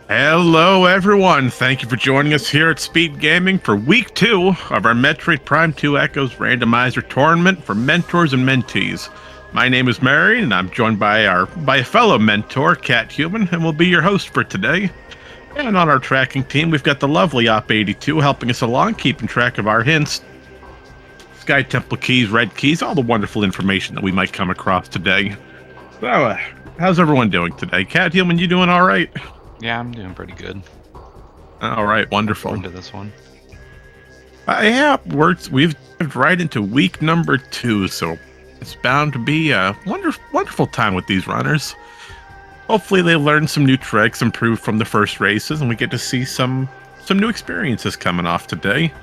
Hello, everyone. Thank you for joining us here at SpeedGaming for week 2 of our Metroid Prime 2 Echoes Randomizer tournament for mentors and mentees. My name is Mary, and I'm joined by a fellow mentor, Cat Human, and will be your host for today. And on our tracking team, we've got the lovely Op82 helping us along, keeping track of our hints, Sky Temple keys, red keys, all the wonderful information that we might come across today. So, how's everyone doing today? Cat Human, you doing all right? Yeah, I'm doing pretty good. All right, wonderful. Into this one. Yeah, we've dived right into week number 2, so it's bound to be a wonderful time with these runners. Hopefully they learn some new tricks, improved from the first races, and we get to see some new experiences coming off today.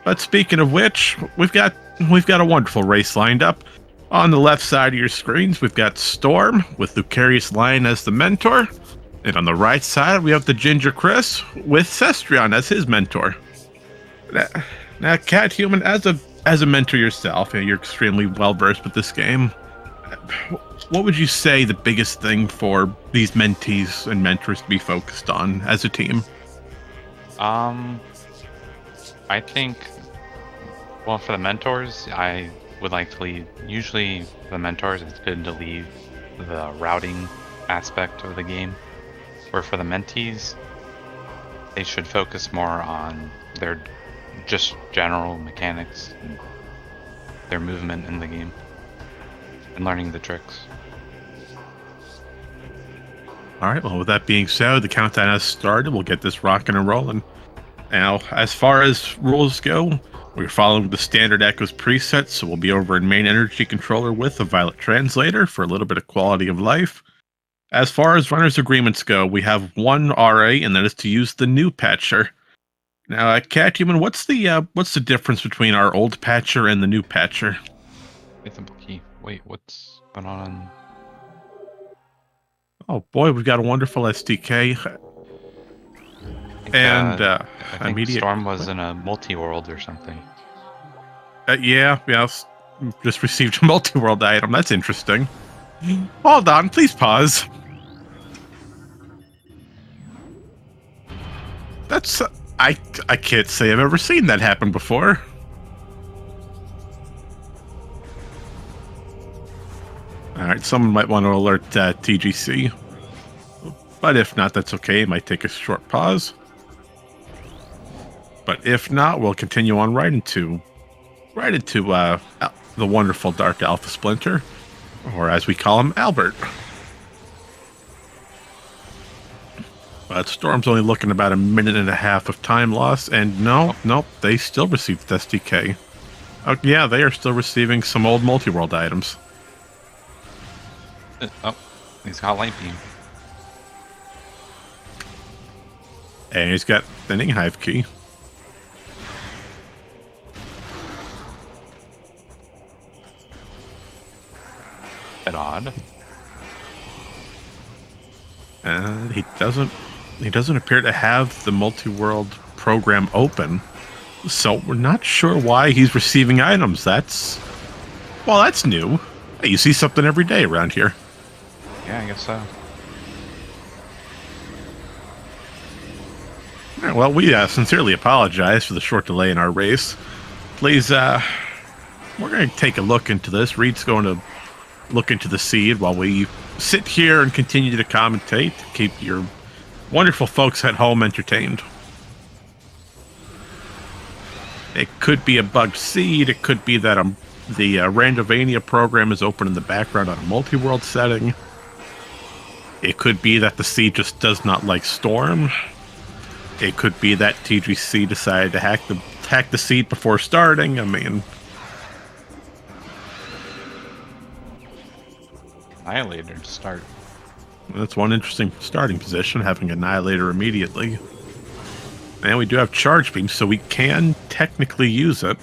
But speaking of which, we've got a wonderful race lined up. On the left side of your screens, we've got Storm with LucariusLion as the mentor. And on the right side, we have the Ginger Chris with Cestrion as his mentor. Now, Cat Human, as a mentor yourself, you're extremely well versed with this game. What would you say the biggest thing for these mentees and mentors to be focused on as a team? I think, well, for the mentors, I would like to leave. Usually, the mentors, it's good to leave the routing aspect of the game. Where for the mentees, they should focus more on their just general mechanics and their movement in the game and learning the tricks. All right, well, with that being said, the countdown has started. We'll get this rocking and rolling. Now, as far as rules go, we're following the standard Echoes preset, so we'll be over in main energy controller with a Violet Translator for a little bit of quality of life. As far as runners' agreements go, we have one RA, and that is to use the new patcher. Now, Cat Human, what's the difference between our old patcher and the new patcher? Wait, what's going on? Oh boy, we've got a wonderful SDK. I think Storm was in a multi-world or something. Yeah, just received a multi-world item. That's interesting. Hold on, please pause. That's I can't say I've ever seen that happen before. All right, someone might want to alert TGC, but if not, that's okay. It might take a short pause. But if not, we'll continue on right into the wonderful Dark Alpha Splinter, or as we call him, Albert. But Storm's only looking about a minute and a half of time loss, and nope, they still received the SDK. Oh, yeah, they are still receiving some old multi-world items. Oh, he's got Light Beam. And he's got Thinning Hive Key. Bit odd. And he doesn't appear to have the multi-world program open, so we're not sure why he's receiving items. That's new. Hey, you see something every day around here. Yeah, I guess so. All right, well, we sincerely apologize for the short delay in our race. Please, we're going to take a look into this. Reed's going to look into the seed while we sit here and continue to commentate to keep your wonderful folks at home entertained. It could be a bugged seed. It could be that the Randomania program is open in the background on a multi-world setting. It could be that the seed just does not like Storm. It could be that TGC decided to hack the seed before starting. I mean, Annihilator to start. That's one interesting starting position, having Annihilator immediately. And we do have Charge Beam, so we can technically use it.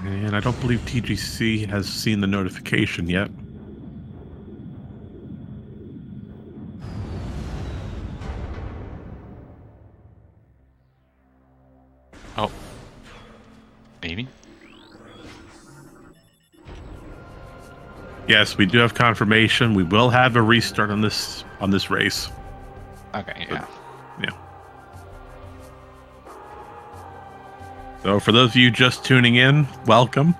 And I don't believe TGC has seen the notification yet. Oh, maybe. Yes, we do have confirmation. We will have a restart on this race. Okay, But, yeah. yeah. So for those of you just tuning in, welcome.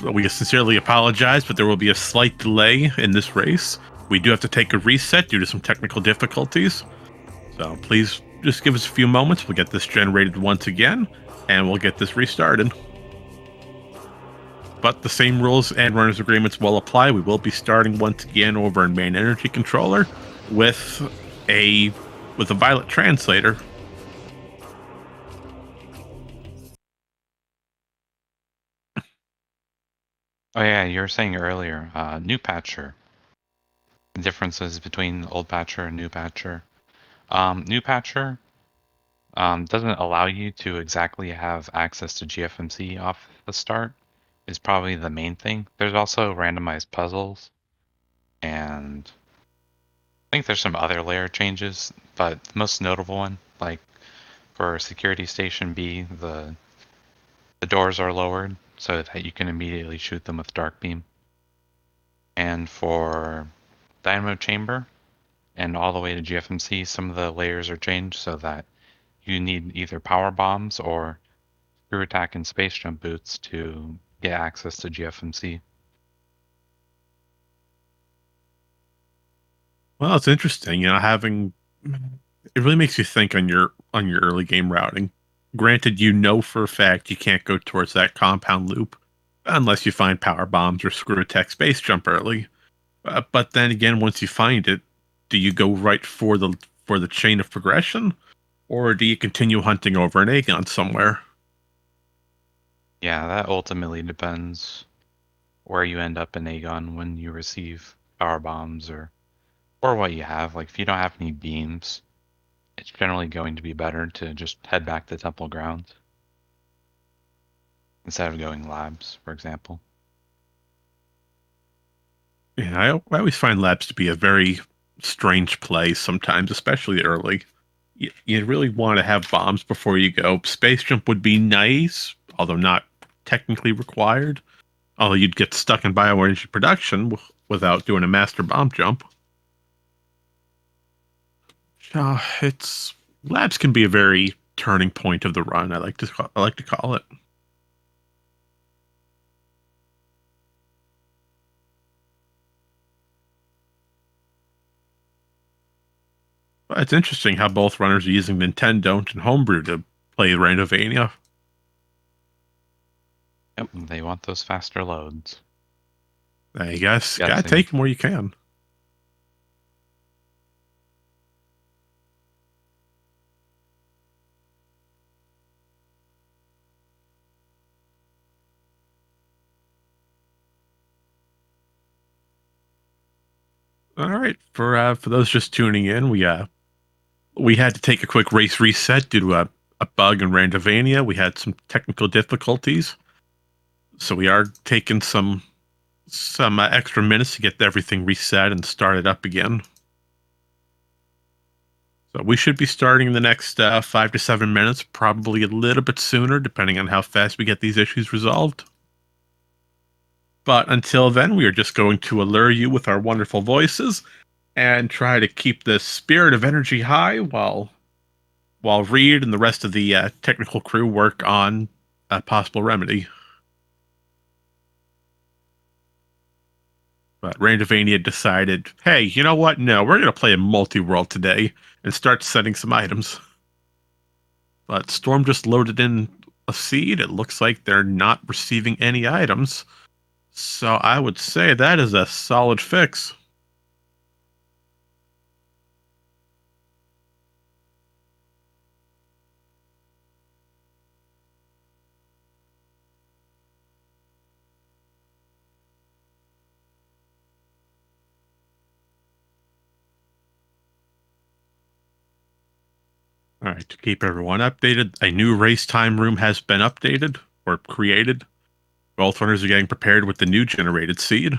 We sincerely apologize, but there will be a slight delay in this race. We do have to take a reset due to some technical difficulties. So please just give us a few moments. We'll get this generated once again, and we'll get this restarted. But the same rules and runners agreements will apply. We will be starting once again over in main energy controller with a violet translator. Oh yeah, you were saying earlier, new patcher. The differences between old patcher and new patcher. New patcher doesn't allow you to exactly have access to GFMC off the start. Is probably the main thing. There's also randomized puzzles, and I think there's some other layer changes, but the most notable one, like for Security Station B, the doors are lowered so that you can immediately shoot them with Dark Beam. And for Dynamo Chamber and all the way to GFMC, some of the layers are changed so that you need either power bombs or screw attack and space jump boots to get access to GFMC. Well, it's interesting, having it really makes you think on your early game routing. Granted, you know for a fact you can't go towards that compound loop unless you find power bombs or screw attack space jump early. But then again, once you find it, do you go right for the chain of progression, or do you continue hunting over an Aegon somewhere? Yeah, that ultimately depends where you end up in Aegon when you receive power bombs or what you have. Like if you don't have any beams, it's generally going to be better to just head back to Temple Grounds instead of going labs, for example. Yeah, I always find labs to be a very strange play sometimes, especially early. You really want to have bombs before you go. Space jump would be nice, although not technically required. Although you'd get stuck in bioenergy production without doing a master bomb jump. It's labs can be a very turning point of the run. I like to call it. But it's interesting how both runners are using Nintendo and Homebrew to play Randomania. Yep, they want those faster loads. I guess gotta Guessing. take them where you can. All right, for those just tuning in, we had to take a quick race reset due to a bug in Randomania. We had some technical difficulties, so we are taking some extra minutes to get everything reset and started up again. So we should be starting in the next 5 to 7 minutes, probably a little bit sooner, depending on how fast we get these issues resolved. But until then, we are just going to allure you with our wonderful voices and try to keep the spirit of energy high while Reed and the rest of the technical crew work on a possible remedy. But Randovania decided, hey, you know what? No, we're going to play a multi-world today and start setting some items. But Storm just loaded in a seed. It looks like they're not receiving any items. So I would say that is a solid fix. All right, to keep everyone updated, a new race time room has been updated or created. Both runners are getting prepared with the new generated seed.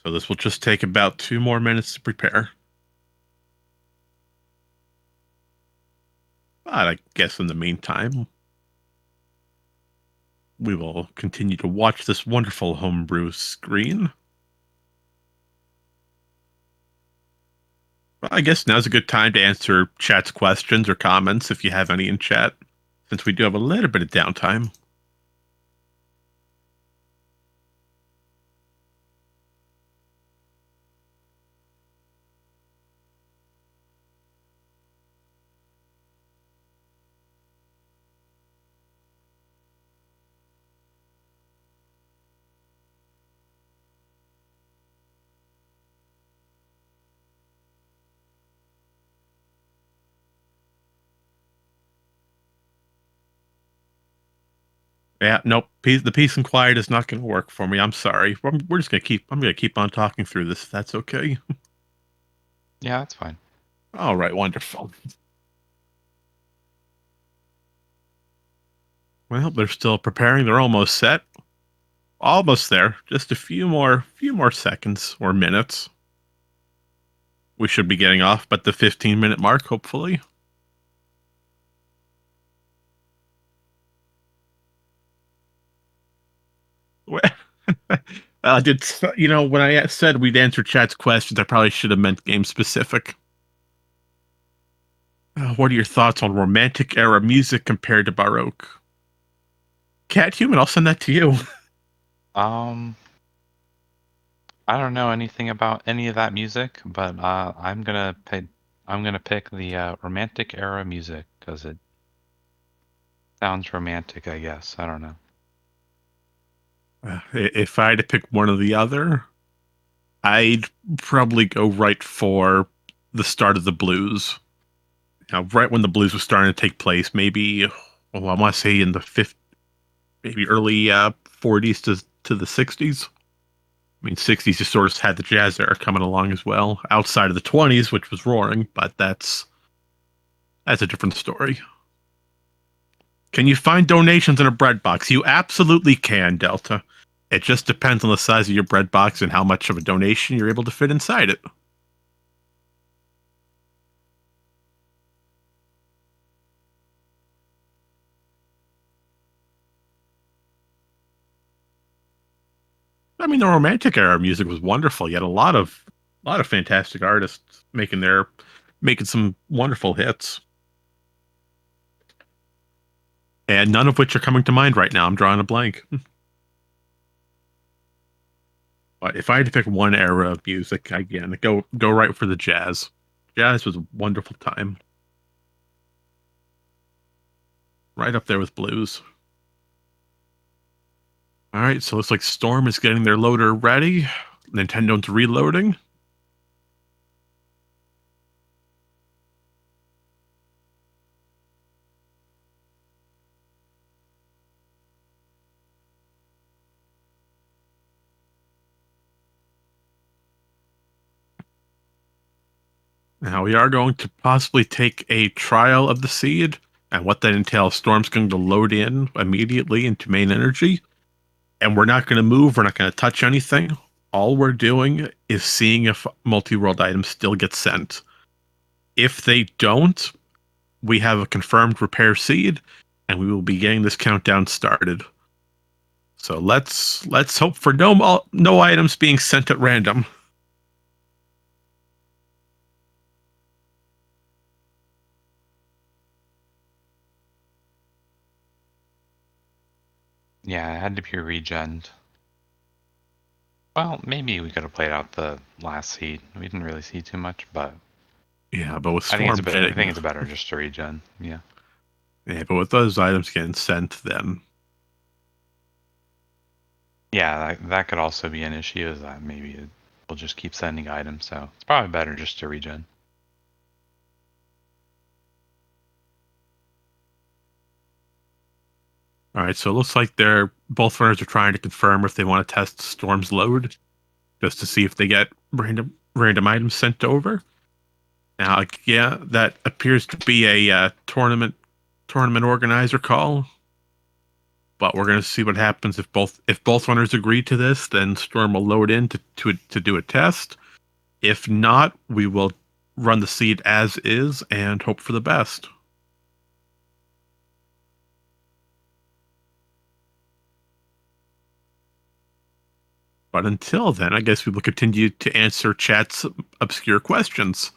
So this will just take about 2 more minutes to prepare. But I guess in the meantime, we will continue to watch this wonderful homebrew screen. Well, I guess now's a good time to answer chat's questions or comments if you have any in chat, since we do have a little bit of downtime. Yeah, nope. The peace and quiet is not going to work for me. I'm sorry. We're just going to keep. I'm going to keep on talking through this. If that's okay. Yeah, that's fine. All right, wonderful. Well, they're still preparing. They're almost set. Almost there. Just a few more seconds or minutes. We should be getting off, but the 15-minute mark, hopefully. I did, when I said we'd answer chat's questions, I probably should have meant game specific. What are your thoughts on romantic era music compared to Baroque? Cat Human, I'll send that to you. I don't know anything about any of that music, but I'm gonna pick the romantic era music because it sounds romantic. I guess I don't know. If I had to pick one or the other, I'd probably go right for the start of the blues. Right when the blues was starting to take place, maybe, well, I want to say in the maybe early 40s to the 60s. I mean, 60s just sort of had the jazz era coming along as well, outside of the 20s, which was roaring, but that's a different story. Can you find donations in a bread box? You absolutely can, Delta. It just depends on the size of your bread box and how much of a donation you're able to fit inside it. I mean, the romantic era music was wonderful. You had a lot of fantastic artists making some wonderful hits, and none of which are coming to mind right now. I'm drawing a blank. But if I had to pick one era of music, again, go right for the jazz. Jazz was a wonderful time, right up there with blues. All right, so looks like Storm is getting their loader ready. Nintendo's reloading. Now we are going to possibly take a trial of the seed, and what that entails. Storm's going to load in immediately into main energy, and we're not going to move. We're not going to touch anything. All we're doing is seeing if multi-world items still get sent. If they don't, we have a confirmed repair seed, and we will be getting this countdown started. So let's hope for no items being sent at random. Yeah, it had to be regened. Well, maybe we could have played out the last seed. We didn't really see too much, but Yeah, but with I think Storm it's better just to regen. Yeah. Yeah, but with those items getting sent, then Yeah, that could also be an issue. Is that maybe we'll just keep sending items, so it's probably better just to regen. all right. So it looks like both runners are trying to confirm if they want to test Storm's load, just to see if they get random items sent over. Now, yeah, that appears to be a tournament organizer call. But we're going to see what happens if both runners agree to this. Then Storm will load in to do a test. If not, we will run the seed as is and hope for the best. But until then, I guess we will continue to answer chat's obscure questions,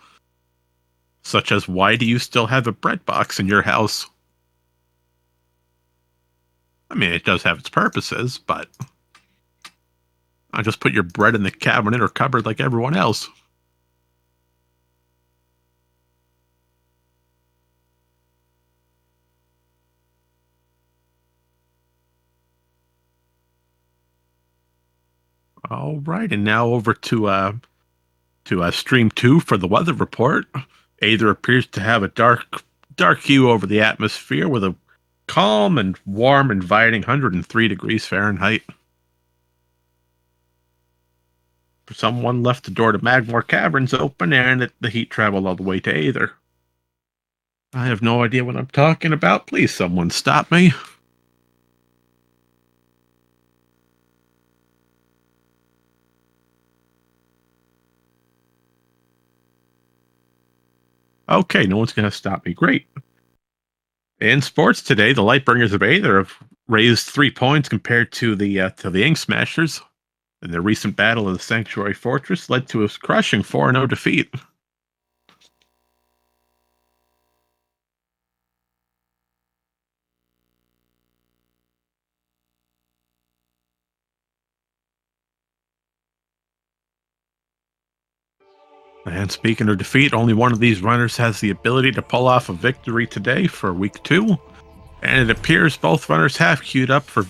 such as why do you still have a bread box in your house? I mean, it does have its purposes, but I just put your bread in the cabinet or cupboard like everyone else. All right, and now over to stream 2 for the weather report. Aether appears to have a dark hue over the atmosphere with a calm and warm, inviting 103 degrees Fahrenheit. Someone left the door to Magmore Caverns open, and the heat traveled all the way to Aether. I have no idea what I'm talking about. Please, someone stop me. Okay, no one's going to stop me. Great. In sports today, the Lightbringers of Aether have raised 3 points compared to the Ink Smashers. And their recent battle of the Sanctuary Fortress led to a crushing 4-0 defeat. And speaking of defeat, only one of these runners has the ability to pull off a victory today for week 2. And it appears both runners have queued up for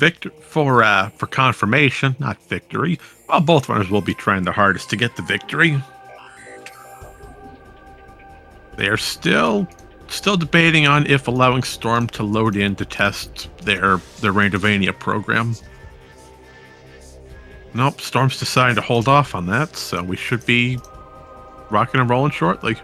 confirmation, not victory. While both runners will be trying their hardest to get the victory. They are still debating on if allowing Storm to load in to test their Randomania program. Nope, Storm's deciding to hold off on that, so we should be rocking and rolling shortly.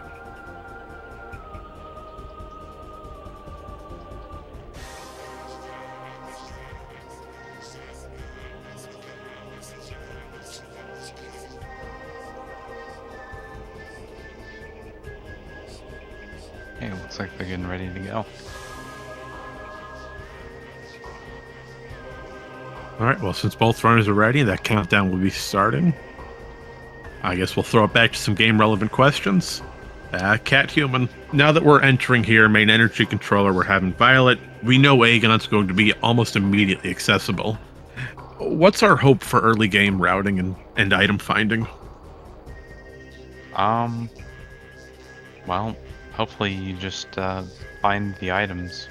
Hey, looks like they're getting ready to go. Alright, well, since both runners are ready, that countdown will be starting. I guess we'll throw it back to some game-relevant questions. Cat Human, now that we're entering here, main energy controller, we're having Violet, we know Aegon's going to be almost immediately accessible. What's our hope for early game routing and item finding? Well, hopefully you just find the items.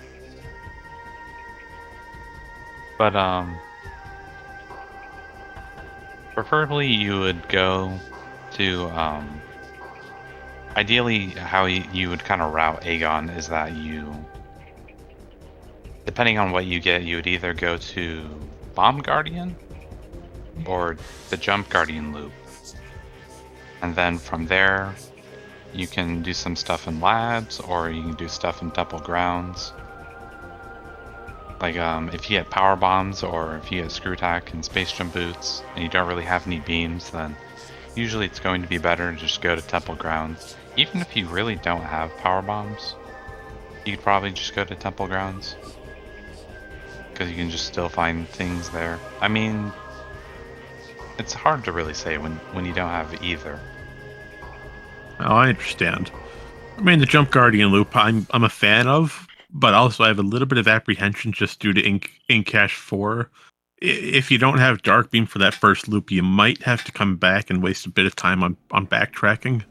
But preferably you would go to ideally how you would kind of route Aegon is that you, depending on what you get, you would either go to Bomb Guardian or the Jump Guardian loop, and then from there you can do some stuff in labs or you can do stuff in Temple Grounds. Like if you get power bombs or if you get screw tack and space jump boots and you don't really have any beams, then usually it's going to be better to just go to Temple Grounds. Even if you really don't have power bombs, you could probably just go to Temple Grounds, because you can just still find things there. I mean, it's hard to really say when you don't have either. Oh, I understand. I mean, the Jump Guardian loop I'm a fan of, but also I have a little bit of apprehension just due to Ink Cache 4. If you don't have Dark Beam for that first loop, you might have to come back and waste a bit of time on backtracking.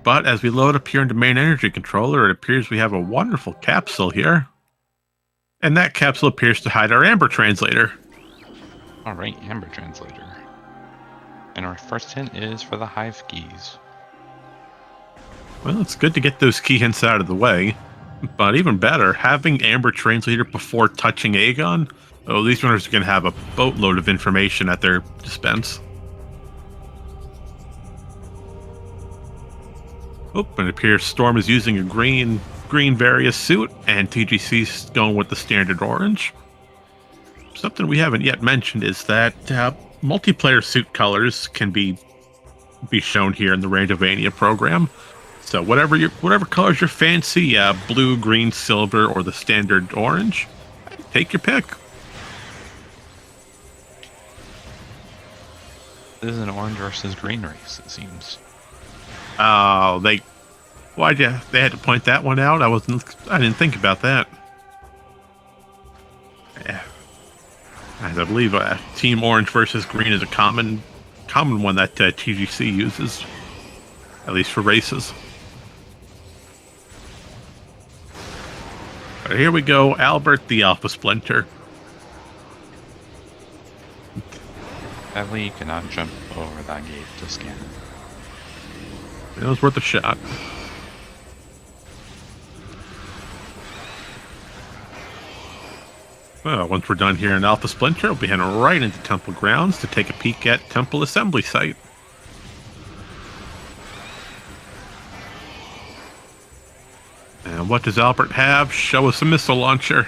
But as we load up here into main energy controller, it appears we have a wonderful capsule here. And that capsule appears to hide our Amber Translator. Alright, Amber Translator. And our first hint is for the Hive keys. Well, it's good to get those key hints out of the way. But even better, having Amber Translator before touching Aegon, oh, these runners are going to have a boatload of information at their dispense. Oh, and it appears Storm is using a green various suit, and TGC's going with the standard orange. Something we haven't yet mentioned is that multiplayer suit colors can be shown here in the Randomania program. So whatever colors your fancy, blue, green, silver, or the standard orange, take your pick. This is an orange versus green race, it seems. Oh, why'd you? They had to point that one out. I didn't think about that. Yeah. I believe Team Orange versus Green is a common one that TGC uses, at least for races. But here we go, Albert the Alpha Splinter. Sadly, you cannot jump over that gate to scan. It was worth a shot. Well, once we're done here in Alpha Splinter, we'll be heading right into Temple grounds to take a peek at Temple Assembly Site. And what does Albert have? Show us a missile launcher.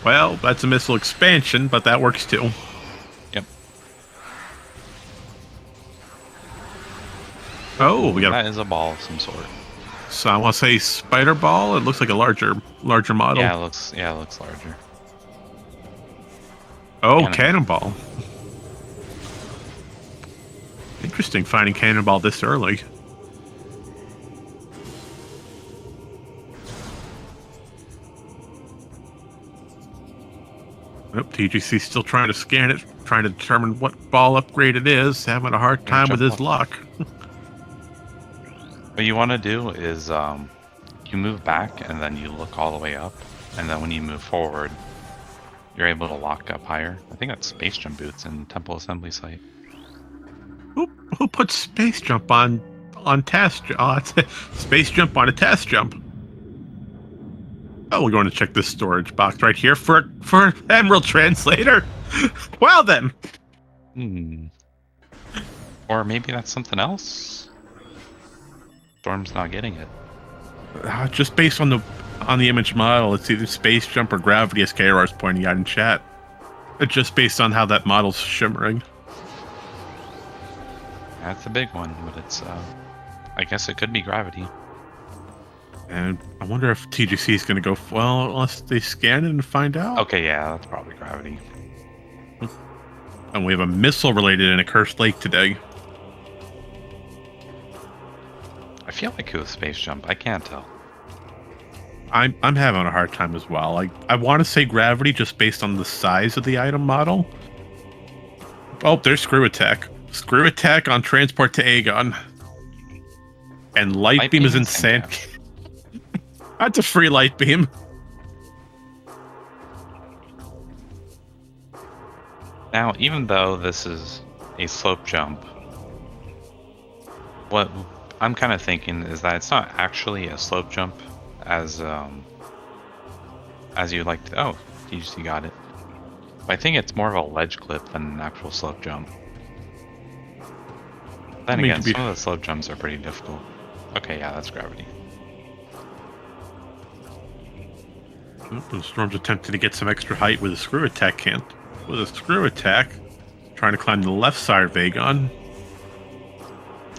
Well, that's a missile expansion, but that works too. Yep. Oh, we got that is a ball of some sort. So I want to say spider ball. It looks like a larger model. Yeah, it looks larger. Oh, cannonball. Interesting finding cannonball this early. Nope, TGC's still trying to scan it, trying to determine what ball upgrade it is, having a hard time with his luck. What you want to do is you move back and then you look all the way up, and then when you move forward, you're able to lock up higher. I think that's space jump boots in Temple Assembly Site. Who put space jump on task? Space jump on a task jump. Oh, we're going to check this storage box right here for Emerald Translator. Well then. Or maybe that's something else. Storm's not getting it. Just based on the image model, it's either space jump or gravity, as KRR's pointing out in chat. Just based on how that model's shimmering. That's a big one, but it's I guess it could be gravity. And I wonder if TGC is going to go, well, unless they scan it and find out. Okay, yeah, that's probably gravity. And we have a missile related in a cursed lake today. I feel like it was space jump. I can't tell. I'm having a hard time as well. I want to say gravity just based on the size of the item model. Oh, there's screw attack. Screw attack on transport to Aegon. And light beam is in sand. That's a free light beam. Now, even though this is a slope jump, what I'm kind of thinking is that it's not actually a slope jump as you like to. Oh, you just got it. I think it's more of a ledge clip than an actual slope jump. Then again, some of the slope jumps are pretty difficult. Okay, yeah, that's gravity. The Storm's attempting to get some extra height with a screw attack trying to climb the left side of Aegon.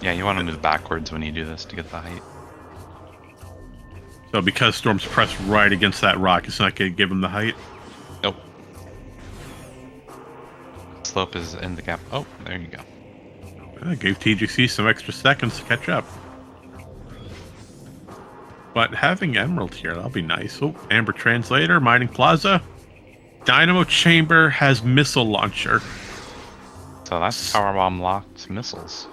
Yeah, you want to move backwards when you do this to get the height. So because Storm's pressed right against that rock, it's not going to give him the height? Nope. Slope is in the gap. Oh, there you go. I gave TGC some extra seconds to catch up. But having Emerald here, that'll be nice. Oh, Amber Translator, Mining Plaza. Dynamo Chamber has missile launcher. So that's powerbomb locked missiles.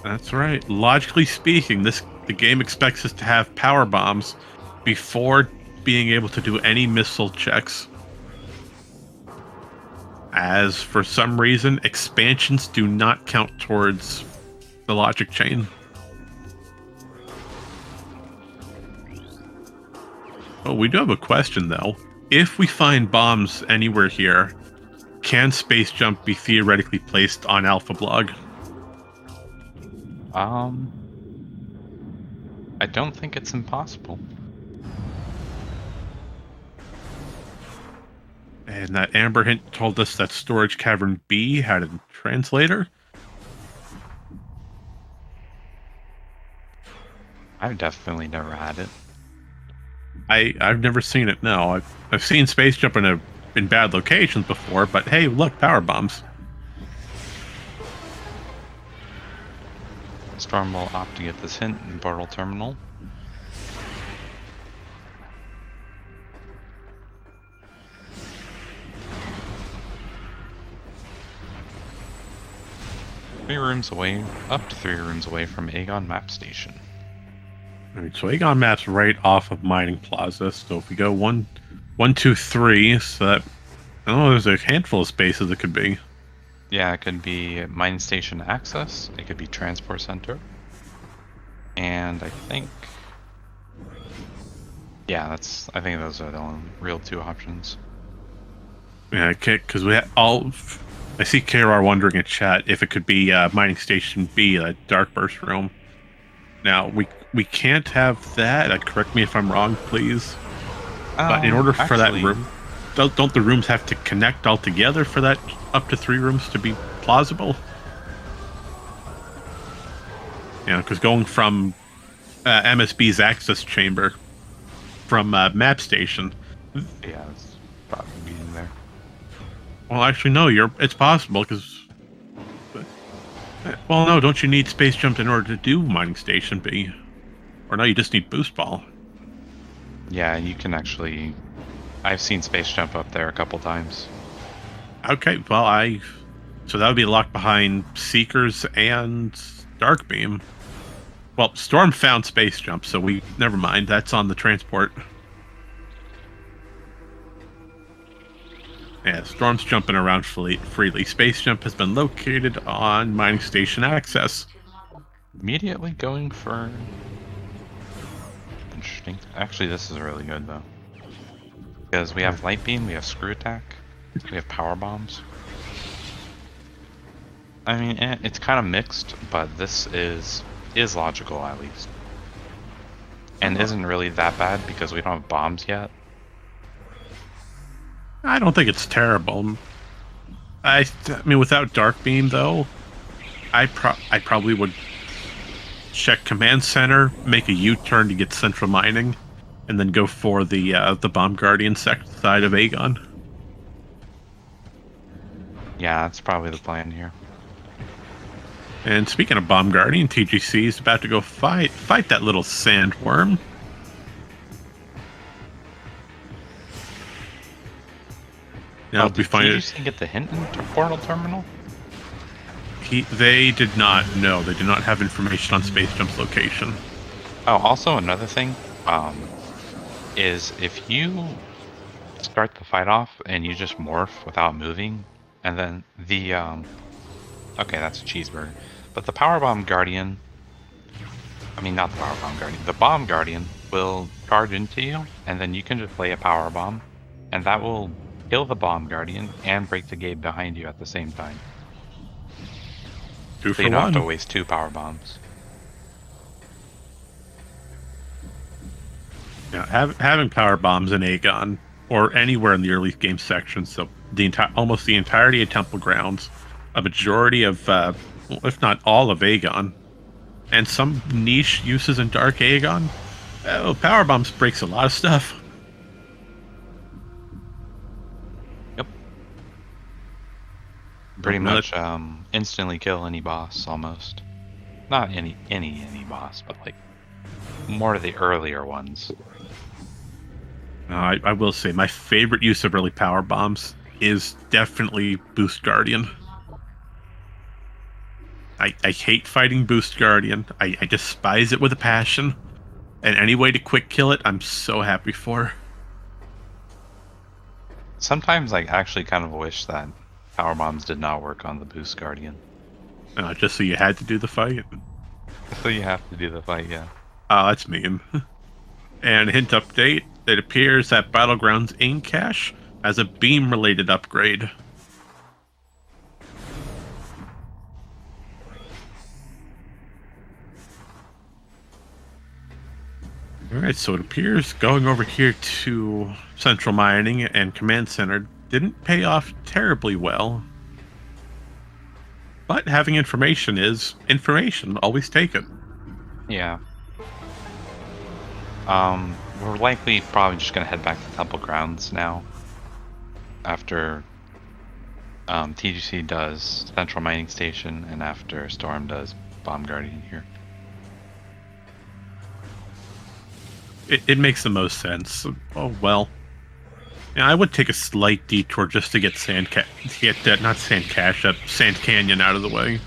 That's right. Logically speaking, the game expects us to have power bombs before being able to do any missile checks. As for some reason, expansions do not count towards the logic chain. Oh, we do have a question though. If we find bombs anywhere here, can Space Jump be theoretically placed on Alpha Blog? I don't think it's impossible. And that Amber hint told us that Storage Cavern B had a translator. I've definitely never had it. I've never seen it. No, I've seen Space Jump in in bad locations before, but hey, look, power bombs. Storm will opt to get this hint in Portal Terminal. Up to 3 rooms away from Aegon Map Station. All right, so Aegon Map's right off of Mining Plaza. So if we go 1, 2, 3, so that I don't know, there's a handful of spaces it could be. Yeah, it could be Mining Station access. It could be Transport Center. And I think... yeah, I think those are the only real 2 options. Yeah, because we all... I see KR wondering in chat if it could be Mining Station B, that Dark Burst room. Now, we can't have that. Correct me if I'm wrong, please. But in order for that room... Don't the rooms have to connect all together for that up to 3 rooms to be plausible? Yeah, because going from MSB's access chamber from Map Station... yeah, it's probably being there. Well, actually, no, it's possible, because... well, no, don't you need Space Jump in order to do Mining Station B? Or no, you just need Boost Ball. Yeah, you can actually... I've seen Space Jump up there a couple times. Okay, well, so that would be locked behind Seekers and Dark Beam. Well, Storm found Space Jump, so never mind. That's on the transport. Yeah, Storm's jumping around freely. Space Jump has been located on Mining Station access. Immediately going for... interesting. Actually, this is really good, though. Because we have Light Beam, we have Screw Attack, we have Power Bombs. I mean, it's kind of mixed, but this is logical, at least. And isn't really that bad, because we don't have bombs yet. I don't think it's terrible. I mean, without Dark Beam, though, I probably would check Command Center, make a U-turn to get Central Mining, and then go for the Bomb Guardian side of Aegon. Yeah, that's probably the plan here. And speaking of Bomb Guardian, TGC is about to go fight that little sandworm. Now, did TGC get the hint in Portal Terminal? They did not. No, they did not have information on Space Jump's location. Oh, also another thing, is if you start the fight off and you just morph without moving, and then the okay, that's a cheeseburger, but the Powerbomb Guardian, I mean not the Powerbomb Guardian, the Bomb Guardian will charge into you, and then you can just play a Power Bomb, and that will kill the Bomb Guardian and break the gate behind you at the same time. So you don't have to waste 2 Power Bombs. Yeah, having power bombs in Aegon or anywhere in the early game section, so almost the entirety of Temple Grounds, a majority of, if not all of Aegon, and some niche uses in Dark Aegon, power bombs breaks a lot of stuff. Yep. Pretty much instantly kill any boss almost. Not any boss, but like more of the earlier ones. I will say my favorite use of early power bombs is definitely Boost Guardian. I hate fighting Boost Guardian. I despise it with a passion. And any way to quick kill it, I'm so happy for. Sometimes I actually kind of wish that power bombs did not work on the Boost Guardian. Just so you had to do the fight? So you have to do the fight, yeah. Oh, that's mean. And hint update, it appears that Battlegrounds aim cache has a beam-related upgrade. Alright, so it appears going over here to Central Mining and Command Center didn't pay off terribly well. But having information is information. Always take it. Yeah. We're likely probably just going to head back to Temple Grounds now. after TGC does Central Mining Station, and after Storm does Bomb Guardian here. It makes the most sense. Oh well. Yeah, I would take a slight detour just to get Sand Canyon out of the way.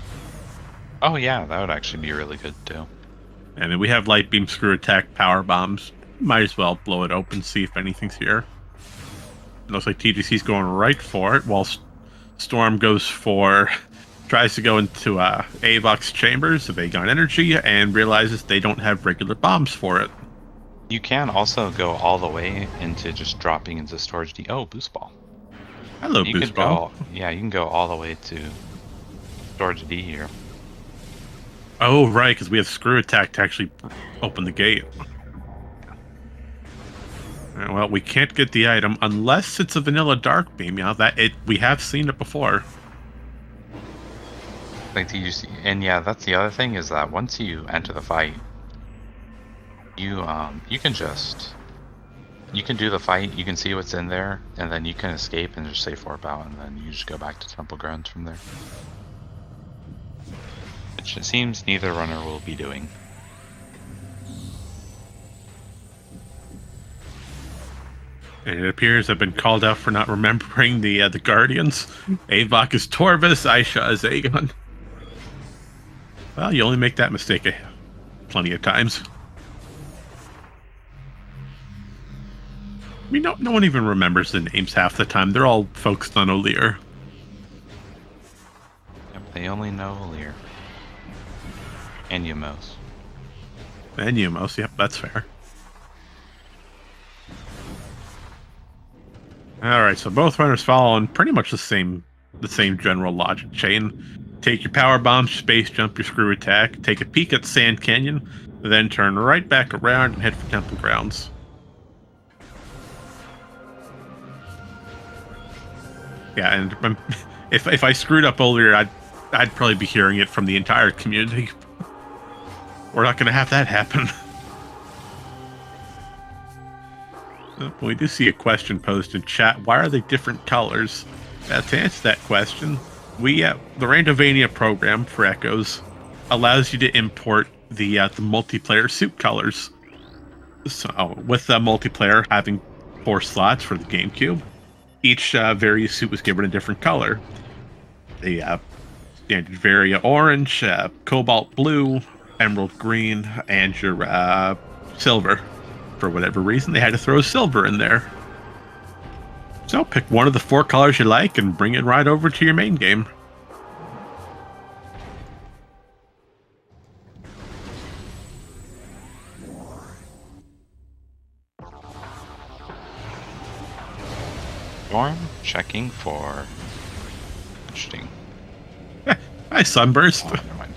Oh yeah, that would actually be really good too. I mean, we have light beam, screw attack, power bombs. Might as well blow it open, see if anything's here. It looks like TGC's going right for it, while Storm tries to go into Avok's chambers of Aegon Energy and realizes they don't have regular bombs for it. You can also go all the way into just dropping into Storage D. Oh, Boost Ball. Hello, You Boost could Ball. Yeah, you can go all the way to Storage D here. Oh, right, because we have screw attack to actually open the gate. Well, we can't get the item unless it's a vanilla dark beam. Yeah, we have seen it before. Like TGC, and yeah, that's the other thing is that once you enter the fight, you can do the fight, you can see what's in there, and then you can escape and just safe warp out, and then you just go back to Temple Grounds from there. Which it seems neither runner will be doing. And it appears I've been called out for not remembering the Guardians. Avok is Torvis, Aisha is Aegon. Well, you only make that mistake plenty of times. I mean, no one even remembers the names half the time. They're all focused on O'Lear. Yep, they only know O'Lear. And Yumos. And Yumos, yep, that's fair. Alright, so both runners following pretty much the same general logic chain. Take your power bomb, space jump your screw attack, take a peek at Sand Canyon, then turn right back around and head for Temple Grounds. Yeah, and if I screwed up earlier, I'd probably be hearing it from the entire community. We're not going to have that happen. We do see a question posted in chat. Why are they different colors? To answer that question, the Randomania program for Echoes allows you to import the multiplayer suit colors. So with the multiplayer having 4 slots for the GameCube, each Varia suit was given a different color. The standard Varia orange, cobalt blue, emerald green, and your silver. For whatever reason, they had to throw silver in there. So pick one of the 4 colors you like and bring it right over to your main game. Storm checking for. Interesting. Hi, Sunburst. Oh, never mind.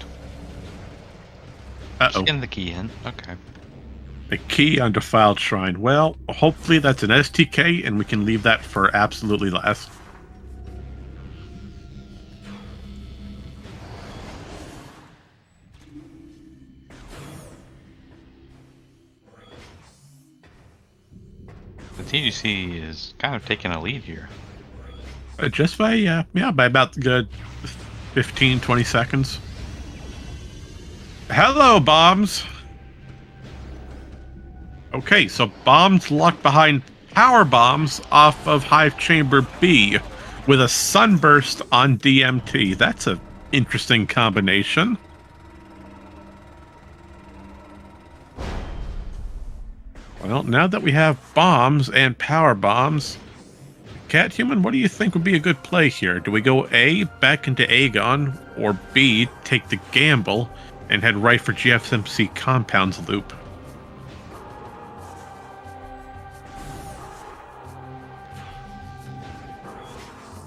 Uh-oh. Just getting the key in. Okay. The key on Defiled Shrine. Well, hopefully that's an STK, and we can leave that for absolutely last. The TGC is kind of taking a lead here. Just by by about good 15, 20 seconds. Hello, bombs. Okay, so bombs locked behind power bombs off of Hive Chamber B with a sunburst on DMT. That's an interesting combination. Well, now that we have bombs and power bombs, Cat Human, what do you think would be a good play here? Do we go A, back into Aegon, or B, take the gamble and head right for GFMC Compounds Loop?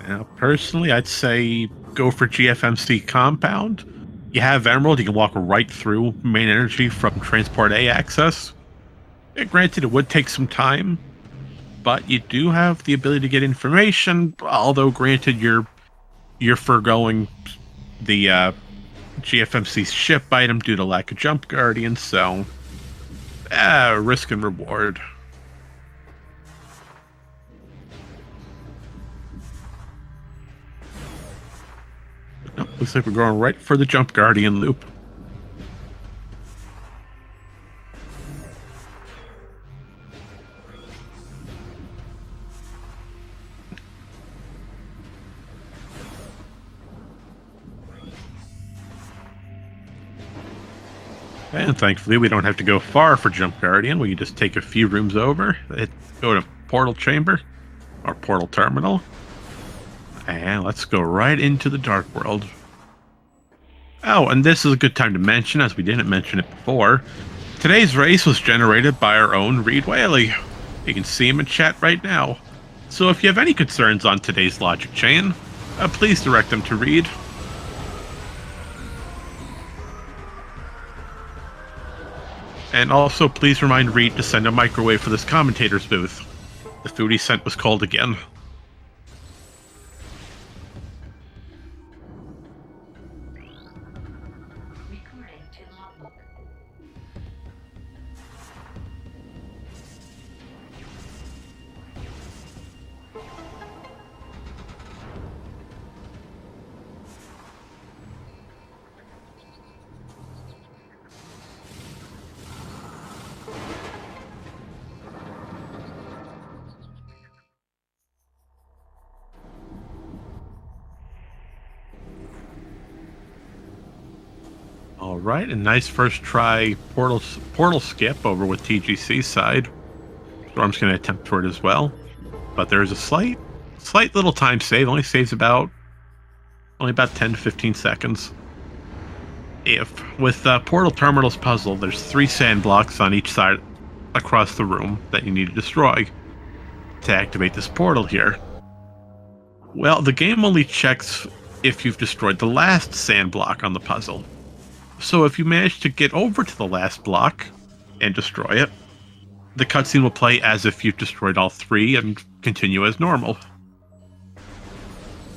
Now, personally, I'd say go for GFMC Compound. You have Emerald, you can walk right through main energy from Transport A access. Granted, it would take some time, but you do have the ability to get information, although granted you're foregoing the GFMC's ship item due to lack of jump guardians, so risk and reward. Looks like we're going right for the Jump Guardian loop. And thankfully, we don't have to go far for Jump Guardian. We can just take a few rooms over, go to Portal Chamber, or Portal Terminal, and let's go right into the Dark World. Oh, and this is a good time to mention, as we didn't mention it before, today's race was generated by our own Reed Whaley. You can see him in chat right now. So if you have any concerns on today's logic chain, please direct them to Reed. And also, please remind Reed to send a microwave for this commentator's booth. The food he sent was cold again. All right, a nice first try portal skip over with TGC side. Storm's going to attempt for it as well, but there is a slight little time save. Only saves only about 10 to 15 seconds. With Portal Terminal's puzzle, there's 3 sand blocks on each side across the room that you need to destroy to activate this portal here. Well, the game only checks if you've destroyed the last sand block on the puzzle. So if you manage to get over to the last block and destroy it, the cutscene will play as if you've destroyed all 3 and continue as normal.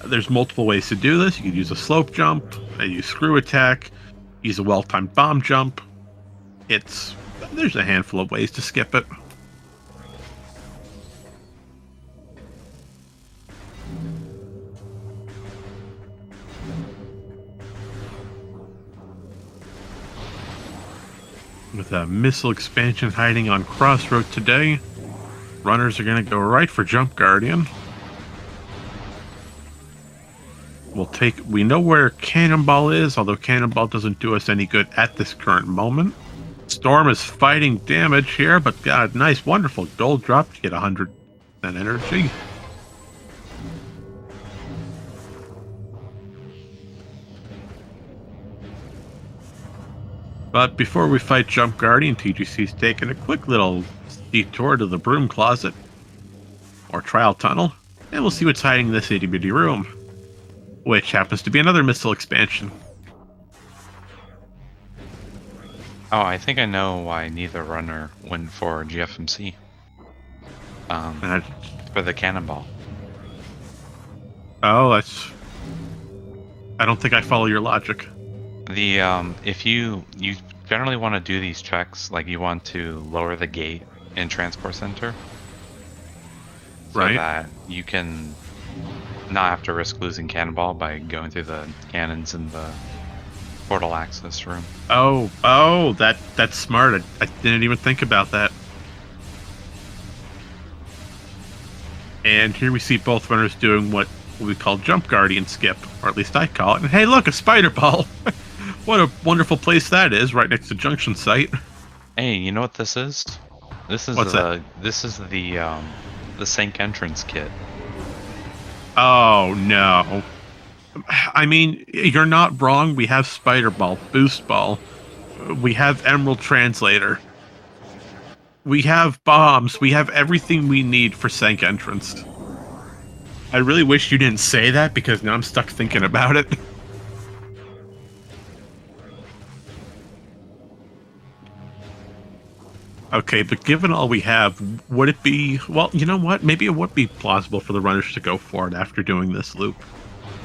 There's multiple ways to do this. You could use a slope jump, use screw attack, use a well-timed bomb jump. There's a handful of ways to skip it. With a missile expansion hiding on Crossroad today, runners are going to go right for Jump Guardian. We know where Cannonball is, although Cannonball doesn't do us any good at this current moment. Storm is fighting damage here, but got a nice, wonderful gold drop to get 100% energy. But before we fight Jump Guardian, TGC's taking a quick little detour to the broom closet, or trial tunnel, and we'll see what's hiding in this itty-bitty room, which happens to be another missile expansion. Oh, I think I know why neither runner went for GFMC. For the cannonball. Oh, I don't think I follow your logic. If you generally want to do these checks, like you want to lower the gate in Transport Center, so right, that you can not have to risk losing Cannonball by going through the cannons in the portal access room. Oh, that's smart. I didn't even think about that. And here we see both runners doing what we call Jump Guardian skip, or at least I call it. And hey, look, a spider ball! What a wonderful place that is, right next to Junction Site. Hey, you know what this is? This is the sink entrance kit. Oh no! I mean, you're not wrong. We have Spider Ball, Boost Ball, we have Emerald Translator, we have bombs, we have everything we need for Sank entrance. I really wish you didn't say that, because now I'm stuck thinking about it. Okay, but given all we have, would it be... Well, you know what? Maybe it would be plausible for the runners to go for it after doing this loop.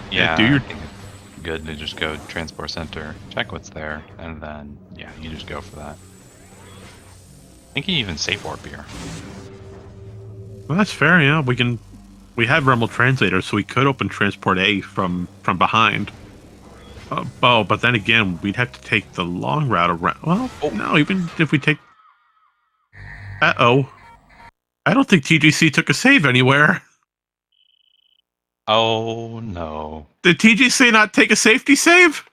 Yeah, I think it's good to just go Transport Center, check what's there, and then, yeah, you just go for that. I think you even safe warp here. Well, that's fair, yeah. We have Emerald Translator, so we could open Transport A from behind. Oh, but then again, we'd have to take the long route around. Well, no, even if we take... Uh-oh. I don't think TGC took a save anywhere. Oh no. Did TGC not take a safety save?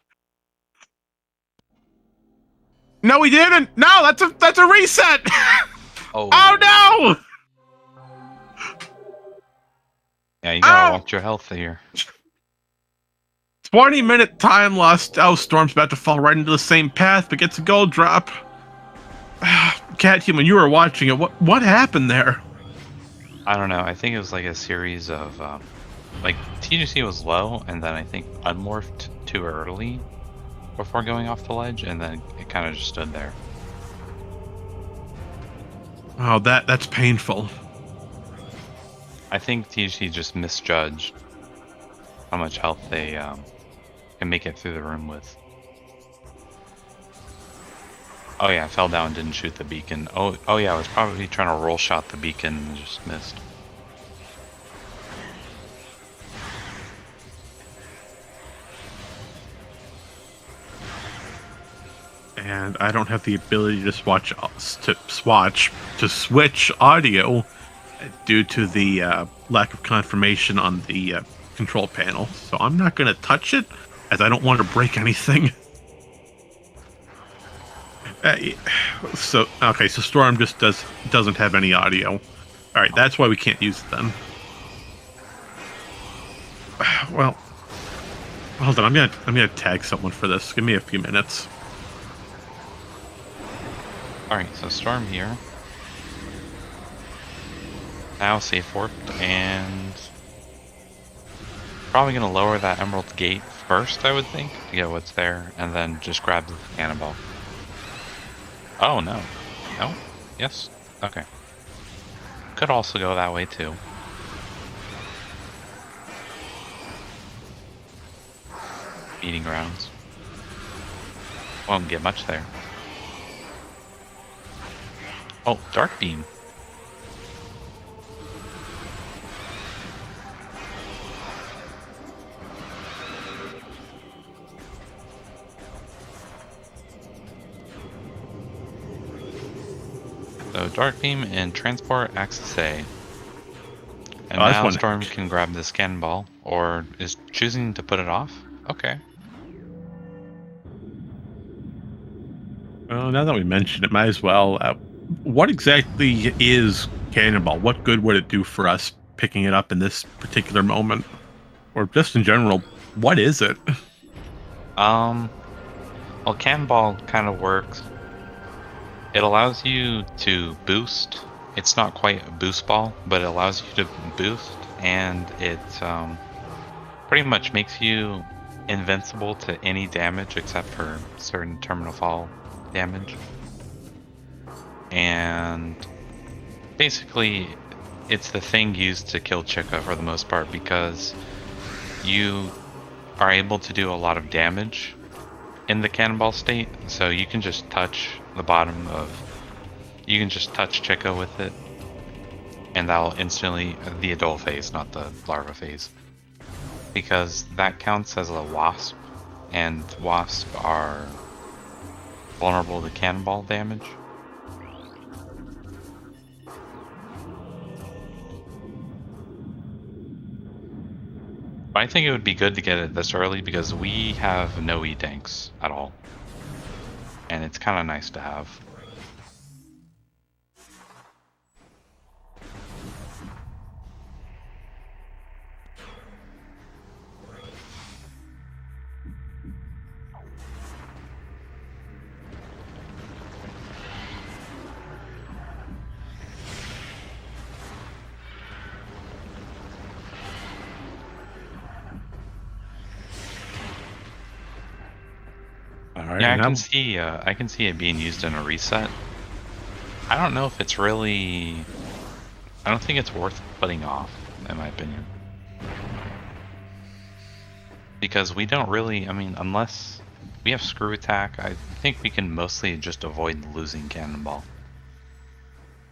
No, he didn't. No, that's a reset. Oh. Oh no! Yeah, you gotta watch your health here. 20-minute time lost. Oh, Storm's about to fall right into the same path, but gets a gold drop. Cat Human, you were watching it. What happened there? I don't know. I think it was like a series of, like, TGC was low, and then I think unmorphed too early before going off the ledge, and then it kind of just stood there. Oh, that's painful. I think TGC just misjudged how much health they can make it through the room with. Oh yeah, I fell down and didn't shoot the beacon. Oh yeah, I was probably trying to roll shot the beacon and just missed. And I don't have the ability to switch audio due to the lack of confirmation on the control panel. So I'm not going to touch it, as I don't want to break anything. So Storm just doesn't have any audio. All right, that's why we can't use it then. Well, hold on. I'm gonna tag someone for this. Give me a few minutes. All right, so Storm here. Now safe warped, and probably gonna lower that Emerald Gate first, I would think, to get what's there, and then just grab the cannonball. Oh no. No? Yes? Okay. Could also go that way too. Meeting grounds. Won't get much there. Oh, Dark Beam. So Dark Beam and Transport Access A. And now Storm can grab this cannonball, or is choosing to put it off? Okay. Well, now that we mentioned it, might as well. What exactly is cannonball? What good would it do for us picking it up in this particular moment? Or just in general, what is it? Well, cannonball kind of works. It allows you to boost. It's not quite a boost ball, but it allows you to boost, and it pretty much makes you invincible to any damage except for certain terminal fall damage. And basically, it's the thing used to kill Chica for the most part, because you are able to do a lot of damage in the cannonball state, so you can just touch the bottom of... You can just touch Chica with it, and that'll instantly... The adult phase, not the larva phase. Because that counts as a wasp, and wasps are vulnerable to cannonball damage. I think it would be good to get it this early because we have no E-tanks at all. And it's kind of nice to have. Right, yeah, I can see it being used in a reset. I don't know if it's really... I don't think it's worth putting off, in my opinion. Because we don't really... I mean, unless we have screw attack, I think we can mostly just avoid losing cannonball.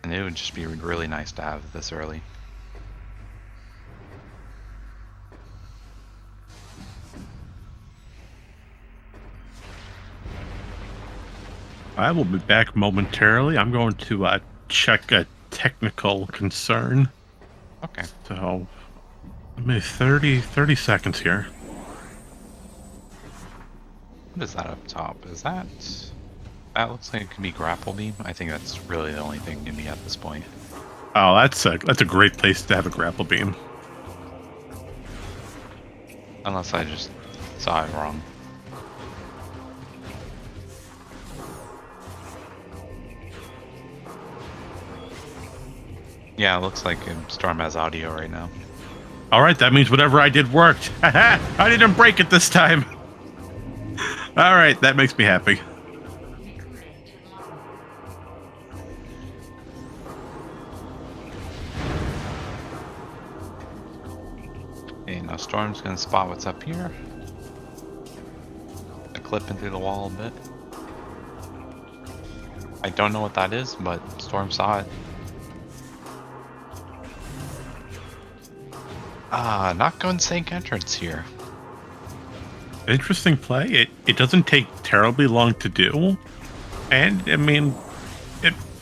And it would just be really nice to have this early. I will be back momentarily. I'm going to check a technical concern. Okay. So, maybe 30 seconds here. What is that up top? Is that... That looks like it could be grapple beam. I think that's really the only thing in me at this point. Oh, that's a great place to have a grapple beam. Unless I just saw it wrong. Yeah, it looks like Storm has audio right now. All right, that means whatever I did worked. I didn't break it this time. All right, that makes me happy. Okay, now Storm's gonna spot what's up here. Clipping through the wall a bit. I don't know what that is, but Storm saw it. Ah, not going sync entrance here. Interesting play. It doesn't take terribly long to do. And, I mean,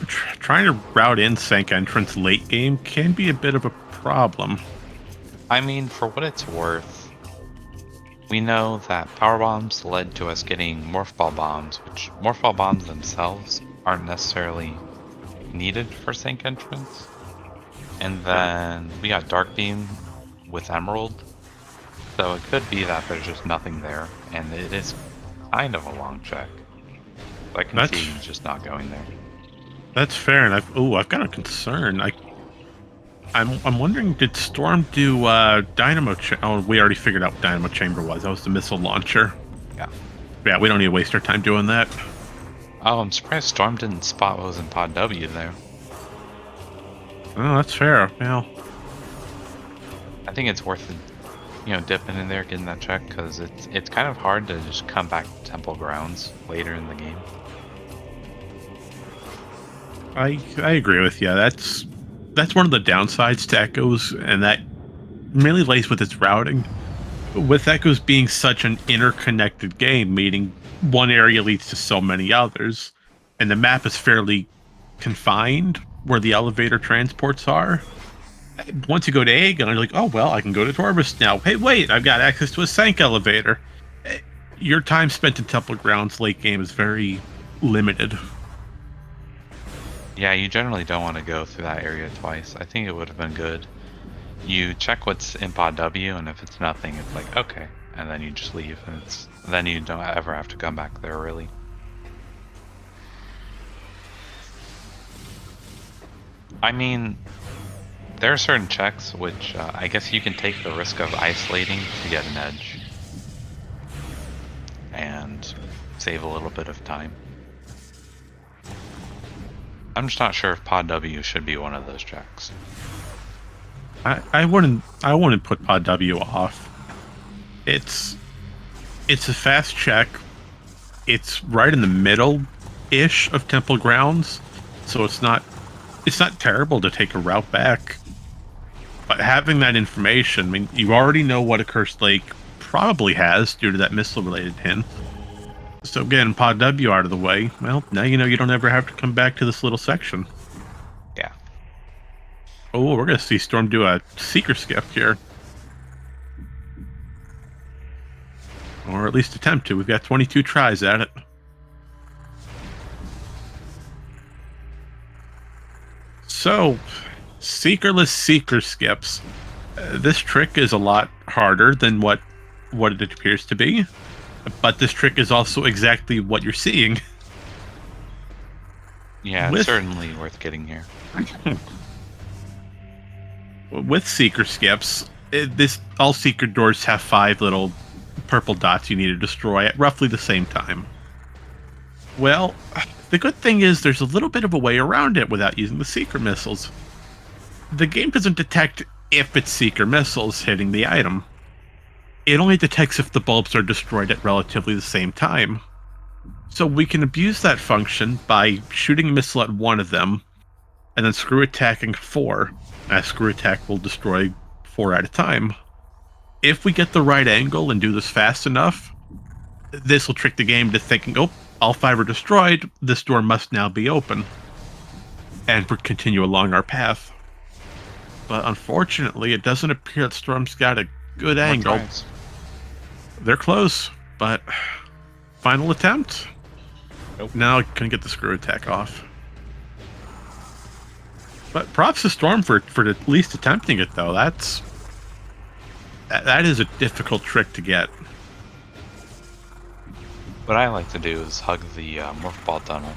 trying to route in sync entrance late game can be a bit of a problem. I mean, for what it's worth, we know that power bombs led to us getting morph ball bombs, which morph ball bombs themselves aren't necessarily needed for sync entrance. And then we got dark beam with emerald, so it could be that there's just nothing there, and it is kind of a long check. I can see he's just not going there. That's fair, and I've got a concern. I'm wondering, did Storm do Dynamo? Oh, we already figured out what Dynamo Chamber was. That was the missile launcher. Yeah. Yeah, we don't need to waste our time doing that. Oh, I'm surprised Storm didn't spot what was in Pod W there. Oh, that's fair. Well, I think it's worth it, dipping in there, getting that check, because it's kind of hard to just come back to Temple Grounds later in the game. I agree with you. That's one of the downsides to Echoes, and that really lays with its routing. With Echoes being such an interconnected game, meaning one area leads to so many others, and the map is fairly confined where the elevator transports are. Once you go to Aegon, you're like, oh, well, I can go to Torbus now. Hey, wait, I've got access to a Sank elevator. Your time spent in Temple Grounds late game is very limited. Yeah, you generally don't want to go through that area twice. I think it would have been good. You check what's in Pod W, and if it's nothing, it's like, okay. And then you just leave, and then you don't ever have to come back there, really. I mean, there are certain checks which I guess you can take the risk of isolating to get an edge. And save a little bit of time. I'm just not sure if Pod W should be one of those checks. I wouldn't put Pod W off. It's a fast check. It's right in the middle-ish of Temple Grounds, so it's not terrible to take a route back. But having that information, I mean, you already know what a Cursed Lake probably has due to that missile-related hint. So getting Pod W out of the way, well, now you know you don't ever have to come back to this little section. Yeah. Oh, we're going to see Storm do a Seeker skip here. Or at least attempt to. We've got 22 tries at it. So, Seekerless Seeker skips. This trick is a lot harder than what it appears to be. But this trick is also exactly what you're seeing. Yeah, it's certainly worth getting here. With Seeker skips, all Seeker doors have 5 little purple dots you need to destroy at roughly the same time. Well, the good thing is there's a little bit of a way around it without using the Seeker missiles. The game doesn't detect if it's Seeker missiles hitting the item. It only detects if the bulbs are destroyed at relatively the same time. So we can abuse that function by shooting a missile at one of them, and then screw attacking 4. A screw attack will destroy 4 at a time. If we get the right angle and do this fast enough, this will trick the game to thinking, oh, all 5 are destroyed, this door must now be open, and we continue along our path. But unfortunately, it doesn't appear that Storm's got a good More angle. tries. They're close, but final attempt. Nope. Now I couldn't get the screw attack off. But props to Storm for at least attempting it, though. That is a difficult trick to get. What I like to do is hug the morph ball tunnel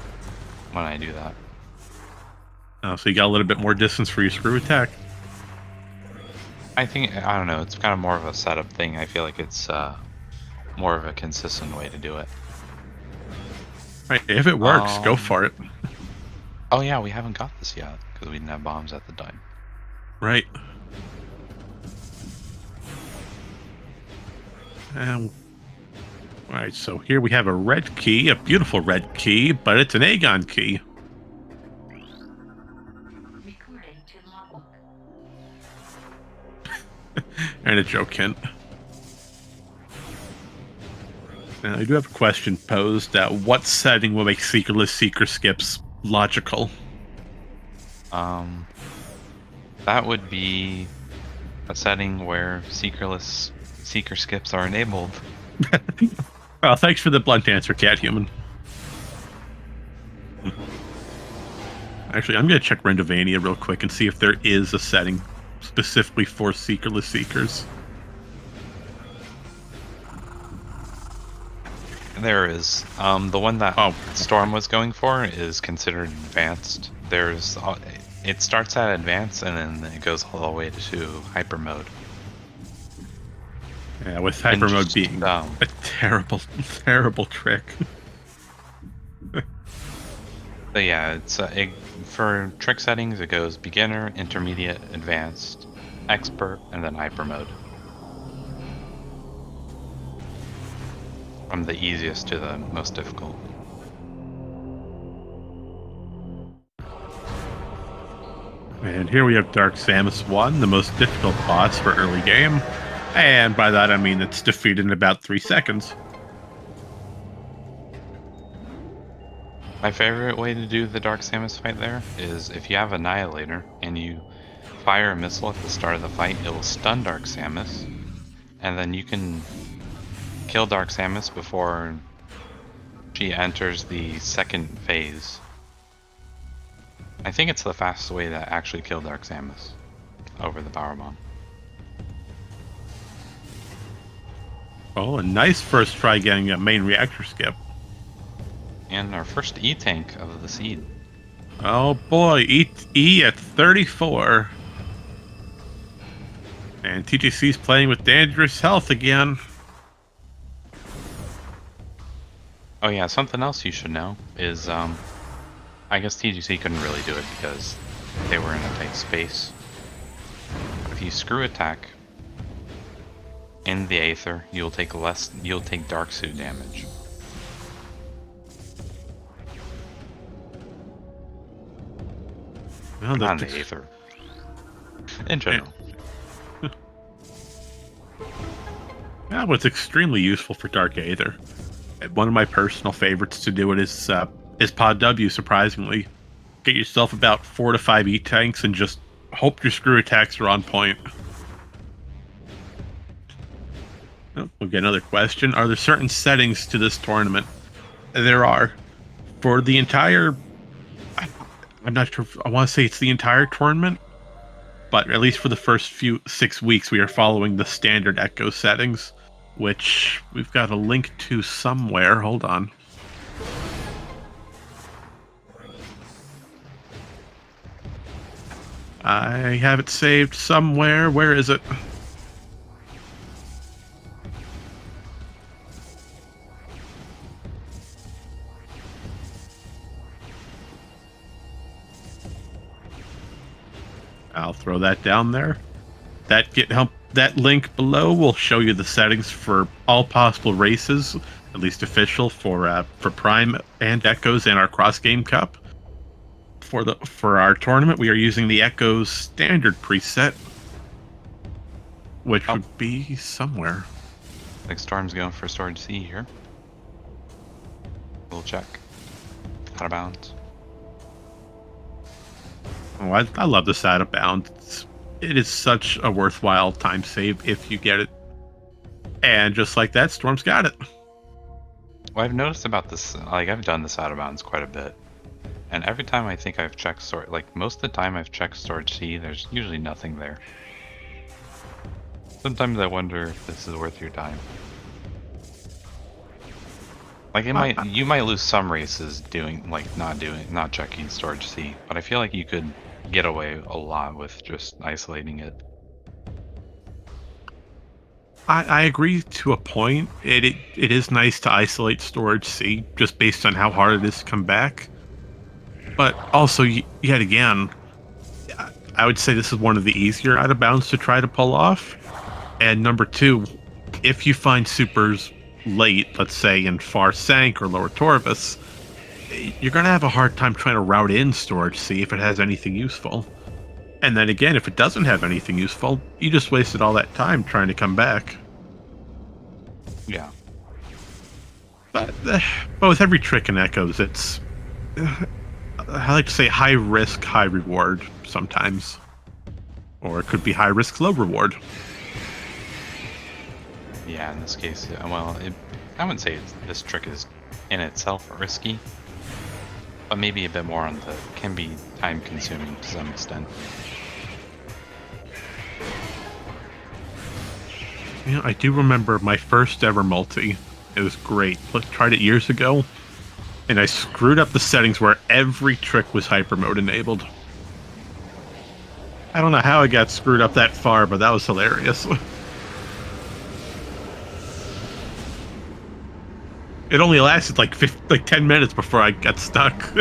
when I do that. Oh, so you got a little bit more distance for your screw attack. I don't know, it's kind of more of a setup thing. I feel like it's more of a consistent way to do it. Right, if it works, go for it. Oh yeah, we haven't got this yet, because we didn't have bombs at the time. Right. Alright, so here we have a red key, a beautiful red key, but it's an Aegon key. Recording to logbook. And a joke hint. Now, I do have a question posed. What setting will make Seekerless Seeker skips logical? That would be a setting where Seekerless Seeker skips are enabled. Well, thanks for the blunt answer, Cat Human. Actually, I'm going to check Rendovania real quick and see if there is a setting specifically for Seekerless Seekers. There is. The one that Storm was going for is considered advanced. It starts at advanced and then it goes all the way to hyper mode. Yeah, with hyper mode being a terrible, terrible trick. But yeah, it's for trick settings it goes beginner, intermediate, advanced, expert, and then hyper mode. From the easiest to the most difficult. And here we have Dark Samus 1, the most difficult boss for early game. And by that I mean it's defeated in about 3 seconds. My favorite way to do the Dark Samus fight there is if you have Annihilator and you fire a missile at the start of the fight, it will stun Dark Samus. And then you can kill Dark Samus before she enters the second phase. I think it's the fastest way to actually kill Dark Samus over the power bomb. Oh, a nice first try getting a main reactor skip. And our first E-tank of the seed. Oh boy, E at 34. And TGC's playing with dangerous health again. Oh yeah, something else you should know is, I guess TGC couldn't really do it because they were in a tight space. If you screw attack in the Aether, you'll take Dark Suit damage. Well, Not in the Aether. In general. Yeah, but it's extremely useful for Dark Aether. One of my personal favorites to do it is Pod W, surprisingly. Get yourself about 4 to 5 E-tanks and just hope your screw attacks are on point. Oh, we'll get another question. Are there certain settings to this tournament? There are. For the entire... I'm not sure if I want to say it's the entire tournament, but at least for the first 6 weeks, we are following the standard Echo settings, which we've got a link to somewhere. Hold on. I have it saved somewhere. Where is it? I'll throw that down there. That link below will show you the settings for all possible races, at least official for Prime and Echoes and our Cross Game Cup. For our tournament, we are using the Echoes standard preset, which would be somewhere. Like Storm's going for Sword C here. We'll check. Out of bounds. Oh, I love this out of bounds. It is such a worthwhile time save if you get it. And just like that, Storm's got it. Well, I've noticed about this, like I've done this out of bounds quite a bit. And every time I think I've checked storage, like most of the time I've checked storage C, there's usually nothing there. Sometimes I wonder if this is worth your time. Like you might lose some races not checking storage C, but I feel like you could get away a lot with just isolating it. I agree to a point. It is nice to isolate storage C just based on how hard it is to come back. But also, yet again, I would say this is one of the easier out of bounds to try to pull off. And number two, if you find supers late, let's say in Far Sank or Lower Torvus, you're going to have a hard time trying to route in storage C if it has anything useful. And then again, if it doesn't have anything useful, you just wasted all that time trying to come back. Yeah. But with every trick in Echoes, it's... I like to say high risk, high reward sometimes. Or it could be high risk, low reward. Yeah, in this case, well, I wouldn't say this trick is in itself risky, but maybe a bit more on the can be time consuming to some extent. You know, I do remember my first ever multi. It was great. Tried it years ago, and I screwed up the settings where every trick was hyper mode enabled. I don't know how I got screwed up that far, but that was hilarious. It only lasted like 10 minutes before I got stuck.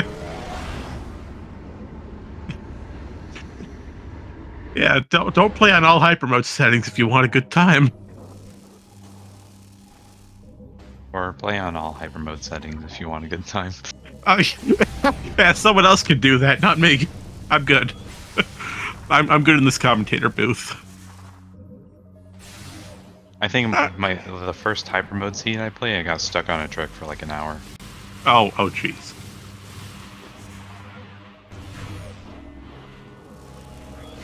Yeah, don't play on all hyper mode settings if you want a good time. Or play on all hyper mode settings if you want a good time. Yeah, someone else can do that, not me. I'm good. I'm good in this commentator booth. I think the first hyper mode scene I played, I got stuck on a trick for like an hour. Oh, jeez.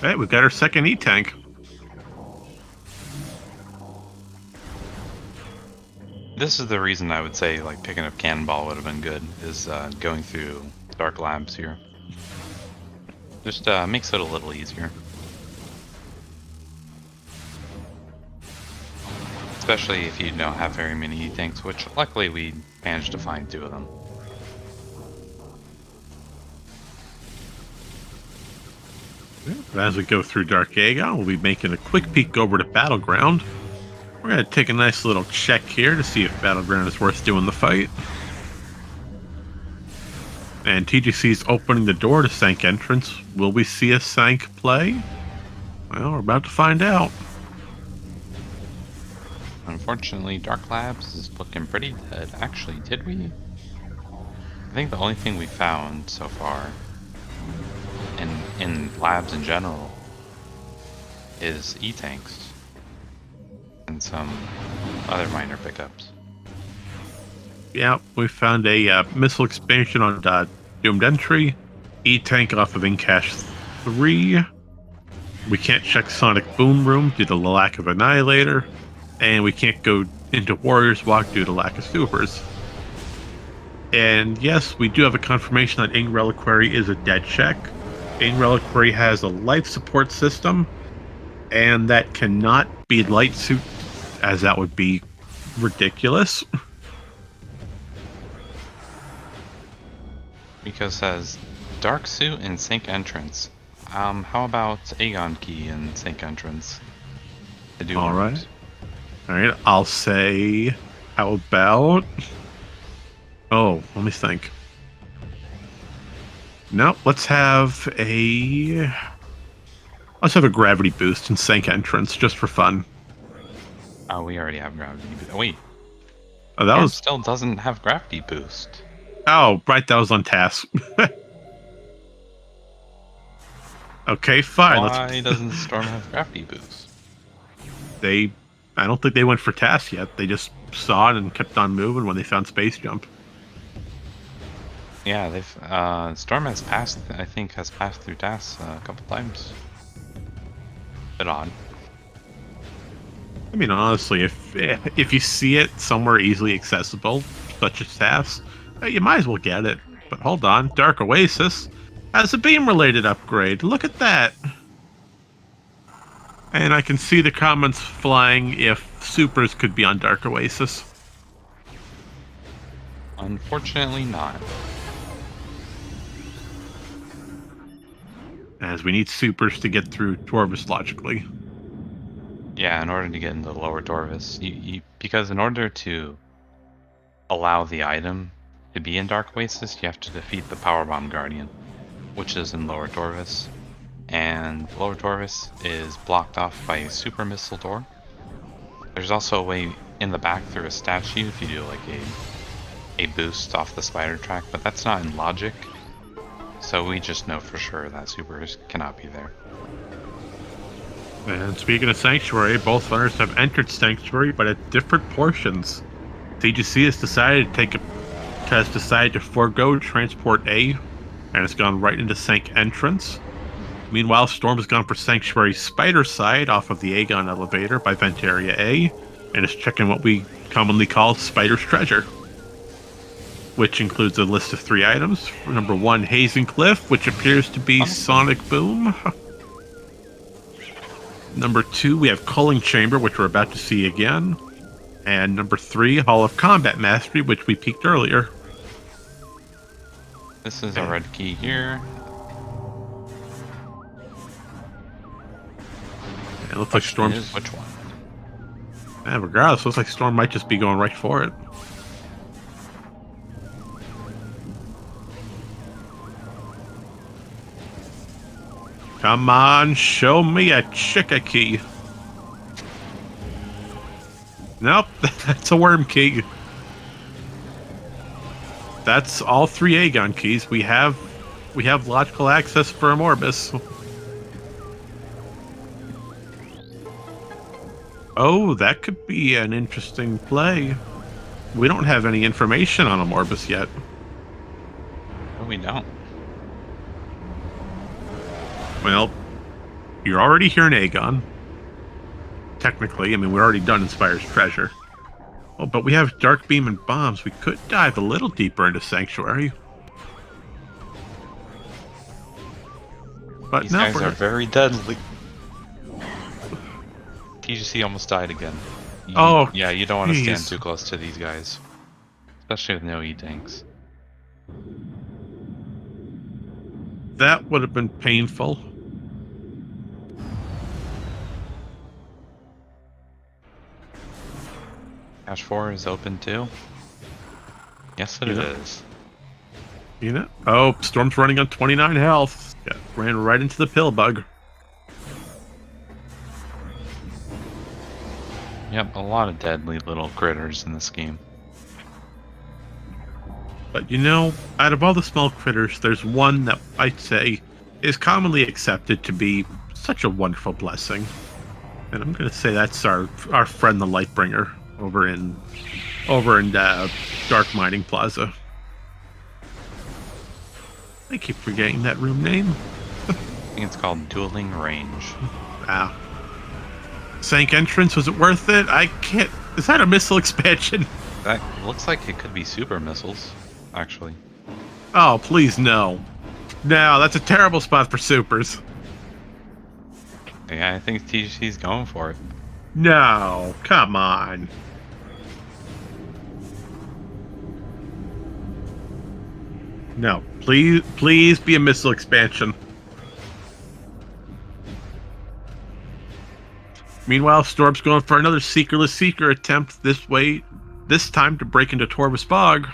Hey, we've got our second E-tank. This is the reason I would say like picking up Cannonball would have been good, is going through Dark Labs here. Just makes it a little easier. Especially if you don't have very many E-tanks, which luckily we managed to find 2 of them. As we go through Dark Aegon, we'll be making a quick peek over to Battleground. We're going to take a nice little check here to see if Battleground is worth doing the fight. And TGC's opening the door to Sank entrance. Will we see a Sank play? Well, we're about to find out. Unfortunately, Dark Labs is looking pretty dead. Actually, did we? I think the only thing we found so far in labs in general is E-tanks and some other minor pickups. Yeah, we found a missile expansion on Doomed Entry, E-tank off of Incash 3. We can't check Sonic Boom Room due to the lack of Annihilator. And we can't go into Warrior's Walk due to lack of supers. And yes, we do have a confirmation that Ing Reliquary is a dead check. Ing Reliquary has a life support system, and that cannot be light suit, as that would be ridiculous. Because it says Dark Suit and Sync Entrance. How about Aegon Key and Sync Entrance? All right. I'll say, how about... Oh, let me think. No, let's have a gravity boost and Sank entrance, just for fun. Oh, we already have gravity boost. Oh, wait. Oh, that was... still doesn't have gravity boost. Oh, right, that was on task. Okay, fine. Why doesn't Storm have gravity boost? I don't think they went for task yet. They just saw it and kept on moving when they found Space Jump. Yeah, they've Storm has passed. I think has passed through TAS a couple times. Bit odd. I mean, honestly, if you see it somewhere easily accessible, such as TAS, you might as well get it. But hold on, Dark Oasis has a beam-related upgrade. Look at that. And I can see the comments flying if supers could be on Dark Oasis. Unfortunately, not. As we need supers to get through Torvus logically. Yeah, in order to get into the lower Dorvis, because in order to allow the item to be in Dark Oasis, you have to defeat the Powerbomb Guardian, which is in lower Dorvis. And lower Dorvis is blocked off by a super missile door. There's also a way in the back through a statue if you do like a boost off the spider track, but that's not in logic. So we just know for sure that supers cannot be there. And speaking of Sanctuary, both runners have entered Sanctuary, but at different portions. TGC has decided to forego Transport A, and it's gone right into Sank entrance. Meanwhile, Storm has gone for Sanctuary Spider Side off of the Aegon elevator by Vent Area A, and is checking what we commonly call Spider's Treasure, which includes a list of 3 items. Number 1, Hazing Cliff, which appears to be Sonic Boom. Number 2, we have Culling Chamber, which we're about to see again. And number 3, Hall of Combat Mastery, which we peeked earlier. This is a red key here. It looks like Storm's... Which one? Yeah, regardless, looks like Storm might just be going right for it. Come on, show me a Chica key. Nope, that's a worm key. That's all 3 Aegon keys. We have logical access for a Morbus. Oh, that could be an interesting play. We don't have any information on a Morbus yet. No, we don't. Well, you're already here in Aegon. Technically, I mean, we're already done Inspire's Treasure. Oh, but we have Dark Beam and Bombs. We could dive a little deeper into Sanctuary. But These no, guys are very deadly. TGC almost died again. Yeah, you don't want to stand too close to these guys. Especially with no E-tanks. That would have been painful. Cache 4 is open too. Yes, it is. You know? Oh, Storm's running on 29 health. Yeah, ran right into the pill bug. Yep, a lot of deadly little critters in this game. But you know, out of all the small critters, there's one that I'd say is commonly accepted to be such a wonderful blessing. And I'm going to say that's our friend the Lightbringer over in Dark Mining Plaza. I keep forgetting that room name. I think it's called Dueling Range. Ah. Sank entrance, was it worth it? I can't... Is that a missile expansion? That looks like it could be super missiles, actually. Oh, please no. No, that's a terrible spot for supers. Yeah, I think TGC's going for it. No, come on. No, please be a missile expansion. Meanwhile, Storm's going for another Seekerless Seeker attempt this time to break into Torvus Bog.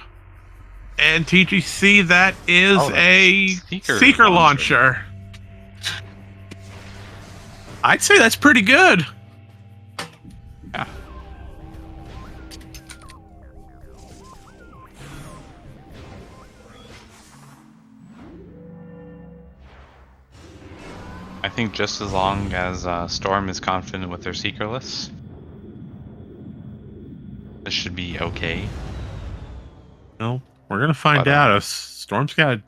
And TGC, that is a Seeker launcher. I'd say that's pretty good. Yeah. I think just as long as Storm is confident with their Seekerless, this should be okay. No, We're gonna find But, out if Storm's got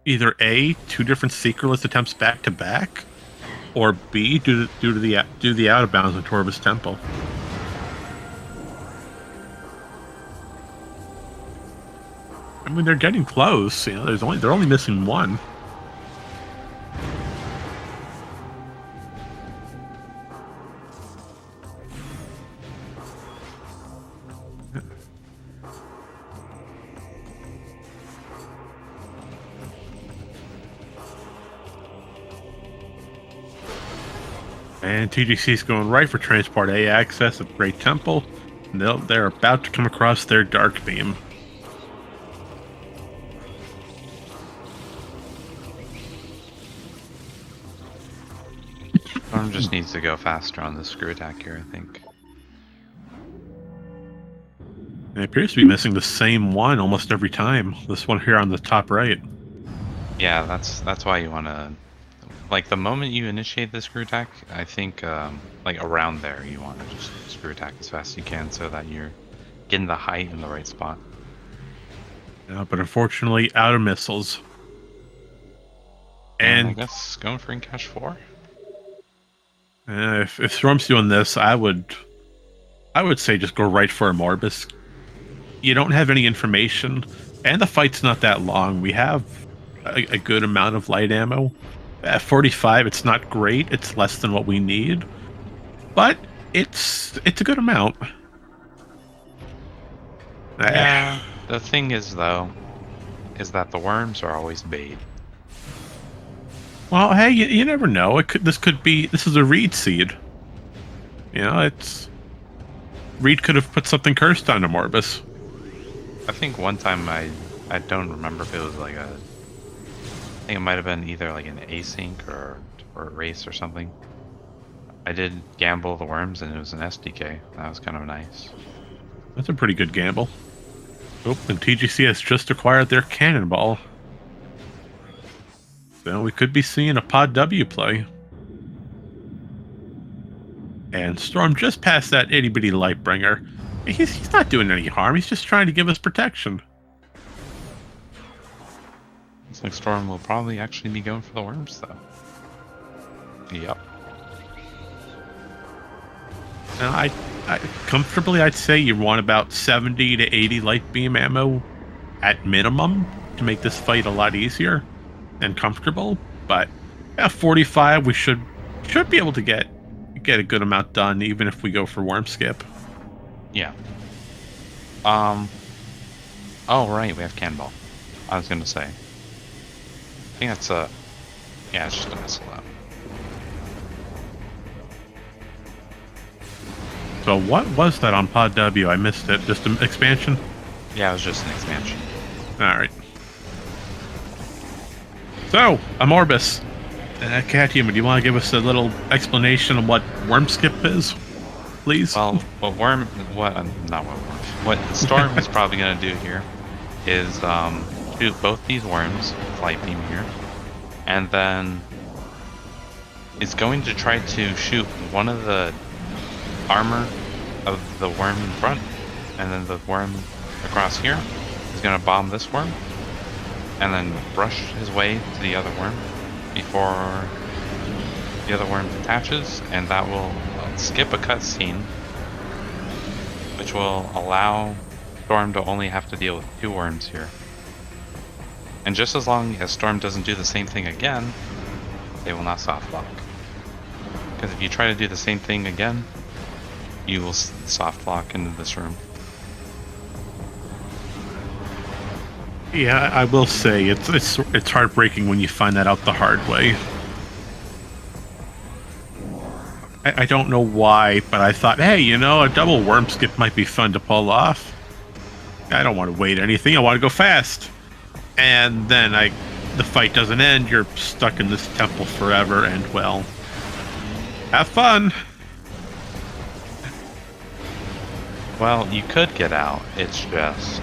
either A, 2 different secretless attempts back to back, or B, due to the out of bounds in Torvus Temple. I mean, they're getting close. You know, they're only missing one. And TGC's going right for Transport A access at Great Temple. And they're about to come across their Dark Beam. Storm just needs to go faster on the screw attack here, I think. It appears to be missing the same one almost every time. This one here on the top right. Yeah, that's why you want to, like, the moment you initiate the screw attack, I think, like, around there, you want to just screw attack as fast as you can so that you're getting the height in the right spot. Yeah, but unfortunately, out of missiles. And I And guess going for Incash 4? if Storm's doing this, I would say just go right for a Morbus. You don't have any information, and the fight's not that long. We have a good amount of light ammo. At 45, it's not great. It's less than what we need, but it's a good amount. Yeah. The thing is, though, is that the worms are always bait. Well, hey, you never know. This is a Reed seed. You know, Reed could have put something cursed onto Morbus. I think one time I don't remember if it was like I think it might have been either like an async or a race or something. I did gamble the worms and it was an SDK. That was kind of nice. That's a pretty good gamble. Oh, and TGC has just acquired their cannonball. So we could be seeing a Pod W play. And Storm just passed that itty bitty Lightbringer. He's not doing any harm. He's just trying to give us protection. Looks like Storm will probably actually be going for the worms, though. Yep. Now, I comfortably, I'd say you want about 70 to 80 light beam ammo at minimum to make this fight a lot easier and comfortable. But at 45, we should be able to get a good amount done, even if we go for worm skip. Yeah. Oh, right, we have cannonball. I was gonna say. I think that's yeah, it's just a missile out. So what was that on Pod W? I missed it. Just an expansion? Yeah, it was just an expansion. Alright. So, Amorbus. Cathuman, do you want to give us a little explanation of what worm skip is? Please? Well, what Storm is probably gonna do here is shoot both these worms, flight beam here, and then is going to try to shoot one of the armor of the worm in front, and then the worm across here is going to bomb this worm, and then rush his way to the other worm before the other worm attaches, and that will skip a cutscene, which will allow Storm to only have to deal with 2 worms here. And just as long as Storm doesn't do the same thing again, they will not soft lock. Because if you try to do the same thing again, you will soft lock into this room. Yeah, I will say it's heartbreaking when you find that out the hard way. I don't know why, but I thought, hey, you know, a double worm skip might be fun to pull off. I don't want to wait anything. I want to go fast. And then the fight doesn't end. You're stuck in this temple forever, and well, have fun. Well, you could get out. It's just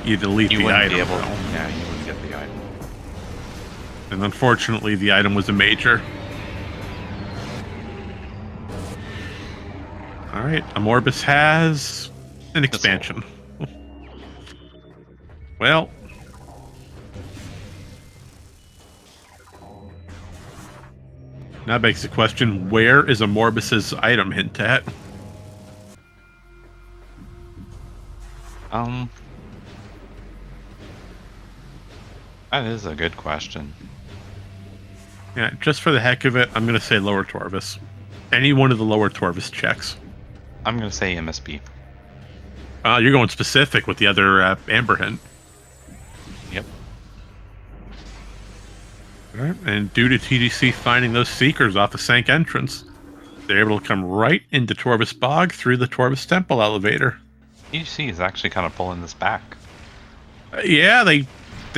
You delete you the wouldn't item. be able. though. Yeah, you wouldn't get the item. And unfortunately, the item was a major. All right, Amorbus has an expansion. Well, that begs the question, where is Amorbus's item hint at? That is a good question. Yeah, just for the heck of it, I'm going to say lower Torvus. Any one of the lower Torvus checks. I'm gonna say MSB. You're going specific with the other Amber hint. Yep. All right. And due to TGC finding those Seekers off the Sank entrance, they're able to come right into Torvus Bog through the Torvus Temple elevator. EGC is actually kind of pulling this back. Yeah, they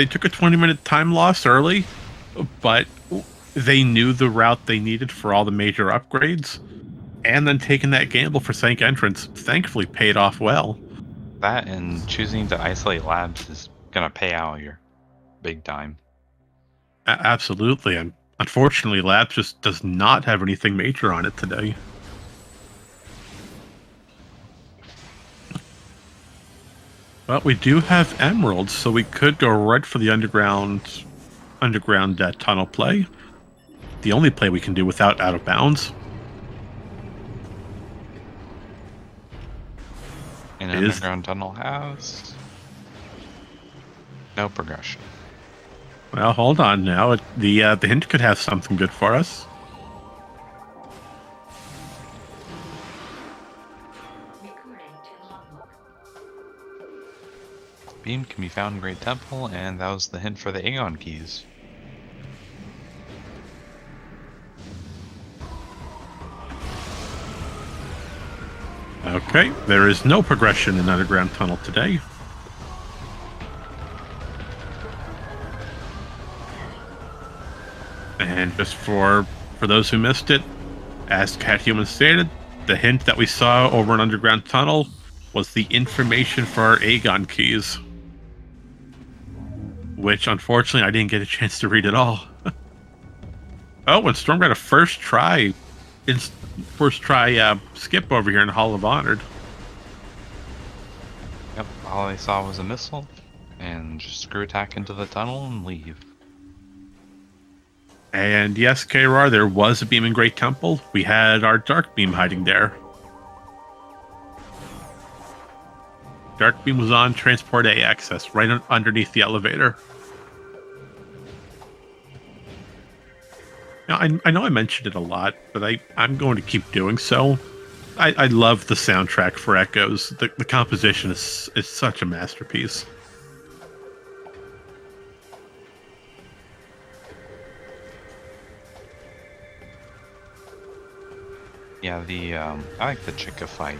took a 20-minute time loss early, but they knew the route they needed for all the major upgrades, and then taking that gamble for Sank entrance thankfully paid off well. That and choosing to isolate labs is gonna pay out here big time. Absolutely, and unfortunately, Labs just does not have anything major on it today. But we do have emeralds, so we could go right for the underground tunnel play. The only play we can do without out of bounds. An underground tunnel has no progression. Well, hold on now. The hint could have something good for us. Recording to logbook. Beam can be found in Great Temple, and that was the hint for the Aegon keys. Okay, there is no progression in underground tunnel today. And just for those who missed it, as Cathuman stated, the hint that we saw over an underground tunnel was the information for our Aegon keys. Which, unfortunately, I didn't get a chance to read at all. Oh, and Storm got a first try skip over here in Hall of Honored. Yep, all I saw was a missile, and just screw attack into the tunnel and leave. And yes, KR, there was a beam in Great Temple. We had our Dark Beam hiding there. Dark Beam was on Transport A access, right underneath the elevator. Now, I know I mentioned it a lot, but I'm going to keep doing so. I love the soundtrack for Echoes. The composition is such a masterpiece. Yeah, I like the Chica fight.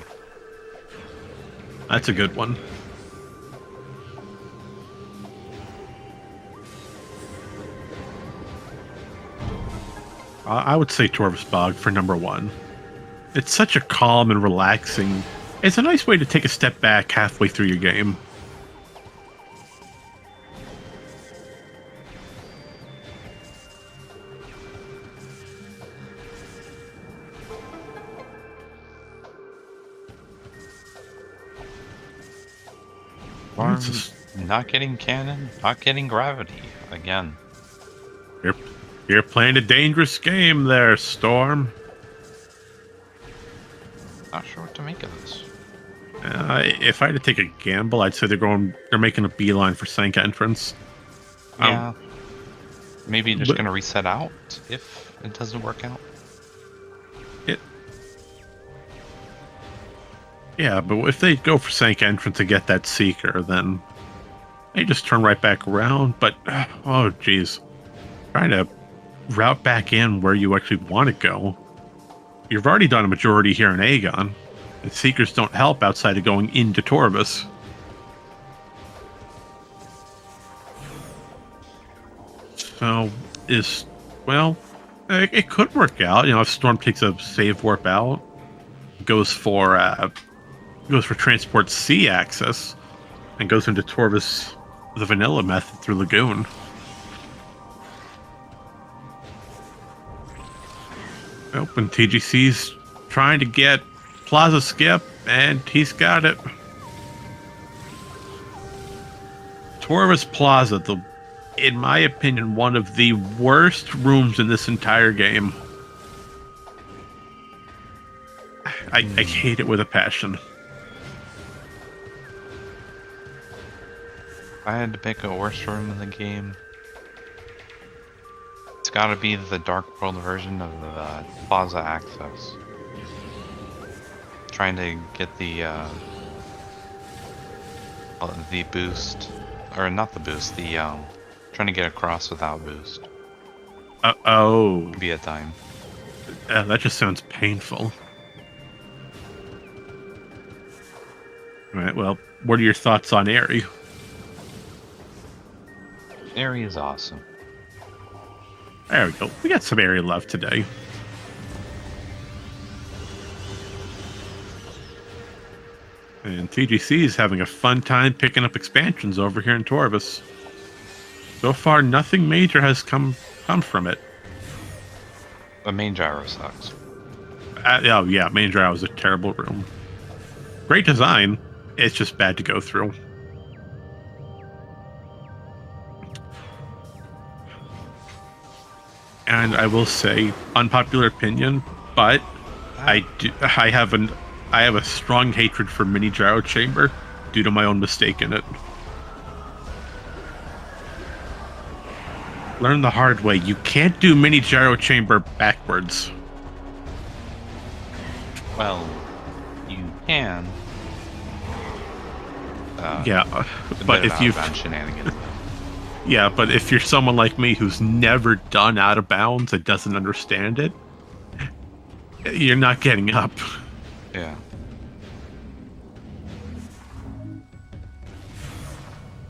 That's a good one. I would say Torvus Bog for number one. It's such a calm and relaxing. It's a nice way to take a step back halfway through your game. Farm, not getting cannon, not getting gravity again. You're playing a dangerous game there, Storm. Not sure what to make of this. If I had to take a gamble, I'd say they're making a beeline for Sank entrance. Yeah. Maybe just gonna reset out if it doesn't work out. Yeah, but if they go for Sank entrance to get that Seeker, then they just turn right back around. But, oh, geez. Trying to route back in where you actually want to go. You've already done a majority here in Aegon. And Seekers don't help outside of going into Torvus. So, it could work out. If Storm takes a save warp out, goes for Transport C access, and goes into Torvus the vanilla method through Lagoon. And TGC's trying to get Plaza Skip, and he's got it. Torres Plaza, in my opinion, one of the worst rooms in this entire game. I hate it with a passion. If I had to pick a worst room in the game, it's gotta be the Dark World version of the Plaza Access. Trying to get the boost, or not the boost, trying to get across without boost. Oh. Via time. That just sounds painful. All right, well, what are your thoughts on Airy? Airy is awesome. There we go. We got some Airy love today. And TGC is having a fun time picking up expansions over here in Torvus. So far, nothing major has come from it. The main gyro sucks. Oh yeah, main gyro is a terrible room. Great design. It's just bad to go through. And I will say, unpopular opinion, but I have a strong hatred for Mini Gyro Chamber due to my own mistake in it. Learn the hard way. You can't do Mini Gyro Chamber backwards. Well, you can. Yeah, but if you've shenanigans. Yeah, but if you're someone like me who's never done out of bounds and doesn't understand it, you're not getting up. Yeah.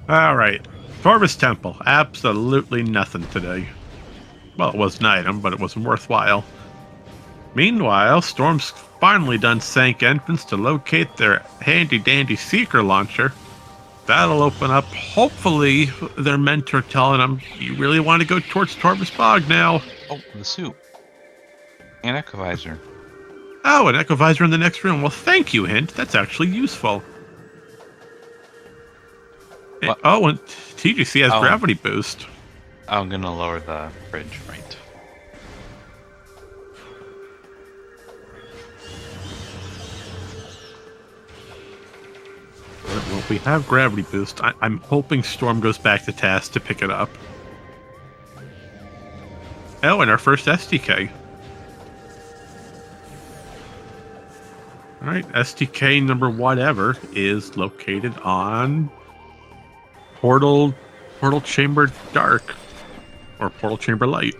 All right. Torvus Temple. Absolutely nothing today. Well, it was an item, but it wasn't worthwhile. Meanwhile, Storm's finally done sank entrance to locate their handy-dandy Seeker launcher. That'll open up, hopefully, their mentor telling them, you really want to go towards Torvus Bog now. Oh, the suit. And Echo Visor. Oh, an Echo Visor in the next room. Well, thank you, Hint. That's actually useful. What? Oh, and TGC has gravity boost. I'm gonna lower the bridge, right. Well, we have gravity boost. I'm hoping Storm goes back to task to pick it up. Oh, and our first SDK. All right, SDK number whatever is located on Portal Chamber Dark or Portal Chamber Light.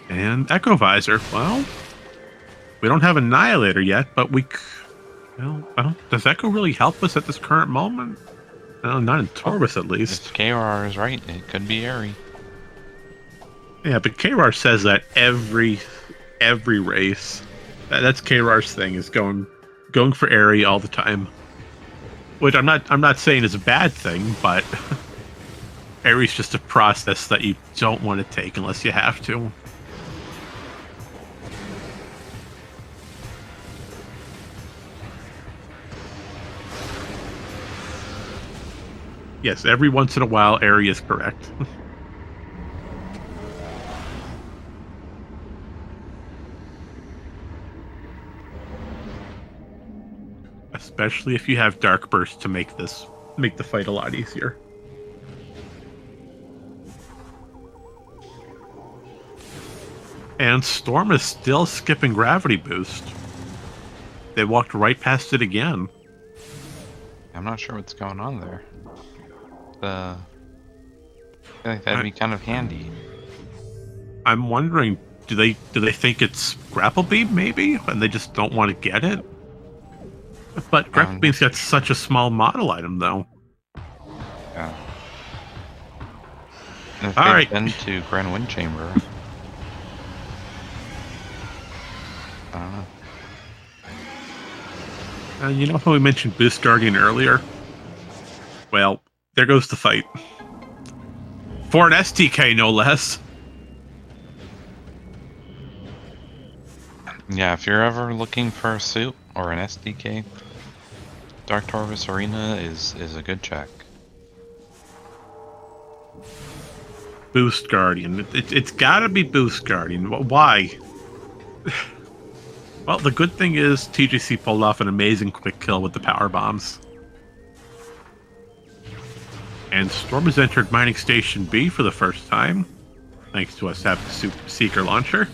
And Echo Visor. Well, we don't have Annihilator yet, but well, does Echo really help us at this current moment? No, not in Torvus at least. If KR is right, it could be Airy. Yeah, but KR says that every race. That's KR's thing, is going for Airy all the time. Which I'm not saying is a bad thing, but Airy's just a process that you don't want to take unless you have to. Yes, every once in a while, Airy is correct. Especially if you have Dark Burst to make the fight a lot easier. And Storm is still skipping gravity boost. They walked right past it again. I'm not sure what's going on there. I feel like that'd be kind of handy. I'm wondering, do they think it's Grapple Beam maybe, and they just don't want to get it? But Grapple Beam's got such a small model item, though. Yeah. And if All they've right. been to Grand Wind Chamber, I don't know. You know how we mentioned Boost Guardian earlier? Well, there goes the fight. For an STK, no less. Yeah, if you're ever looking for a suit or an SDK, Dark Torvus Arena is a good check. Boost Guardian. It's got to be Boost Guardian. Why? Well, the good thing is TGC pulled off an amazing quick kill with the power bombs. And Storm has entered Mining Station B for the first time, thanks to us having the Super Seeker launcher.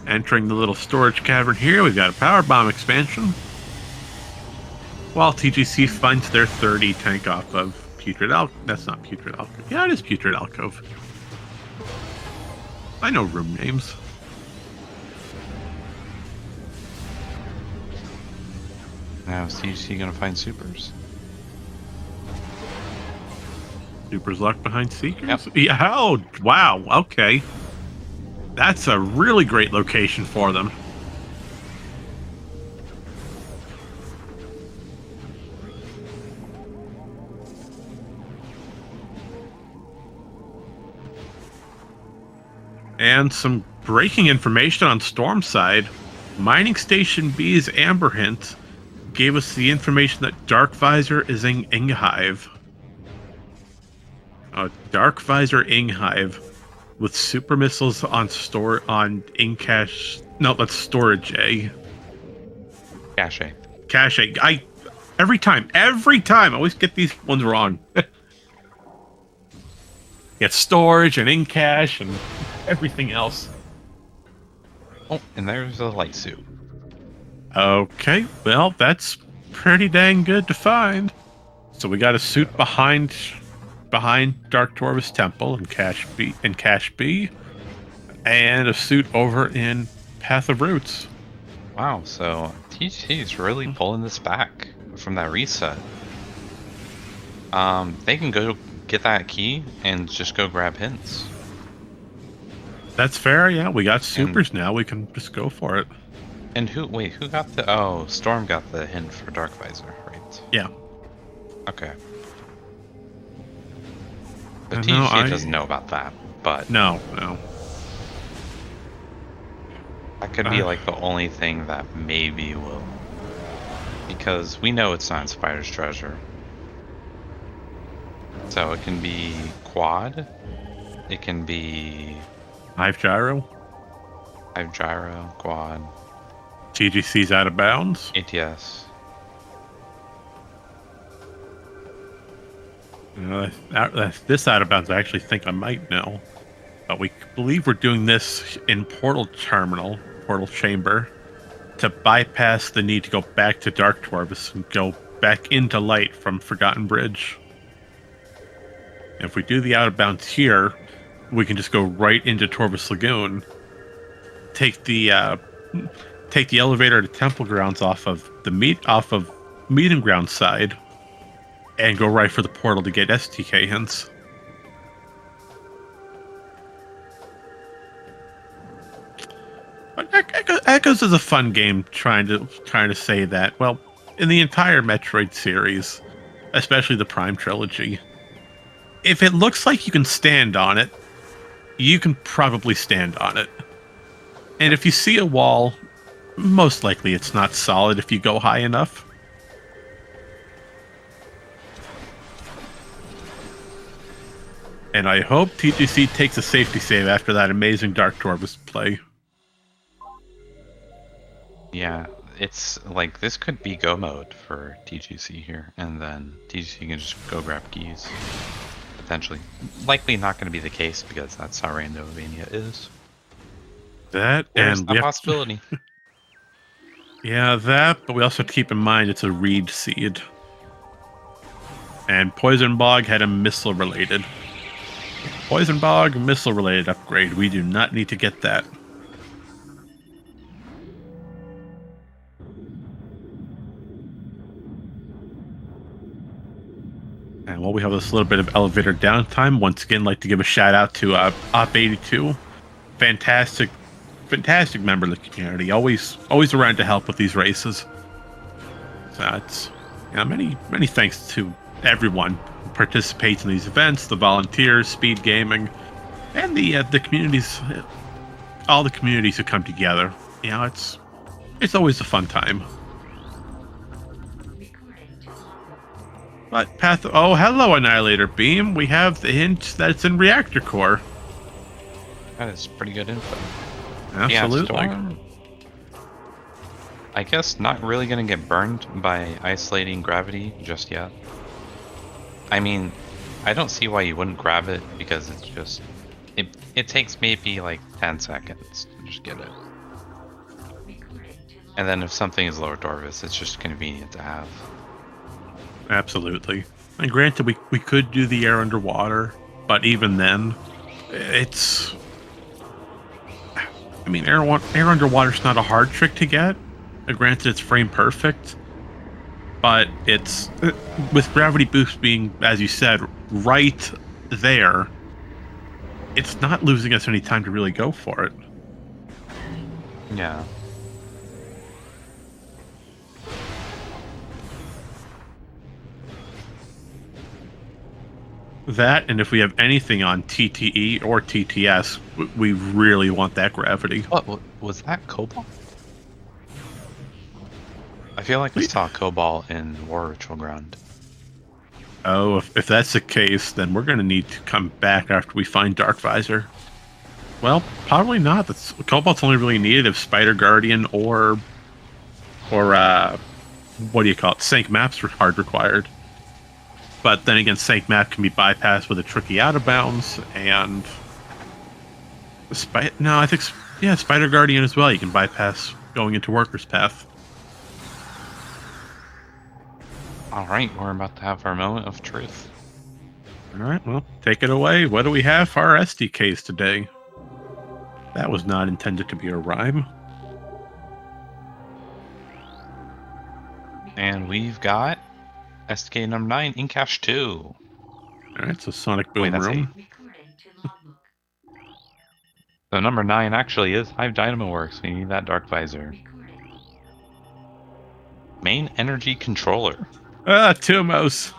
Entering the little storage cavern here, we've got a power bomb expansion. While TGC finds their 30 tank off of Putrid Alcove. That's not Putrid Alcove. Yeah, it is Putrid Alcove. I know room names. Now is TGC gonna find supers? Super's locked behind Seekers? Yep. Yeah, oh, wow, okay. That's a really great location for them. And some breaking information on Storm's side. Mining Station B's Amber Hint gave us the information that Dark Visor is in Inghive. Dark Visor Inghive with super missiles on Incache. No, that's Storage A. Cache. Cache. Every time, I always get these ones wrong. Get storage and Incache and everything else. Oh, and there's a light suit. Okay, well, that's pretty dang good to find. So we got a suit behind Dark Torvus Temple in Cache B, and a suit over in Path of Roots. Wow, so TGC's really pulling this back from that reset. They can go get that key and just go grab hints. That's fair, yeah. We got supers now. We can just go for it. And who got the... Oh, Storm got the hint for Dark Visor, right? Yeah. Okay. The TGC doesn't know about that, but... No. That could be like the only thing that maybe will... Because we know it's not Spider's Treasure. So it can be Quad. It can be... Hive Gyro. Quad. TGC's out of bounds. ATS. This out of bounds, I actually think I might know. But we believe we're doing this in Portal Chamber, to bypass the need to go back to Dark Torvus and go back into Light from Forgotten Bridge. And if we do the out of bounds here, we can just go right into Torvus Lagoon, take the elevator to Temple Grounds off of Meeting Ground side, and go right for the portal to get STK hints. But Echoes is a fun game trying to say that. Well, in the entire Metroid series, especially the Prime Trilogy, if it looks like you can stand on it, you can probably stand on it. And if you see a wall, most likely it's not solid if you go high enough. And I hope TGC takes a safety save after that amazing Dark Torvus play. Yeah, it's like this could be go mode for TGC here, and then TGC can just go grab keys. Potentially. Likely not going to be the case because that's how Randomizer is. That There's and a possibility. Yeah, that, but we also have to keep in mind it's a reed seed. And Poison Bog had a missile-related. Poison Bog, missile-related upgrade. We do not need to get that. And while we have this little bit of elevator downtime, once again, I'd like to give a shout out to Op82. Fantastic member of the community. Always around to help with these races. So it's many thanks to everyone who participates in these events, the volunteers, SpeedGaming, and the communities, all the communities who come together. It's It's always a fun time. Recording to logbook. But path. Oh, hello, Annihilator Beam. We have the hint that it's in reactor core. That is pretty good info. Absolutely. Yeah, Storm, I guess not really going to get burned by isolating gravity just yet. I mean, I don't see why you wouldn't grab it, because it's just... It takes maybe like 10 seconds to just get it. Recording to And then if something is lower Dorvis, it's just convenient to have. Absolutely. And granted, we could do the air underwater, but even then, it's... I mean, air underwater's not a hard trick to get. Granted, it's frame perfect, but it's... with gravity boost being, as you said, right there, it's not losing us any time to really go for it. Yeah. That, and if we have anything on TTE or TTS, we really want that gravity. What was that Cobalt? I feel like I saw Cobalt in War Ritual Ground. Oh, if that's the case, then we're going to need to come back after we find Dark Visor. Well, probably not. Cobalt's only really needed if Spider Guardian or what do you call it? Sank Maps are hard required. But then again, Sank Map can be bypassed with a tricky out of bounds, and I think Spider Guardian as well. You can bypass going into Worker's Path. All right, we're about to have our moment of truth. All right, well, take it away. What do we have for our SDKs today? That was not intended to be a rhyme. And we've got SDK number 9, Incash 2. All right, so Sonic Boom Wait, that's Room. recording to logbook. So number 9 actually is Hive Dynamo Works. We need that Dark Visor. Recording. Main Energy Controller. Tumos.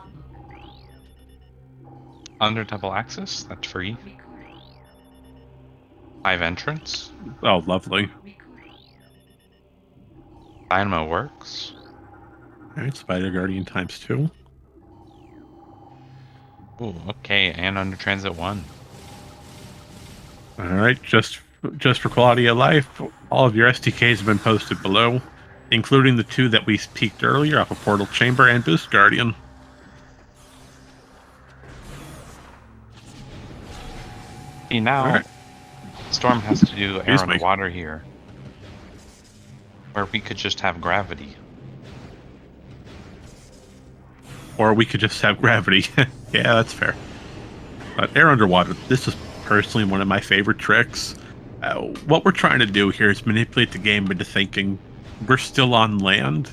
Under double access, that's free. Recording. Hive Entrance. Oh, lovely. Recording. Dynamo Works. All right, Spider Guardian ×2. Ooh, okay, and Under Transit 1. All right, just for quality of life, all of your STKs have been posted below, including the 2 that we peeked earlier off of Portal Chamber and Boost Guardian. See, now, All right. Storm has to do air Excuse me. underwater here. Where we could just have gravity. Or we could just have gravity. Yeah, that's fair. But air underwater, this is personally one of my favorite tricks. What we're trying to do here is manipulate the game into thinking we're still on land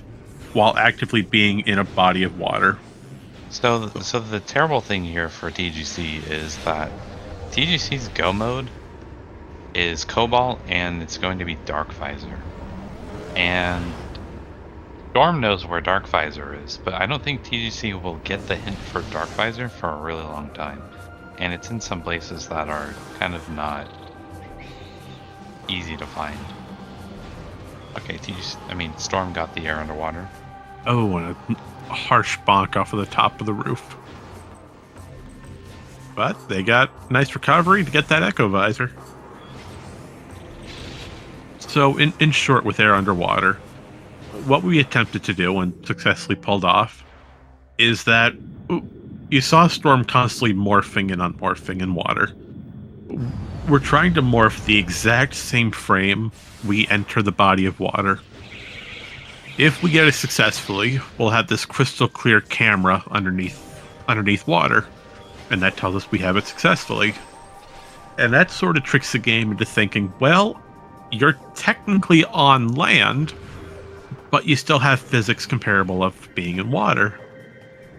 while actively being in a body of water. So the terrible thing here for TGC is that TGC's go mode is Cobalt, and it's going to be Dark Visor. And Storm knows where Dark Visor is, but I don't think TGC will get the hint for Dark Visor for a really long time. And it's in some places that are kind of not easy to find. Okay, Storm got the air underwater. Oh, and a harsh bonk off of the top of the roof. But they got nice recovery to get that Echo Visor. So, in short, with air underwater, what we attempted to do and successfully pulled off is that you saw Storm constantly morphing and unmorphing in water. We're trying to morph the exact same frame we enter the body of water. If we get it successfully, we'll have this crystal clear camera underneath water, and that tells us we have it successfully. And that sort of tricks the game into thinking, well, you're technically on land, but you still have physics comparable of being in water.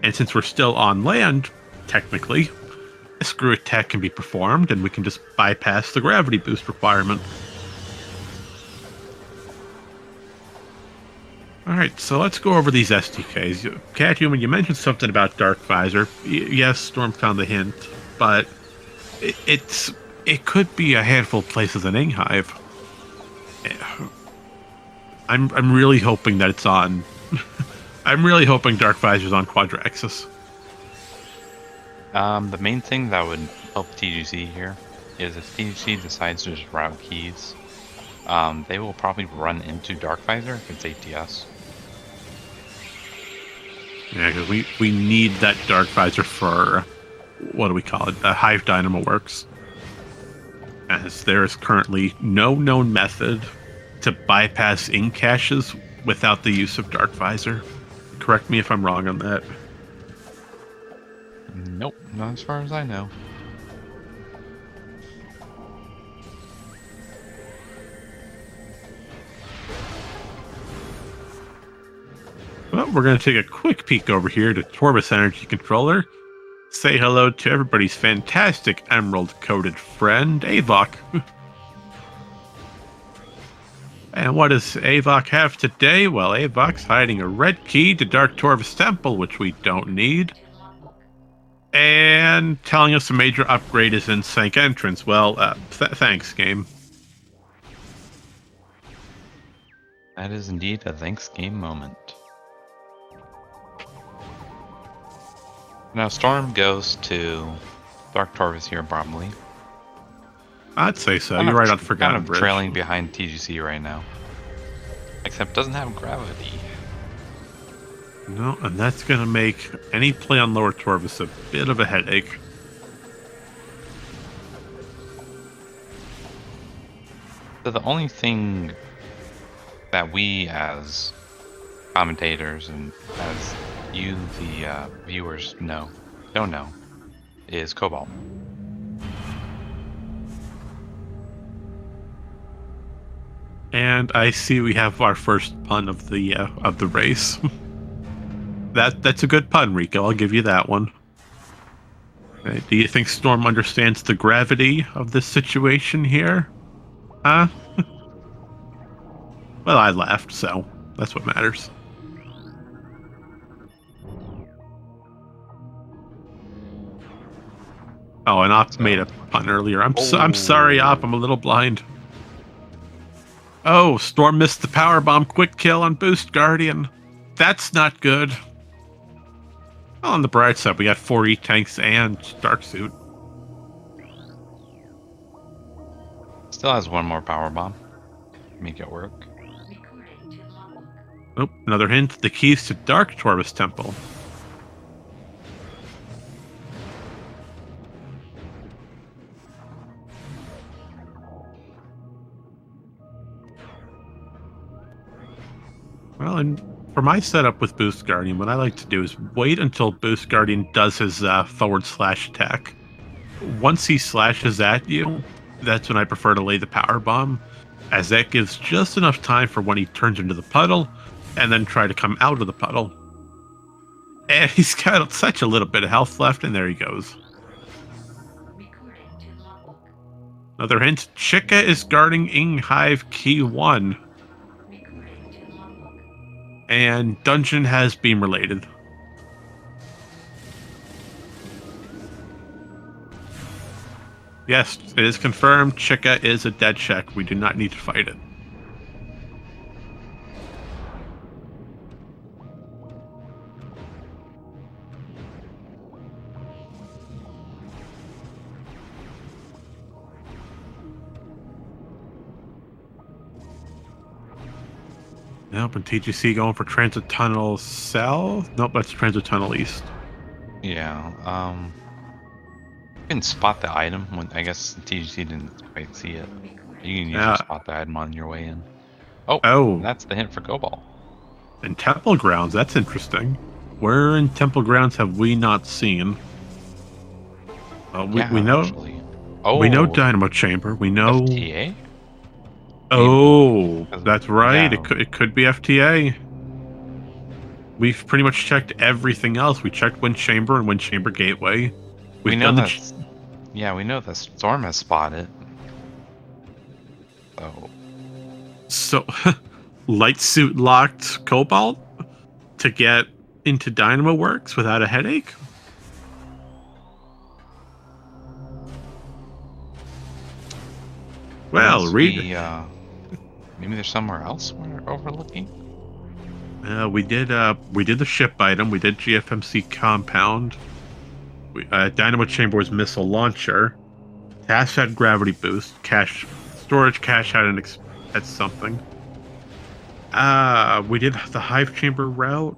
And since we're still on land, technically, a screw attack can be performed, and we can just bypass the gravity boost requirement. Alright, so let's go over these SDKs. Cathuman, you mentioned something about Dark Visor. Yes, Storm found the hint, but it could be a handful of places in Inghive. I'm really hoping that it's on. I'm really hoping Dark Visor's on Quadraxis. The main thing that would help TGC here is if TGC decides to just route keys, they will probably run into Dark Visor if it's ATS. Yeah, because we need that Dark Visor for, what do we call it? Hive Dynamo Works. As there is currently no known method to bypass ink caches without the use of Dark Visor. Correct me if I'm wrong on that. Nope, not as far as I know. Well, we're going to take a quick peek over here to Torvus Energy Controller. Say hello to everybody's fantastic emerald-coated friend, Avok. And what does Avok have today? Well, Avok's hiding a red key to Dark Torvus Temple, which we don't need. And telling us a major upgrade is in Sync Entrance. Well, thanks, game. That is indeed a thanks game moment. Now Storm goes to Dark Torvus here probably. I'd say so. You're right on Forgotten Kind of Bridge. trailing behind TGC right now. Except doesn't have gravity. No, and that's going to make any play on Lower Torvus a bit of a headache. So the only thing that we as commentators and as you, the viewers, don't know, is Cobalt. And I see we have our first pun of the race. That's a good pun, Rico. I'll give you that one. Okay, do you think Storm understands the gravity of this situation here? Huh? Well, I laughed, so that's what matters. Oh, and Op made a pun earlier. I'm sorry, Op. I'm a little blind. Oh, Storm missed the power bomb quick kill on Boost Guardian. That's not good. Well, on the bright side, we got 4 E-Tanks and Dark Suit. Still has one more power bomb. Make it work. Oh, another hint. The keys to Dark Torvus Temple. Well, and for my setup with Boost Guardian, what I like to do is wait until Boost Guardian does his forward slash attack. Once he slashes at you, that's when I prefer to lay the power bomb, as that gives just enough time for when he turns into the puddle, and then try to come out of the puddle. And he's got such a little bit of health left, and there he goes. Another hint, Chica is guarding Ing Hive Key 1. And Dungeon has beam related. Yes, it is confirmed. Chica is a dead check. We do not need to fight it. Nope, and TGC going for Transit Tunnel South? Nope, that's Transit Tunnel East. Yeah, you can spot the item when, I guess TGC didn't quite see it. You can usually spot the item on your way in. Oh, that's the hint for Cobalt. And Temple Grounds, that's interesting. Where in Temple Grounds have we not seen? We know. Actually. We know Dynamo Chamber. We know. FTA? Oh, that's right. Yeah. It could be FTA. We've pretty much checked everything else. We checked Wind Chamber and Wind Chamber Gateway. We know that. Yeah, we know that Storm has spotted. So, Light Suit locked Cobalt to get into Dynamo Works without a headache? Well, read. Maybe there's somewhere else we're overlooking? We did the ship item. We did GFMC compound. Dynamo chamber was missile launcher. Cache had gravity boost. Cache storage cache had had something. We did the hive chamber route.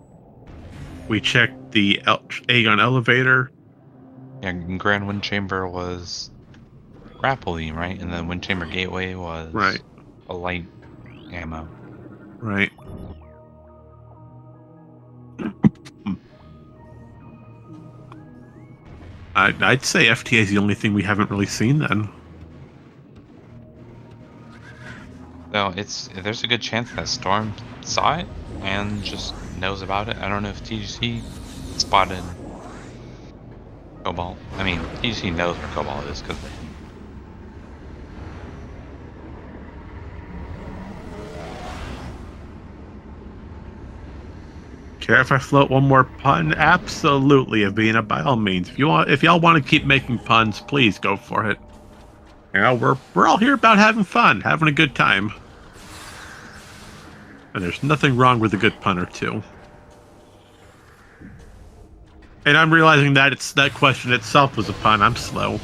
We checked the Aegon elevator. Yeah, Grand Wind Chamber was grappling, right? And then Wind Chamber Gateway was Right. a light ammo. Right. I'd say FTA is the only thing we haven't really seen then. So there's a good chance that Storm saw it and just knows about it. I don't know if TGC spotted Cobalt. I mean, TGC knows where Cobalt is because Care if I float one more pun? Absolutely, Avina, by all means. If y'all want to keep making puns, please go for it. You know, we're all here about having fun, having a good time. And there's nothing wrong with a good pun or two. And I'm realizing that that question itself was a pun. I'm slow.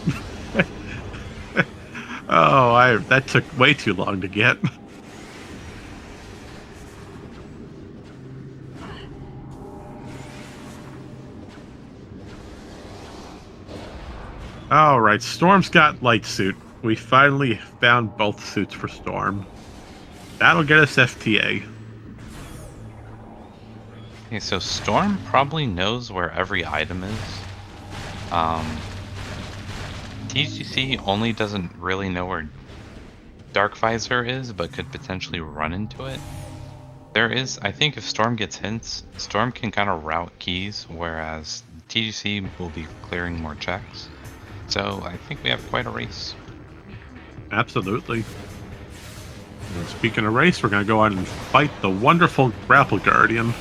That took way too long to get. Alright, Storm's got light suit. We finally found both suits for Storm. That'll get us FTA. okay, so Storm probably knows where every item is. TGC only doesn't really know where Dark Visor is, but could potentially run into it. I think if Storm gets hints, Storm can kind of route keys, whereas TGC will be clearing more checks. So I think we have quite a race. Absolutely. And speaking of race, we're going to go out and fight the wonderful Grapple Guardian.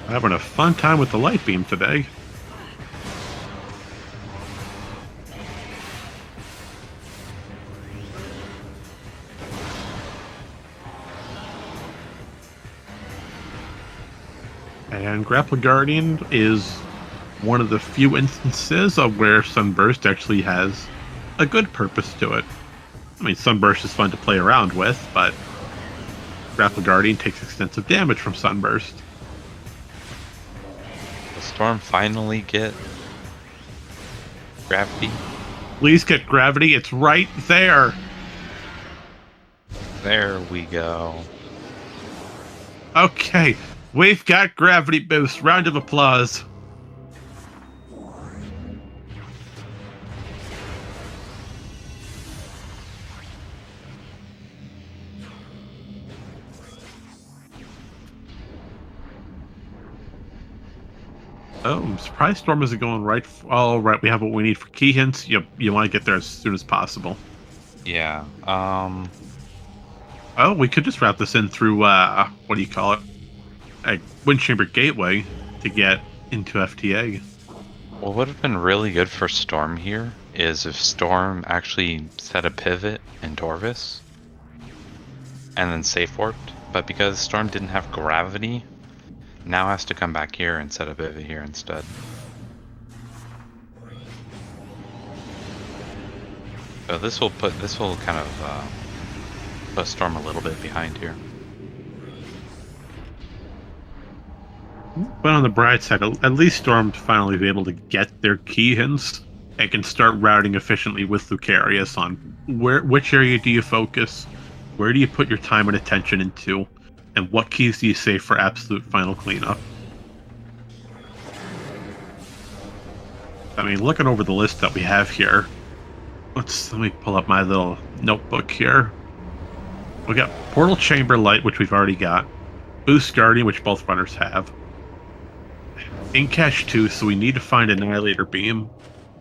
Having a fun time with the light beam today. And Grapple Guardian is one of the few instances of where Sunburst actually has a good purpose to it. I mean, Sunburst is fun to play around with, but Grapple Guardian takes extensive damage from Sunburst. Will Storm finally get gravity? Please get gravity, it's right there! There we go. Okay, we've got gravity boost. Round of applause. Oh, I'm surprised Storm isn't going right. Oh, right, we have what we need for key hints. You want to get there as soon as possible. Yeah. Oh, we could just route this in through, what do you call it? A Wind Chamber Gateway to get into FTA. What would have been really good for Storm here is if Storm actually set a pivot in Torvis and then safe warped. But because Storm didn't have gravity, now has to come back here and set a pivot here instead. So this will kind of put Storm a little bit behind here. But on the bright side, at least Storm finally be able to get their key hints and can start routing efficiently with Lucarius on which area do you focus, where do you put your time and attention into, and what keys do you save for absolute final cleanup. I mean, looking over the list that we have here, let me pull up my little notebook here. We got Portal Chamber Light, which we've already got. Boost Guardian, which both runners have. Incash 2, so we need to find Annihilator Beam,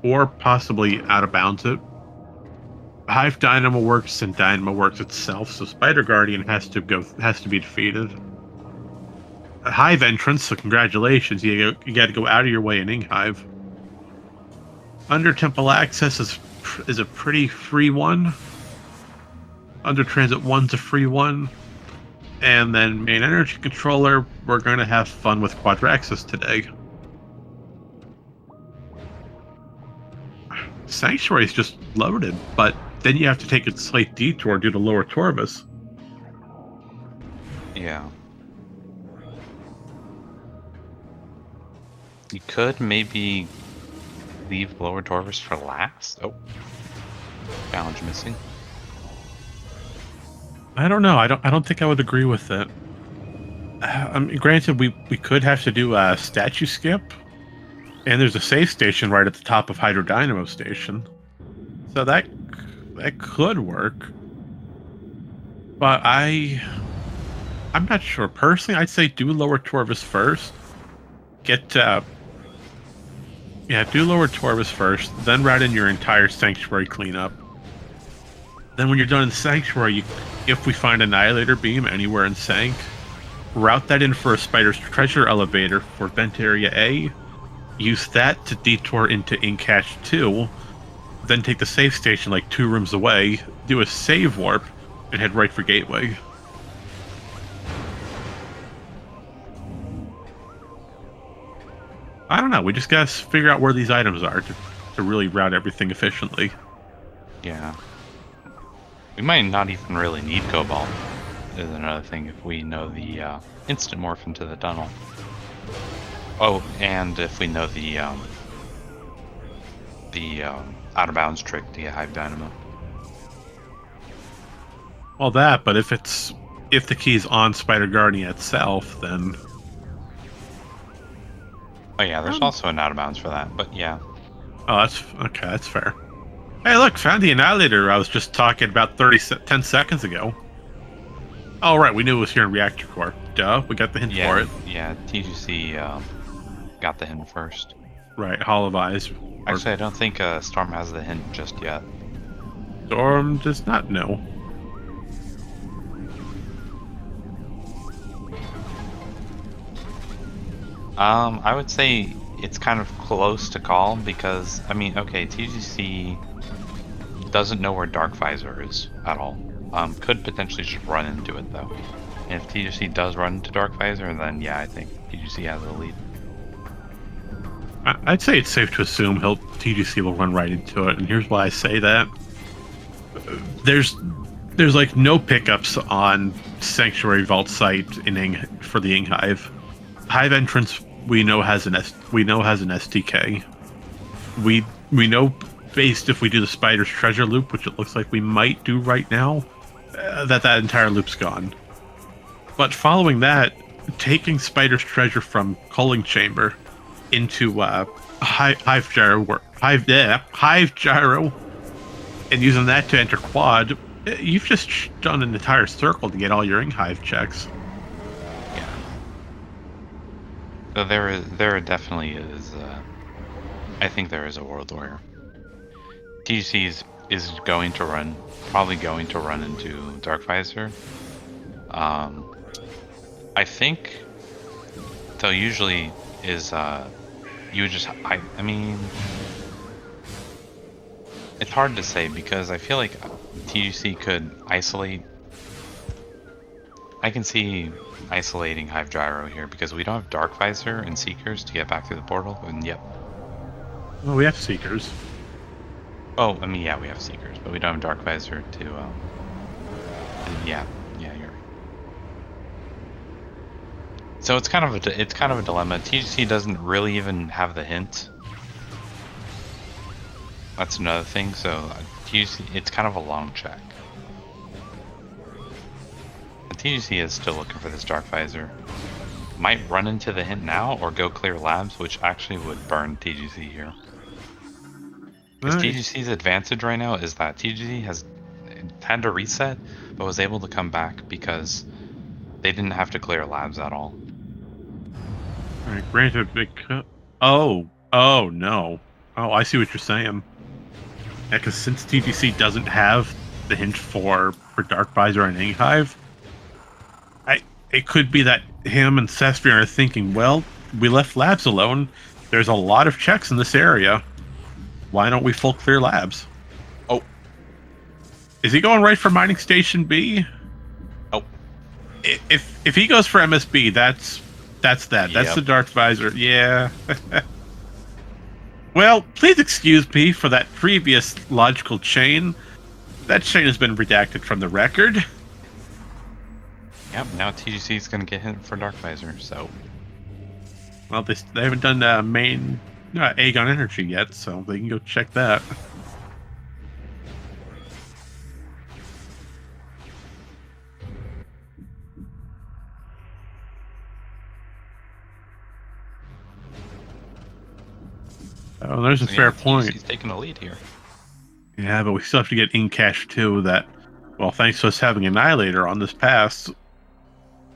or possibly out of bounds it. Hive Dynamo works and Dynamo works itself, so Spider Guardian has to be defeated. Hive entrance, so congratulations. You got to go out of your way in Hive. Under Temple access is a pretty free one. Under Transit 1's a free one. And then main energy controller, we're going to have fun with Quadraxis today. Sanctuary's just loaded, but then you have to take a slight detour due to Lower Torvus. Yeah. You could maybe leave Lower Torvus for last. Oh. Challenge missing. I don't know. I don't think I would agree with that. Granted, we could have to do a statue skip, and there's a save station right at the top of Hydro Dynamo Station, so that could work. But I'm not sure. Personally, I'd say do Lower Torvus first. Do Lower Torvus first, then route in your entire Sanctuary cleanup. Then when you're done in Sanctuary, if we find Annihilator Beam anywhere in Sank, route that in for a Spider's Treasure Elevator for Vent Area A, use that to detour into Incash 2, then take the save station like 2 rooms away, do a save warp, and head right for Gateway. I don't know, we just gotta figure out where these items are to really route everything efficiently. Yeah. We might not even really need Cobalt, is another thing, if we know the instant morph into the tunnel. Oh, and if we know the out of bounds trick to get Hive Dynamo. Well, that, but if the key's on Spider Guardian itself, then... Oh yeah, there's also an out of bounds for that, but yeah. Oh, that's fair. Hey, look, found the Annihilator I was just talking about 10 seconds ago. Oh, right, we knew it was here in Reactor Core. Duh, we got the hint for it. Yeah, TGC got the hint first. Right, Hollow Eyes. Actually, I don't think Storm has the hint just yet. Storm does not know. I would say it's kind of close to call because, I mean, okay, TGC doesn't know where Dark Visor is at all. Could potentially just run into it though. And if TGC does run into Dark Visor, then yeah, I think TGC has the lead. I'd say it's safe to assume TGC will run right into it, and here's why I say that. There's like no pickups on Sanctuary Vault site for the Ing Hive. Hive entrance we know has an STK. We know based if we do the Spider's Treasure loop, which it looks like we might do right now, that entire loop's gone. But following that, taking Spider's Treasure from Culling Chamber into Hive Gyro, and using that to enter Quad, you've just done an entire circle to get all your Hive checks. Yeah. So there definitely is. I think there is a world where TGC is probably going to run into Dark Visor. I think so. Usually is you would just I mean, it's hard to say because I feel like TGC could isolate. I can see isolating Hive Gyro here because we don't have Dark Visor and Seekers to get back through the portal. And yep. Well, we have Seekers. Oh, I mean, yeah, we have Seekers, but we don't have Dark Visor to. Yeah, you're right. So it's kind of a dilemma. TGC doesn't really even have the hint. That's another thing. So TGC, it's kind of a long check. The TGC is still looking for this Dark Visor. Might run into the hint now or go clear labs, which actually would burn TGC here. Because TGC's advantage right now is that TGC has had to reset, but was able to come back because they didn't have to clear labs at all. Alright, granted, oh no. Oh, I see what you're saying. Yeah, because since TGC doesn't have the hint for Dark Visor and Ing Hive, it could be that him and Cestrion are thinking, well, we left labs alone. There's a lot of checks in this area. Why don't we full clear labs? Oh. Is he going right for mining station B? Oh. If he goes for MSB, that's that. That's Yep. the Dark Visor. Yeah. Well, please excuse me for that previous logical chain. That chain has been redacted from the record. Yep, now TGC is going to get hit for Dark Visor, so... Well, they haven't done main Aegon Energy yet, so they can go check that. Oh, there's a fair point. He's taking a lead here. Yeah, but we still have to get in cash too. That, well, thanks to us having Annihilator on this pass,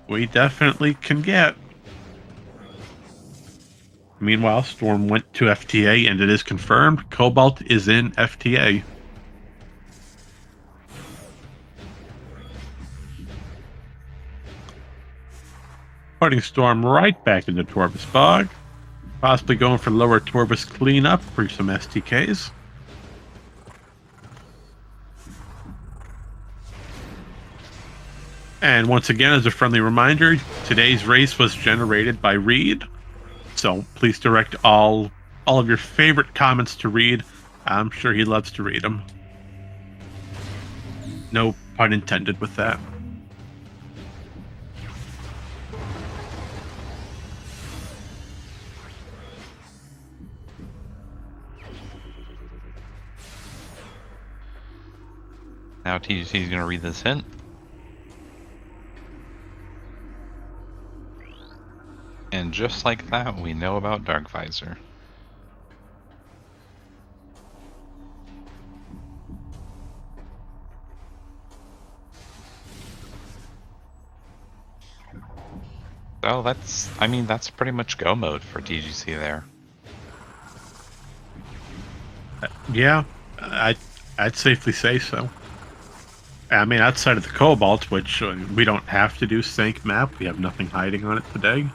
we definitely can get. Meanwhile, Storm went to FTA, and it is confirmed Cobalt is in FTA. Putting Storm right back into Torvus Bog. Possibly going for lower Torvus cleanup for some STKs. And once again, as a friendly reminder, today's race was generated by Reed. So please direct all of your favorite comments to Reed. I'm sure he loves to read them. No pun intended with that. Now TGC is going to read this hint. And just like that, we know about Dark Visor. So that's pretty much go mode for TGC there. Yeah, I'd safely say so. I mean, outside of the Cobalt, which we don't have to do sync map, we have nothing hiding on it today.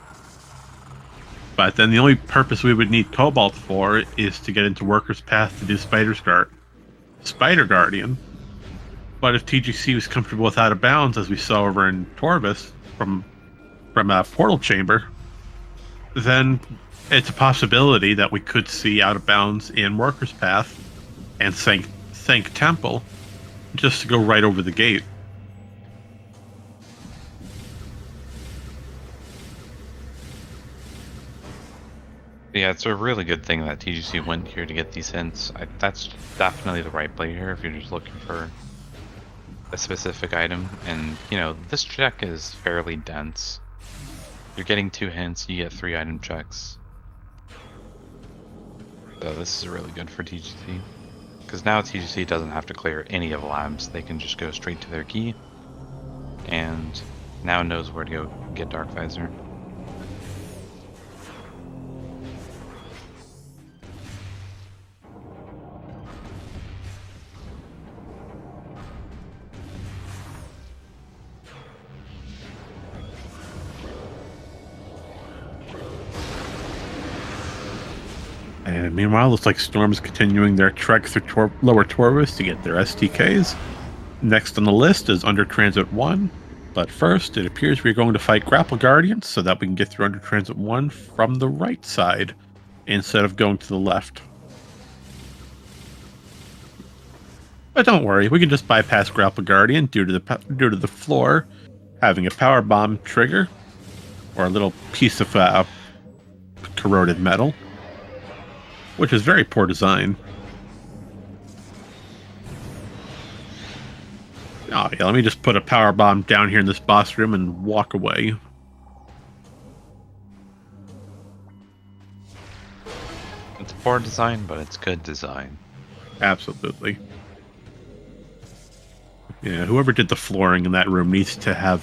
But then the only purpose we would need Cobalt for is to get into Worker's Path to do Spider Guardian. But if TGC was comfortable with Out of Bounds, as we saw over in Torvus from a Portal Chamber, then it's a possibility that we could see Out of Bounds in Worker's Path and Sank Temple just to go right over the gate. Yeah, it's a really good thing that TGC went here to get these hints. That's definitely the right play here if you're just looking for a specific item. And, you know, this check is fairly dense. You're getting 2 hints, you get 3 item checks. So this is really good for TGC. Because now TGC doesn't have to clear any of labs. They can just go straight to their key. And now knows where to go get Dark Visor. And meanwhile, looks like Storm is continuing their trek through Lower Torvus to get their STKs. Next on the list is Under Transit 1. But first, it appears we're going to fight Grapple Guardians so that we can get through Under Transit 1 from the right side instead of going to the left. But don't worry, we can just bypass Grapple Guardian due to the floor having a power bomb trigger or a little piece of corroded metal, which is very poor design. Oh yeah, let me just put a power bomb down here in this boss room and walk away. It's poor design, but it's good design. Absolutely. Yeah, whoever did the flooring in that room needs to have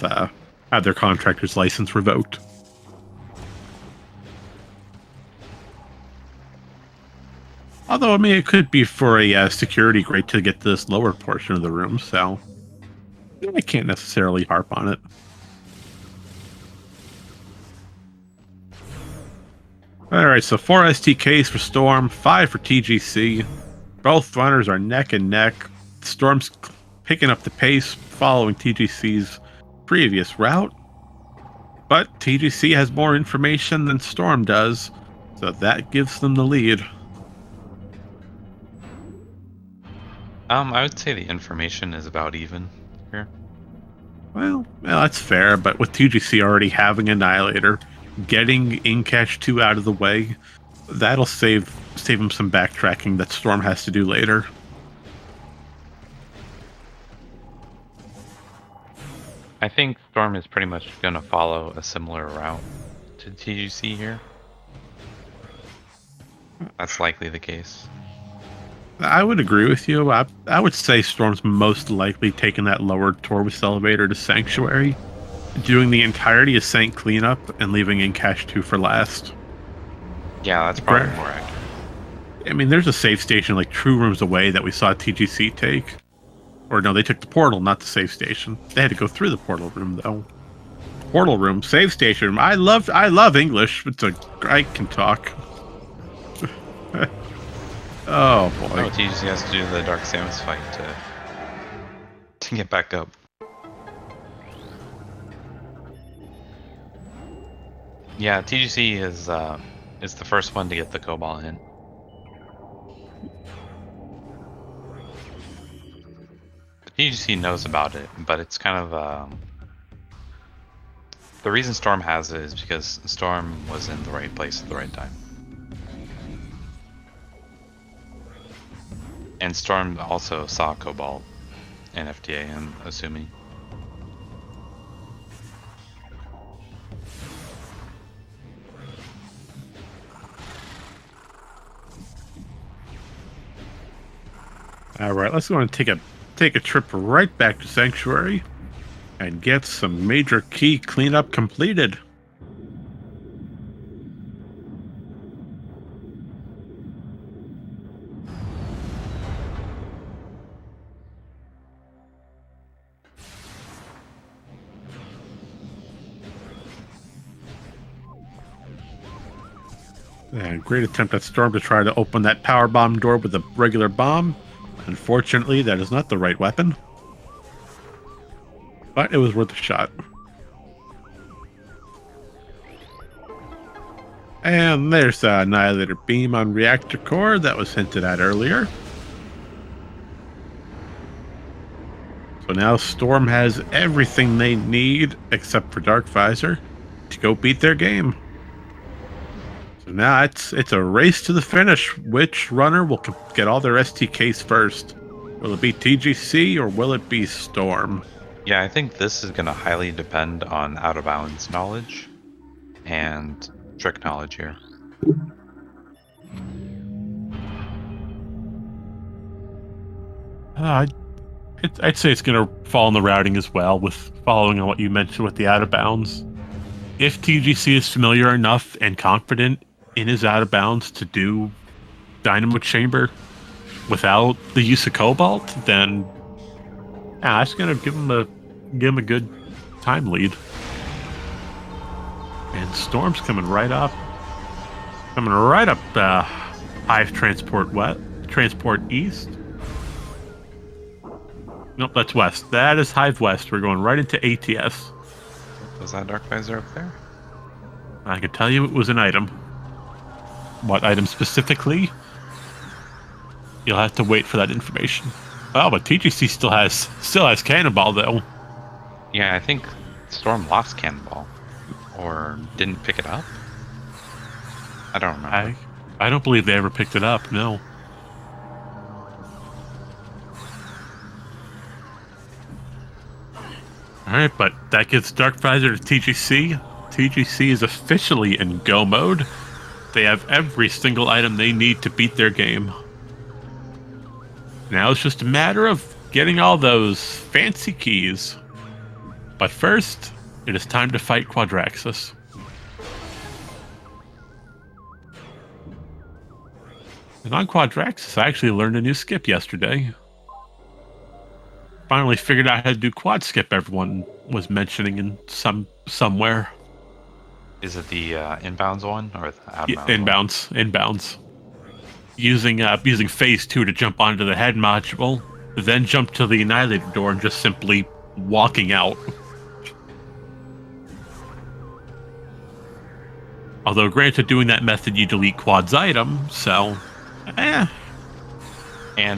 their contractor's license revoked. Although, I mean, it could be for a security grate to get this lower portion of the room, so I can't necessarily harp on it. All right, so 4 STKs for Storm, 5 for TGC. Both runners are neck and neck. Storm's picking up the pace following TGC's previous route. But TGC has more information than Storm does, so that gives them the lead. I would say the information is about even here. Well, that's fair, but with TGC already having Annihilator, getting Incash 2 out of the way, that'll save him some backtracking that Storm has to do later. I think Storm is pretty much going to follow a similar route to TGC here. That's likely the case. I would agree with you. I would say Storm's most likely taking that lower Torvus elevator to Sanctuary, doing the entirety of Saint cleanup, and leaving Incash 2 for last. Yeah, that's probably Right. more accurate. I mean, there's a save station like True Rooms away that we saw TGC take. Or no, they took the portal, not the save station. They had to go through the portal room, though. Portal room, save station. I love English. I can talk. Oh boy. Oh, TGC has to do the Dark Samus fight to get back up. Yeah, TGC is the first one to get the Cobalt in. The TGC knows about it, but it's kind of the reason Storm has it is because Storm was in the right place at the right time. And Storm also saw Cobalt and FTA, I'm assuming. All right, let's go and take a trip right back to Sanctuary and get some major key cleanup completed. And great attempt at Storm to try to open that power bomb door with a regular bomb. Unfortunately, that is not the right weapon. But it was worth a shot. And there's the Annihilator beam on Reactor Core that was hinted at earlier. So now Storm has everything they need, except for Dark Visor, to go beat their game. So now it's a race to the finish. Which runner will get all their STKs first? Will it be TGC or will it be Storm? Yeah, I think this is going to highly depend on out of bounds knowledge and trick knowledge here. I'd say it's going to fall in the routing as well, with following on what you mentioned with the out of bounds. If TGC is familiar enough and confident in his out of bounds to do Dynamo Chamber without the use of Cobalt, then that's going to give him a good time lead. And Storm's coming right up Hive Transport East. Nope, that's West. That is Hive West. We're going right into ATS. Was that Dark Visor up there? I can tell you it was an item. What item specifically? You'll have to wait for that information. Oh, but TGC still has Cannonball though. Yeah, I think Storm lost Cannonball. Or didn't pick it up? I don't remember. I don't believe they ever picked it up, no. Alright, but that gives Dark Visor to TGC. TGC is officially in go mode. They have every single item they need to beat their game. Now it's just a matter of getting all those fancy keys. But first, it is time to fight Quadraxis. And on Quadraxis, I actually learned a new skip yesterday. Finally figured out how to do quad skip everyone was mentioning in somewhere. Is it the inbounds one or the Yeah, outbound one? inbounds. Using phase 2 to jump onto the head module, then jump to the annihilator door and just simply walking out. Although, granted, doing that method, you delete Quad's item, so... And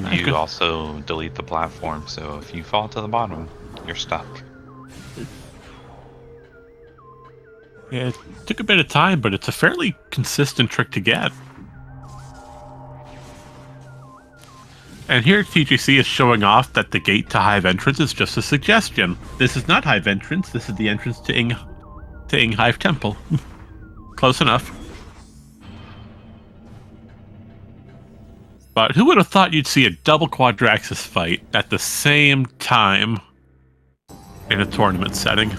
Okay. you also delete the platform, so if you fall to the bottom, you're stuck. Yeah, it took a bit of time, but it's a fairly consistent trick to get. And here TGC is showing off that the gate to Hive entrance is just a suggestion. This is not Hive entrance, this is the entrance to Ing Hive Temple. Close enough. But who would have thought you'd see a double Quadraxis fight at the same time in a tournament setting?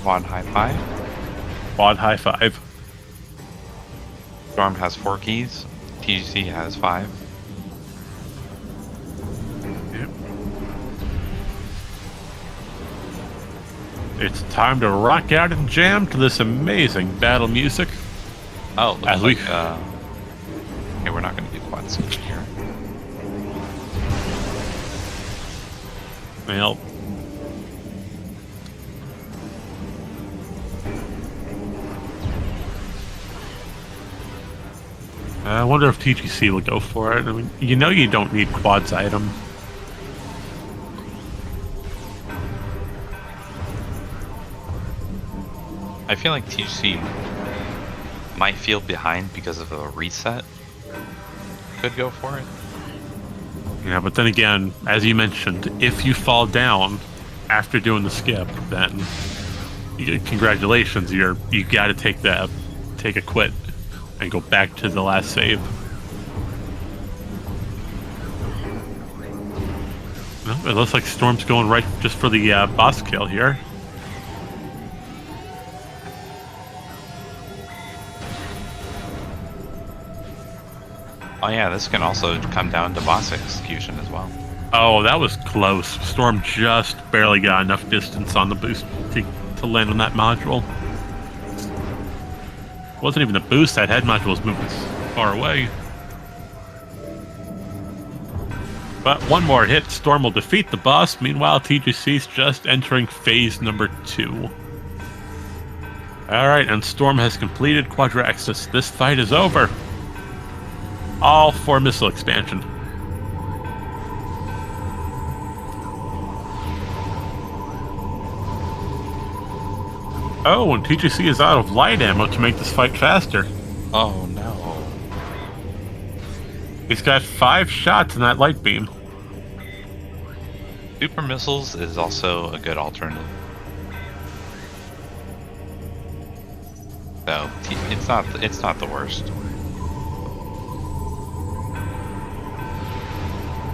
Quad high five. Quad high five. Storm has 4 keys. TGC has 5. Yep. It's time to rock out and jam to this amazing battle music. Oh, looks As like, okay, we're not going to do quad switch here. Well, I wonder if TGC will go for it. I mean, you know you don't need Quad's item. I feel like TGC might feel behind because of a reset. Could go for it. Yeah, but then again, as you mentioned, if you fall down after doing the skip, then congratulations, you got to take a quit and go back to the last save. Well, it looks like Storm's going right just for the boss kill here. Oh yeah, this can also come down to boss execution as well. Oh, that was close. Storm just barely got enough distance on the boost to land on that module. It wasn't even a boost, that head module was moving far away. But one more hit, Storm will defeat the boss. Meanwhile, TGC's just entering phase number 2. Alright, and Storm has completed Quadraxis. This fight is over. All for missile expansion. Oh, and TGC is out of light ammo to make this fight faster. Oh no. He's got 5 shots in that light beam. Super missiles is also a good alternative. So it's not the worst.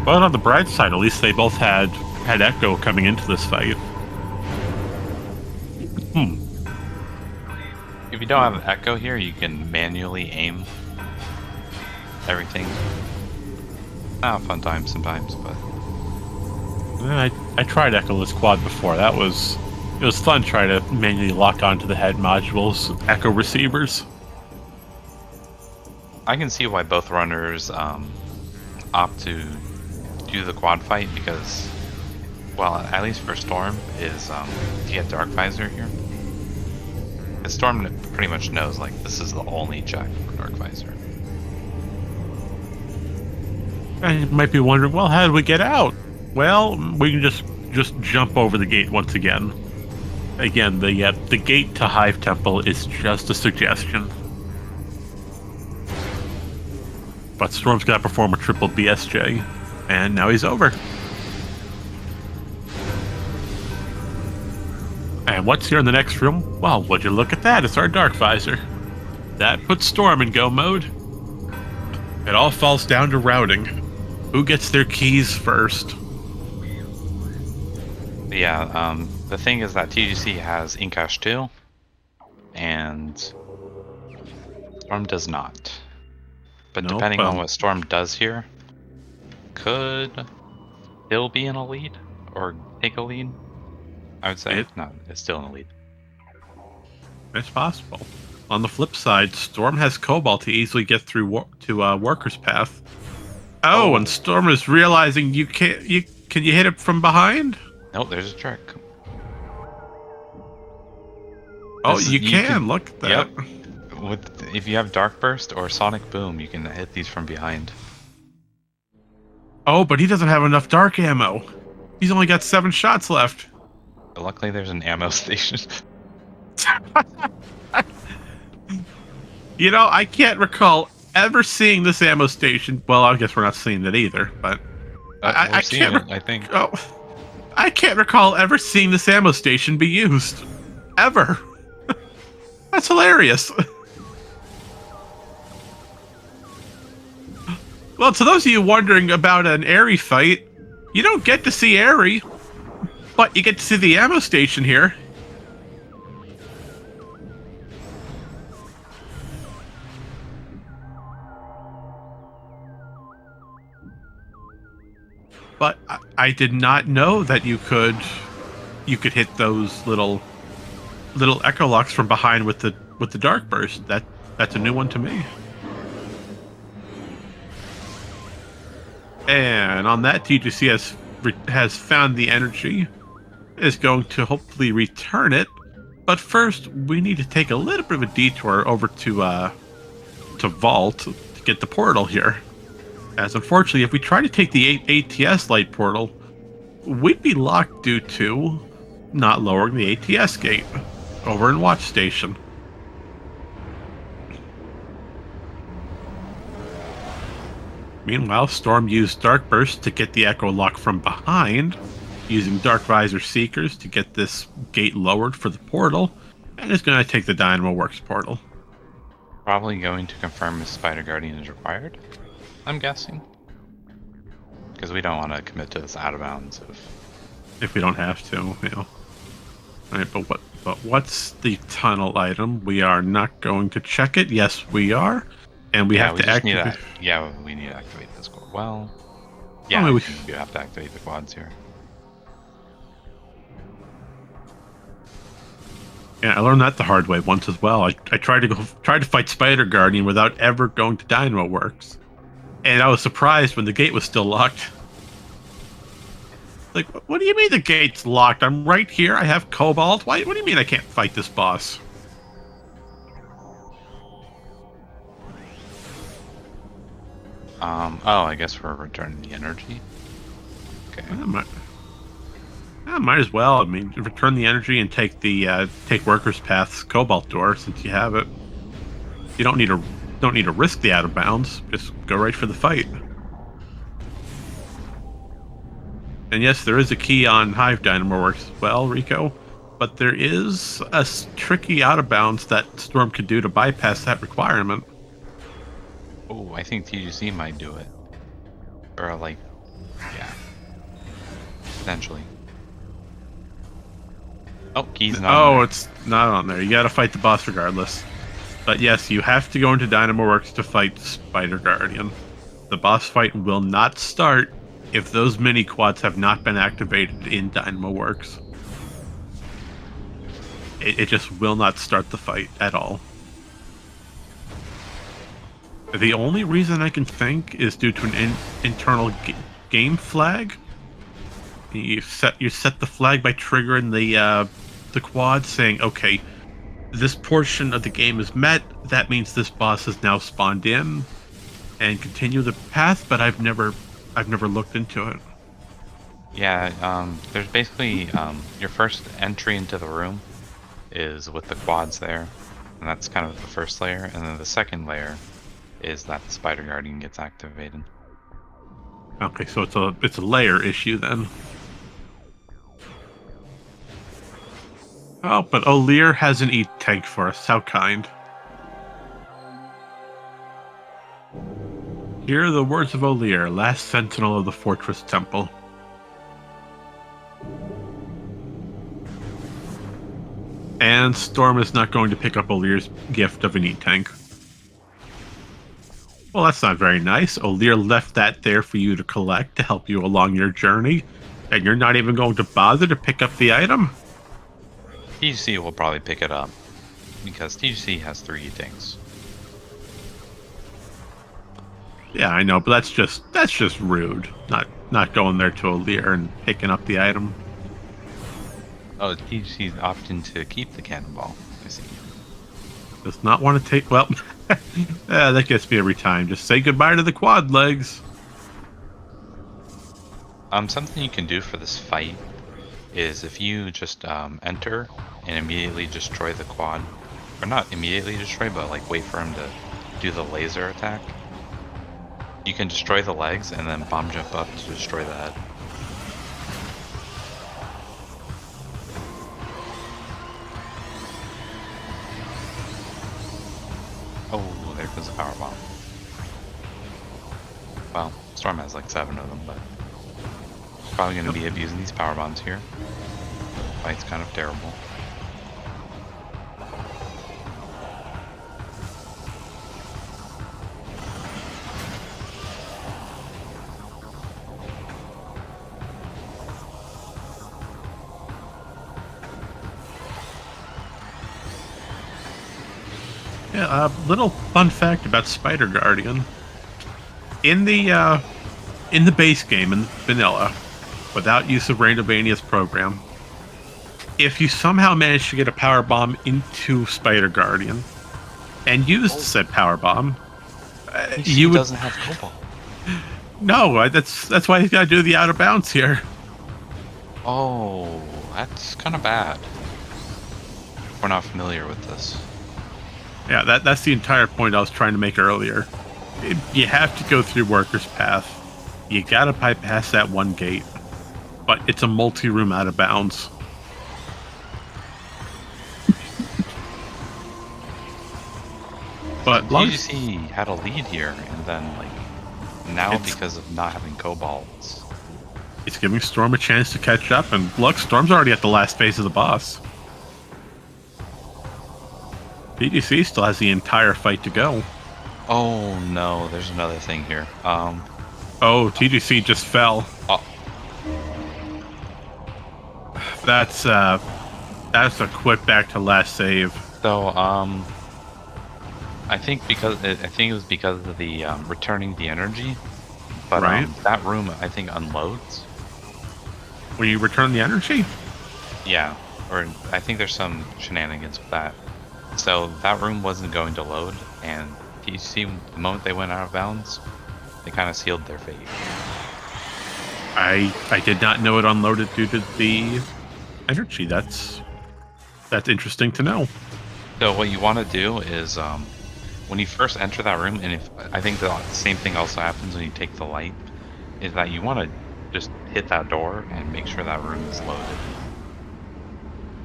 But on the bright side, at least they both had Echo coming into this fight. If you don't have Echo here, you can manually aim everything. Not a fun time sometimes, but I tried Echoless Quad before. It was fun trying to manually lock onto the head module's Echo receivers. I can see why both runners opt to do the quad fight because, well, at least for Storm, is to get Dark Visor here. Because Storm pretty much knows, like, this is the only check for Dark Visor. And you might be wondering, well, how did we get out? Well, we can just jump over the gate once again. Again, the gate to Hive Temple is just a suggestion. But Storm's got to perform a triple BSJ, and now he's over. And what's here in the next room? Well, would you look at that? It's our Dark Visor. That puts Storm in go mode. It all falls down to routing. Who gets their keys first? Yeah, the thing is that TGC has Inkash 2, and Storm does not. But Nope, depending on what Storm does here, could still be in a lead, or take a lead. I would say. It- No, it's still in the lead. It's possible. On the flip side, Storm has Cobalt to easily get through to Worker's Path. Oh, and Storm is realizing you can't. Can you hit it from behind? Nope, there's a trick. Oh, This- you you can. can- Look at that. If you have Dark Burst or Sonic Boom, you can hit these from behind. Oh, but he doesn't have enough dark ammo. He's only got 7 shots left. But luckily, there's an ammo station. You know, I can't recall ever seeing this ammo station. Well, I guess we're not seeing it either, but I Seeing can't. it, I think. Oh, I can't recall ever seeing this ammo station be used. Ever. That's hilarious. Well, to those of you wondering about an Airy fight, you don't get to see Airy, but you get to see the ammo station here. But I did not know that you could hit those little echo locks from behind with the dark burst. That's a new one to me. And on that, TGC has found the energy, is going to hopefully return it. But first, we need to take a little bit of a detour over to Vault to get the portal here. As unfortunately, if we try to take the ATS light portal, we'd be locked due to not lowering the ATS gate over in Watch Station. Meanwhile, Storm used Dark Burst to get the Echo Lock from behind, using Dark Visor Seekers to get this gate lowered for the portal, and is going to take the Dynamo Works portal. Probably going to confirm if Spider Guardian is required, I'm guessing. Because we don't want to commit to this out of bounds if we don't have to, you know. Alright, but what's the tunnel item? We are not going to check it. Yes, we are. And we have to activate. We need to activate this quad. Well, yeah, Oh, we do have to activate the quads here. Yeah, I learned that the hard way once as well. I tried to fight Spider Guardian without ever going to Dynamo Works, and I was surprised when the gate was still locked. Like, what do you mean the gate's locked? I'm right here. I have Cobalt. Why? What do you mean I can't fight this boss? Oh, I guess we're returning the energy. Okay. I might as well. I mean, return the energy and take the take Workers Path's Cobalt door since you have it. You don't need to risk the out of bounds. Just go right for the fight. And yes, there is a key on Hive Dynamo Works as well, Rico. But there is a tricky out of bounds that Storm could do to bypass that requirement. Oh, I think TGC might do it. Or like, yeah, potentially. Oh, key's not. Oh, on there. it's not on there. You got to fight the boss regardless. But yes, you have to go into Dynamo Works to fight Spider Guardian. The boss fight will not start if those mini quads have not been activated in Dynamo Works. It just will not start the fight at all. The only reason I can think is due to an internal game flag. You set the flag by triggering the quad, saying, "Okay, this portion of the game is met. That means this boss has now spawned in," and continue the path. But I've never looked into it. Yeah, there's basically your first entry into the room is with the quads there, and that's kind of the first layer, and then the second layer is that the Spider Guardian gets activated. Okay, so it's a layer issue then. Oh, but O'Lear has an tank for us. How kind. Here are the words of O'Lear, last sentinel of the Fortress Temple. And Storm is not going to pick up O'Lear's gift of an tank. Well, that's not very nice. O'Lear left that there for you to collect to help you along your journey, and you're not even going to bother to pick up the item? TGC will probably pick it up because TGC has 3 things. Yeah, I know, but that's just rude. Not going there to a leer and picking up the item. Oh, TGC's opting to keep the cannonball. I see. Does not want to take. Well, that gets me every time. Just say goodbye to the quad legs. Something you can do for this fight is if you just enter and immediately destroy the quad, or not immediately destroy, but like wait for him to do the laser attack. You can destroy the legs and then bomb jump up to destroy the head. Oh, there goes the power bomb. Well, Storm has like 7 of them, but probably going to be abusing these power bombs here. Fight's kind of terrible. Yeah, a little fun fact about Spider Guardian. In the base game, in vanilla, without use of Randomania's program, if you somehow manage to get a power bomb into Spider Guardian and use said power bomb, He doesn't have cobalt. No, that's why he's got to do the out of bounds here. Oh, that's kind of bad. We're not familiar with this. Yeah, that's the entire point I was trying to make earlier. You have to go through Worker's Path. You gotta bypass that one gate. But it's a multi-room out of bounds. But TGC had a lead here, and then like now It's- because of not having cobalts. it's giving Storm a chance to catch up, and look, Storm's already at the last phase of the boss. PGC still has the entire fight to go. Oh no, there's another thing here. Oh, TGC just fell. Oh, That's a quick back to last save. so I think it was because of the returning the energy, but Right. that room I think unloads. When you return the energy? Yeah, or I think there's some shenanigans with that. So that room wasn't going to load, and TGC, the moment they went out of bounds, they kind of sealed their fate. I did not know it unloaded due to the energy. That's interesting to know. So what you want to do is, when you first enter that room, and I think the same thing also happens when you take the light, is that you want to just hit that door and make sure that room is loaded,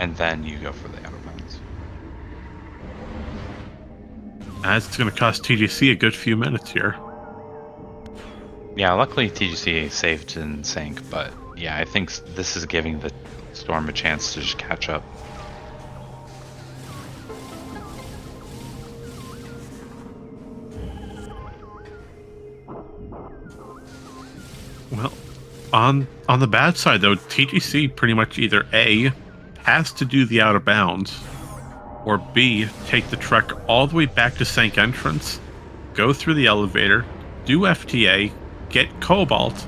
and then you go for the out of bounds. That's going to cost TGC a good few minutes here. Yeah, luckily TGC saved and sank, but yeah, I think this is giving the Storm a chance to just catch up. Well, on the bad side though, TGC pretty much either A, has to do the out of bounds, or B, take the trek all the way back to Sank Entrance, go through the elevator, do FTA, get Cobalt,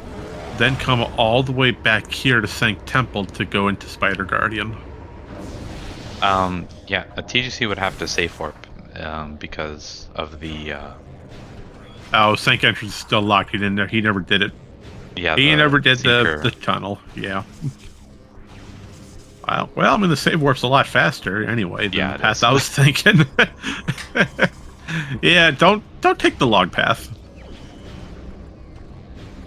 then come all the way back here to Sank Temple to go into Spider Guardian. Yeah, a TGC would have to safe warp because of the Oh, Sank Entrance is still locked. He never did it. yeah. He the never did seeker. the tunnel. Yeah. Wow. Well, I mean, the save warp's a lot faster anyway than Yeah, the it path is. I was thinking. Yeah, don't take the log path.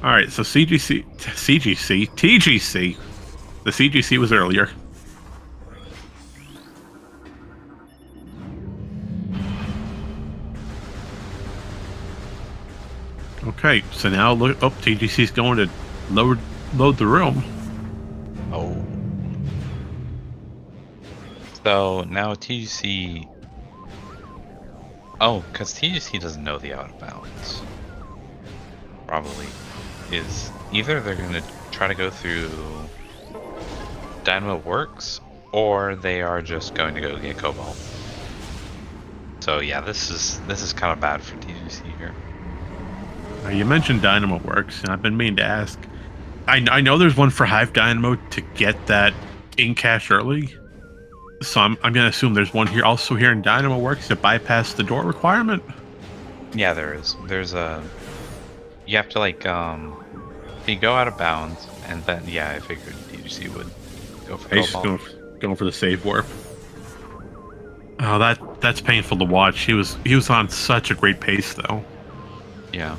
All right, so TGC. The CGC was earlier. Okay, so now look. Oh, TGC's going to load the room. Oh. So now TGC. Oh, because TGC doesn't know the out of bounds. Probably is either they're going to try to go through Dynamo Works, or they are just going to go get Cobalt. So yeah, this is kind of bad for TGC here. You mentioned Dynamo Works, and I've been meaning to ask. I know there's one for Hive Dynamo to get that in cache early. So I'm gonna assume there's one here also here in Dynamo Works to bypass the door requirement. Yeah, there is. There's a. You have to like you go out of bounds, and then yeah, I figured TGC would go for He's just Cobalt. going for the save warp. Oh, that's painful to watch. He was on such a great pace though. Yeah.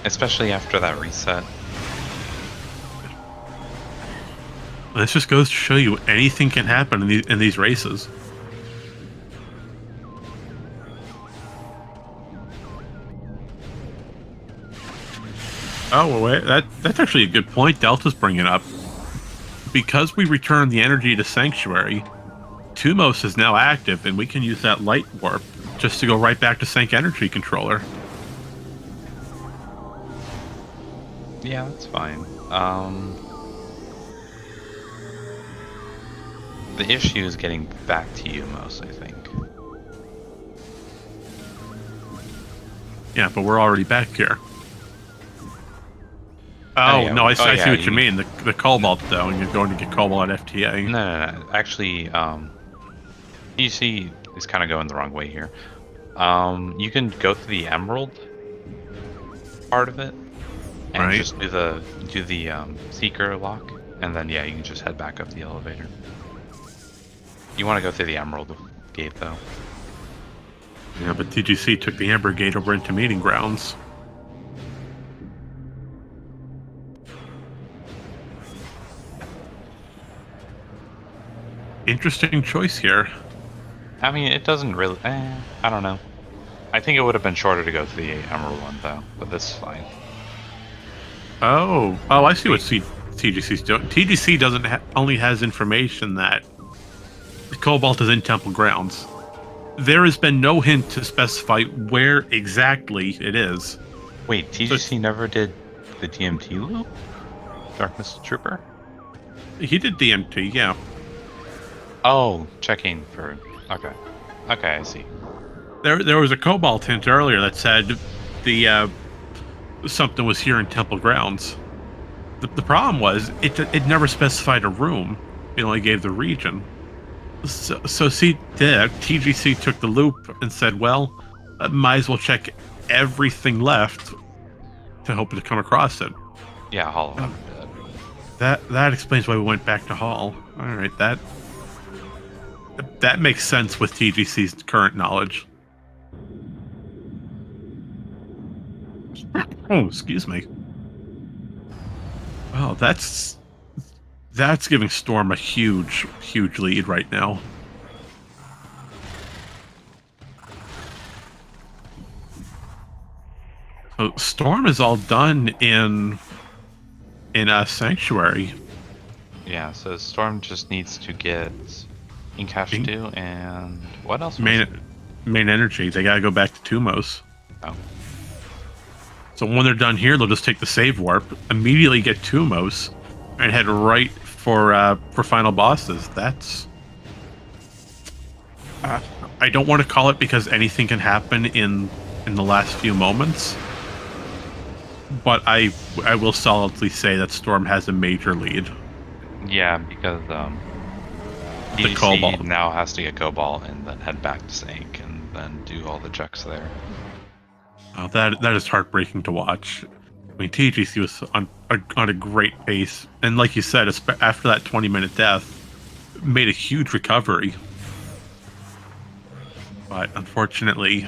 Especially after that reset. This just goes to show you anything can happen in these races. Oh, well, wait, that's actually a good point Delta's bringing up. Because we return the energy to Sanctuary, Tumos is now active, and we can use that light warp just to go right back to Sank Energy Controller. Yeah, that's fine. The issue is getting back to you most, I think. Yeah, but we're already back here. Oh, yeah. no, I see Yeah, what you mean. The Cobalt, though, and you're going to get Cobalt at FTA. No. Actually, TGC is kind of going the wrong way here. You can go through the Emerald part of it, and Right. just do the Seeker lock, and then yeah, you can just head back up the elevator. You want to go through the Emerald gate though. Yeah, but TGC took the Amber Gate over into Meeting Grounds. Interesting choice here. I mean, it doesn't really. I don't know. I think it would have been shorter to go through the Emerald one though, but this is fine. Oh, I see what TGC's doing. TGC doesn't only has information that Cobalt is in Temple Grounds. There has been no hint to specify where exactly it is. Wait, TGC never did the DMT loop? Darkness Trooper? He did DMT, yeah. Oh, checking for. Okay, I see. There was a Cobalt hint earlier that said the something was here in Temple Grounds. The problem was it never specified a room. It only gave the region. So see, TGC took the loop and said, well, might as well check everything left to hope to come across it. Yeah, Hollow. That explains why we went back to Hall. All right, that makes sense with TGC's current knowledge. Oh, excuse me. Well, that's giving Storm a huge lead right now. So Storm is all done in Sanctuary. Yeah, so Storm just needs to get Incash 2 and what else? Main energy. They gotta go back to Tumos. Oh. So when they're done here, they'll just take the save warp, immediately get Tumos, and head right for final bosses. That's I don't want to call it because anything can happen in the last few moments, but I will solidly say that Storm has a major lead. Yeah, because The DGC Cobalt now has to get Cobalt and then head back to Sank and then do all the checks there. Oh, that is heartbreaking to watch. I mean, TGC was on a great pace, and like you said, after that 20-minute death, made a huge recovery. But unfortunately,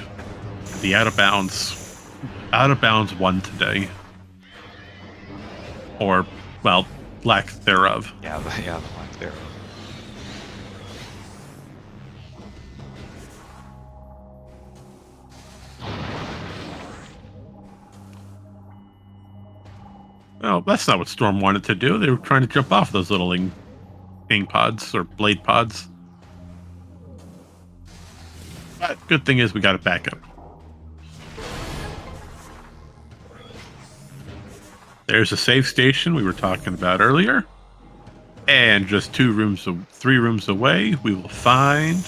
the out of bounds won today, or well, lack thereof. Yeah, the lack thereof. Well, that's not what Storm wanted to do. They were trying to jump off those little ing pods or blade pods. But good thing is we got it back up. There's a save station we were talking about earlier. And just 3 rooms away, we will find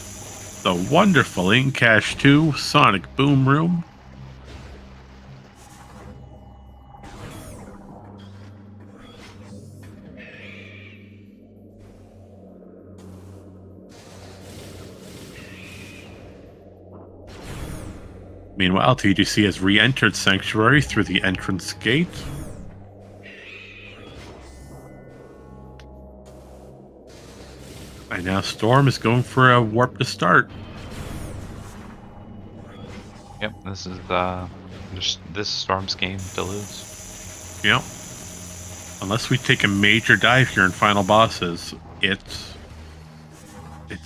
the wonderful Incash 2 Sonic Boom Room. Meanwhile, TGC has re-entered Sanctuary through the entrance gate. And now Storm is going for a warp to start. Yep, this is just this Storm's game to lose. Yep. Unless we take a major dive here in Final Bosses, it's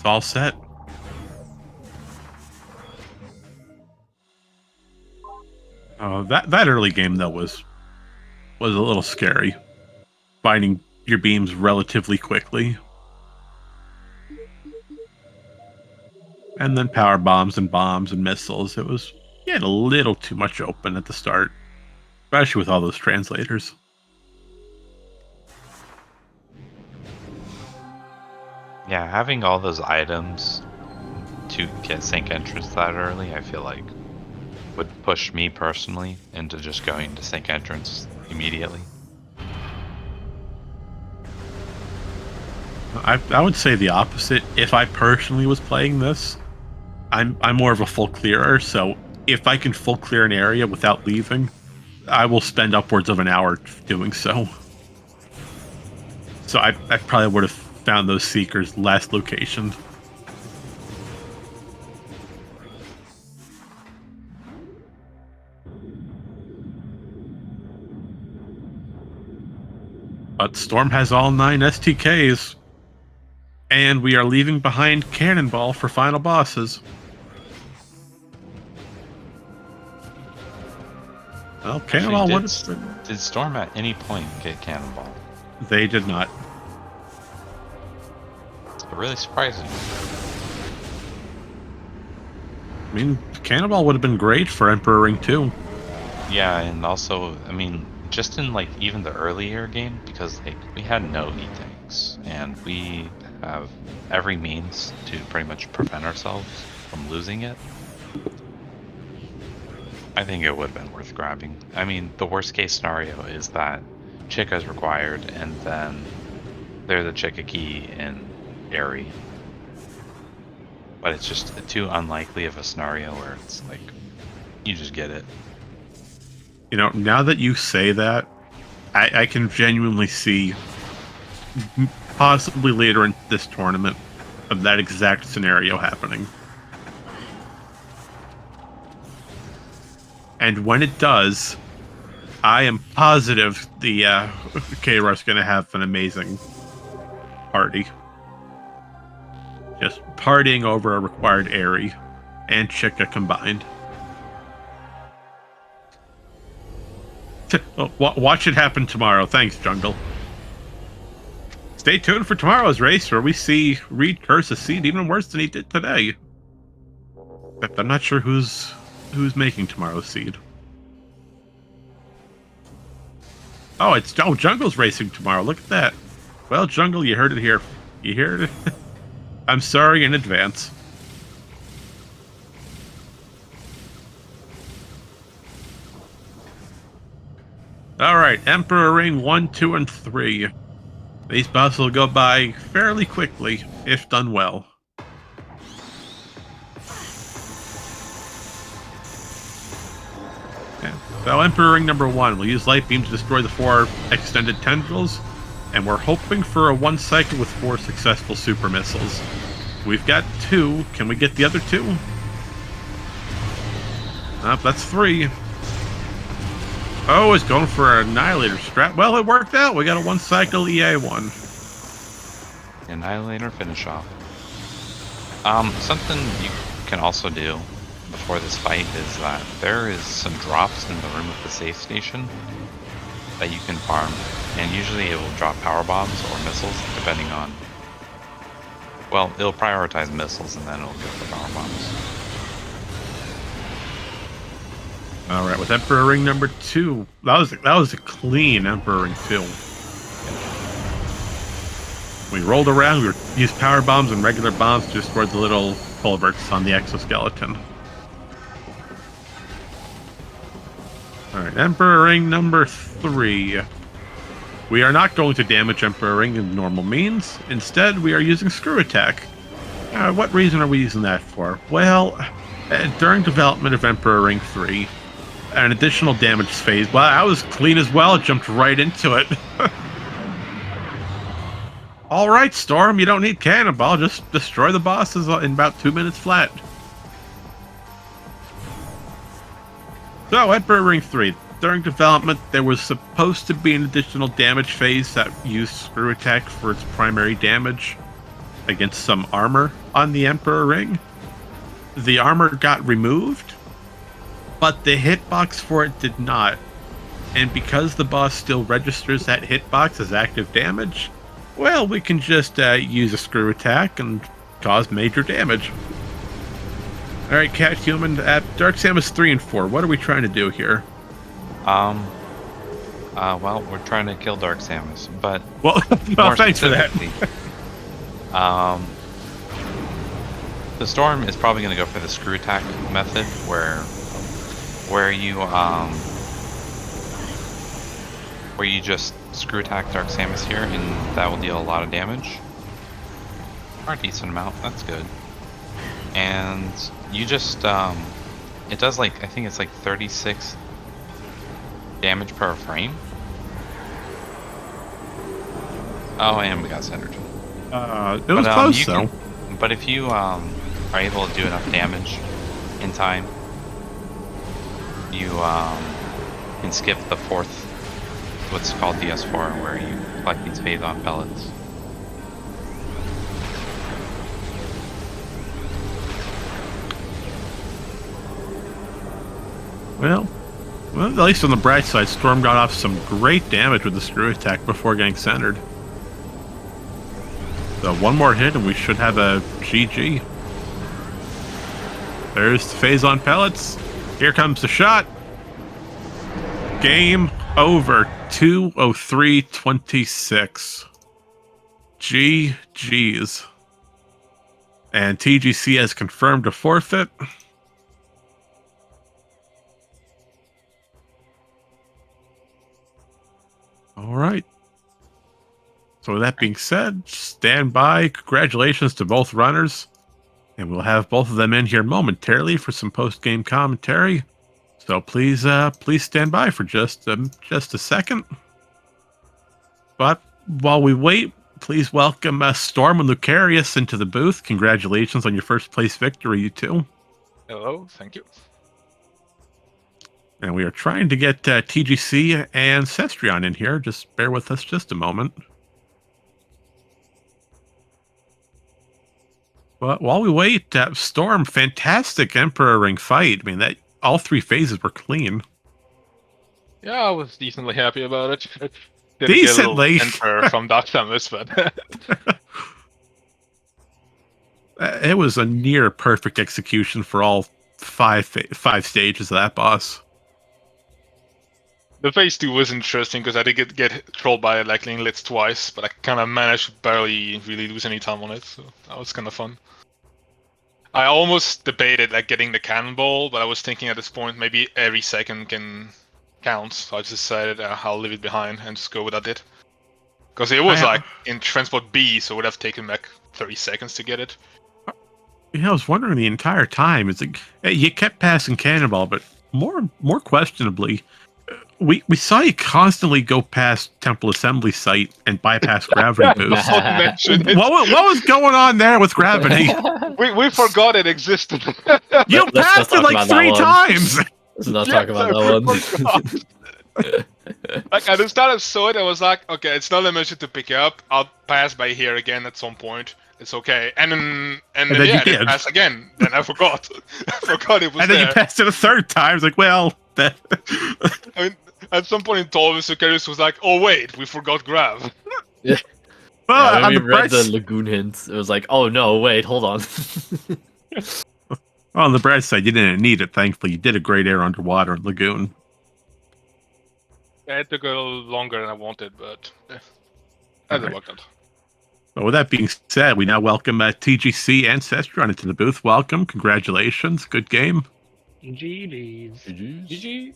all set. That early game though was a little scary. Finding your beams relatively quickly. And then power bombs and missiles. You had a little too much open at the start. Especially with all those translators. Yeah, having all those items to get sync entrance that early, I feel like would push me personally into just going to sync entrance immediately. I would say the opposite. If I personally was playing this, I'm more of a full clearer, so if I can full clear an area without leaving, I will spend upwards of an hour doing so. So I probably would have found those Seekers last location. But Storm has all 9 STKs. And we are leaving behind Cannonball for final bosses. Well, Cannonball did Storm at any point get Cannonball? They did not. It's really surprising. I mean, Cannonball would have been great for Emperor Ring 2. Yeah, and also, I mean, just in like even the earlier game, because like we had no E-Tanks, and we have every means to pretty much prevent ourselves from losing it. I think it would have been worth grabbing. I mean, the worst case scenario is that Chica is required, and then there's a Chica key in Airy. But it's just too unlikely of a scenario where it's like, you just get it. You know, now that you say that, I can genuinely see possibly later in this tournament of that exact scenario happening. And when it does, I am positive the K-Rush is going to have an amazing party. Just partying over a required Airy and Chica combined. Watch it happen tomorrow. Thanks, Jungle. Stay tuned for tomorrow's race where we see Reed curse a seed even worse than he did today. Except I'm not sure who's making tomorrow's seed. Oh, Jungle's racing tomorrow. Look at that. Well, Jungle, you heard it here. You heard it? I'm sorry in advance. Alright, Emperor Ring 1, 2, and 3. These bosses will go by fairly quickly, if done well. Yeah. So Emperor Ring number 1, we'll use Light Beam to destroy the 4 extended tendrils, and we're hoping for a 1 cycle with 4 successful super missiles. We've got 2. Can we get the other 2? That's 3. Oh, it's going for an Annihilator strat. Well, it worked out. We got a 1 cycle EA1. Annihilator finish off. Something you can also do before this fight is that there is some drops in the room of the safe station that you can farm, and usually it will drop power bombs or missiles depending on. Well, it'll prioritize missiles and then it'll go for power bombs. All right, with Emperor Ring number 2, that was a clean Emperor Ring 2. We rolled around, we used power bombs and regular bombs to destroy the little culverts on the exoskeleton. Alright, Emperor Ring number 3. We are not going to damage Emperor Ring in normal means. Instead, we are using Screw Attack. What reason are we using that for? Well, during development of Emperor Ring 3, an additional damage phase. Well, I was clean as well, jumped right into it. Alright, Storm, you don't need Cannonball, just destroy the bosses in about 2 minutes flat. So, Emperor Ring 3. During development, there was supposed to be an additional damage phase that used Screw Attack for its primary damage against some armor on the Emperor Ring. The armor got removed, but the hitbox for it did not. And because the boss still registers that hitbox as active damage, well, we can just use a Screw Attack and cause major damage. Alright, Cat Human, Dark Samus 3 and 4, what are we trying to do here? Well, we're trying to kill Dark Samus, but... Well, no, thanks for that. The Storm is probably going to go for the Screw Attack method, where you just Screw Attack Dark Samus here, and that will deal a lot of damage. Or a decent amount, that's good. And you just, it does like, I think it's like 36 damage per frame. Oh, and we got centered. It was close, though. But if you are able to do enough damage in time, you can skip the fourth, what's called DS4, where you collect these phase-on pellets. Well, at least on the bright side, Storm got off some great damage with the Screw Attack before getting centered. So one more hit and we should have a GG. There's the phase-on pellets. Here comes the shot. Game over. 2:03:26. GG's. And TGC has confirmed a forfeit. All right. So with that being said, stand by. Congratulations to both runners. And we'll have both of them in here momentarily for some post-game commentary. So please stand by for just a second. But while we wait, please welcome Storm and Lucarius into the booth. Congratulations on your first place victory, you two. Hello, thank you. And we are trying to get TGC and Cestrion in here. Just bear with us just a moment. But while we wait, Storm, fantastic Emperor Ring fight. I mean, all 3 phases were clean. Yeah, I was decently happy about it. Decently? Get a little Emperor from Dark Samus, but... It was a near perfect execution for all five stages of that boss. The phase 2 was interesting because I did get trolled by like Linglets twice, but I kind of managed to barely really lose any time on it, so that was kind of fun. I almost debated like getting the cannonball, but I was thinking at this point maybe every second can count, so I just decided I'll leave it behind and just go with it. Because it was like in Transport B, so it would have taken like 30 seconds to get it. Yeah, I was wondering the entire time. It's like you kept passing cannonball, but more questionably, we saw you constantly go past Temple Assembly Site and bypass gravity boost. What was going on there with gravity? we forgot it existed. You passed it like 3 times. Let's not talk about that one. Like at the start I saw it, I was like, okay, it's not a mission to pick up. I'll pass by here again at some point. It's okay. And then yeah, I passed again. Then I forgot. I forgot it was there. And then you passed it a 3rd time. It's like, well, that. I mean, at some point in Tolvis, Lucarius was like, oh wait, we forgot Grav. Yeah. Well, when we read the lagoon hints, it was like, oh no, wait, hold on. Well, on the bright side, you didn't need it, thankfully. You did a great air underwater in Lagoon. Yeah, it took a little longer than I wanted, but as it worked out. Well, with that being said, we now welcome TGC and Cestrion into the booth. Welcome, congratulations, good game. GG's. GG.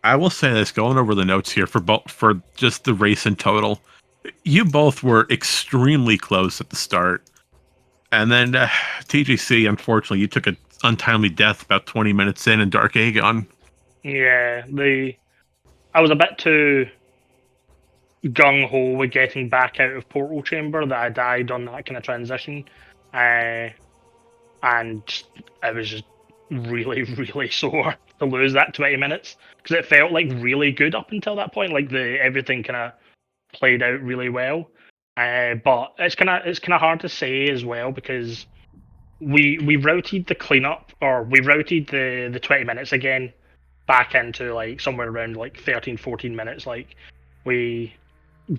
I will say this, going over the notes here for just the race in total, you both were extremely close at the start, and then TGC, unfortunately, you took an untimely death about 20 minutes in Dark Aegon. Yeah, I was a bit too gung ho with getting back out of Portal Chamber that I died on that kind of transition, and it was just really, really sore to lose that 20 minutes because it felt like really good up until that point. Like everything kind of played out really well, but it's kind of hard to say as well because we routed the cleanup, or we routed the 20 minutes again back into like somewhere around like 13, 14 minutes. Like we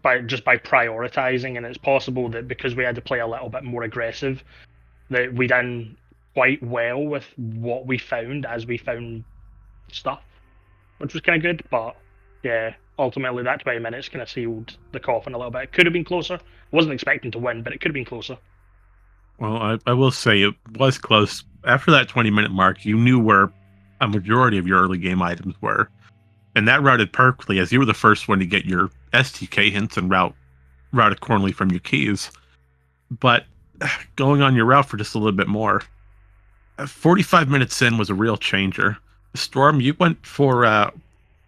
by prioritizing, and it's possible that because we had to play a little bit more aggressive, that we done quite well with what we found as we found stuff, which was kind of good. But yeah, ultimately that 20 minutes kind of sealed the coffin a little bit. It could have been closer. I wasn't expecting to win, but it could have been closer. Well, I will say it was close. After that 20-minute mark, you knew where a majority of your early game items were. And that routed perfectly, as you were the first one to get your STK hints and route accordingly from your keys. But going on your route for just a little bit more, 45 minutes in was a real changer. Storm, you went for,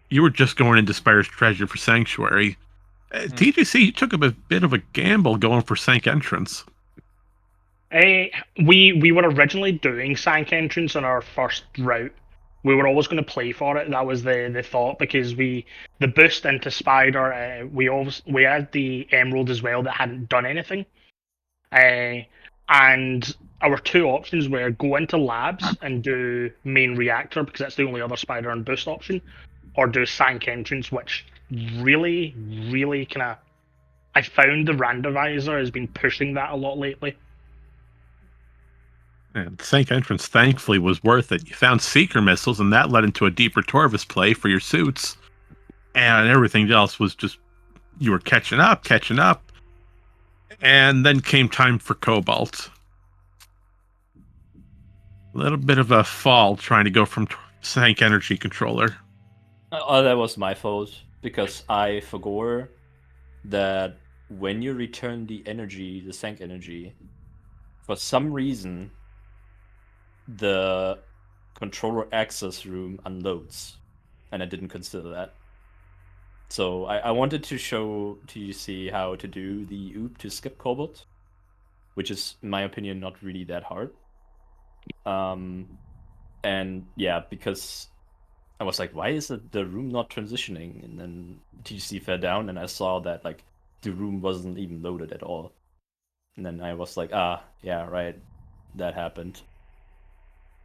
you were just going into Spire's Treasure for Sanctuary. TGC, you took a bit of a gamble going for Sank Entrance. We were originally doing Sank Entrance on our first route. We were always going to play for it. That was the thought, because the boost into Spider, we had the Emerald as well that hadn't done anything, and our two options were go into Labs and do Main Reactor because that's the only other Spider and boost option, or do Sank Entrance, which really, really kind of, I found the Randomizer has been pushing that a lot lately. And Sank Entrance, thankfully, was worth it. You found Seeker Missiles, and that led into a deeper Torvus play for your suits. And everything else was just, you were catching up. And then came time for Cobalt. A little bit of a fall trying to go from Sank Energy Controller. Oh, that was my fault, because I forgot that when you return the Sank energy, for some reason, the controller access room unloads, and I didn't consider that. So I wanted to show TGC how to do the OOP to skip Cobalt, which is, in my opinion, not really that hard. And yeah, because I was like, why is the room not transitioning? And then TGC fell down, and I saw that like the room wasn't even loaded at all. And then I was like, yeah, right, that happened.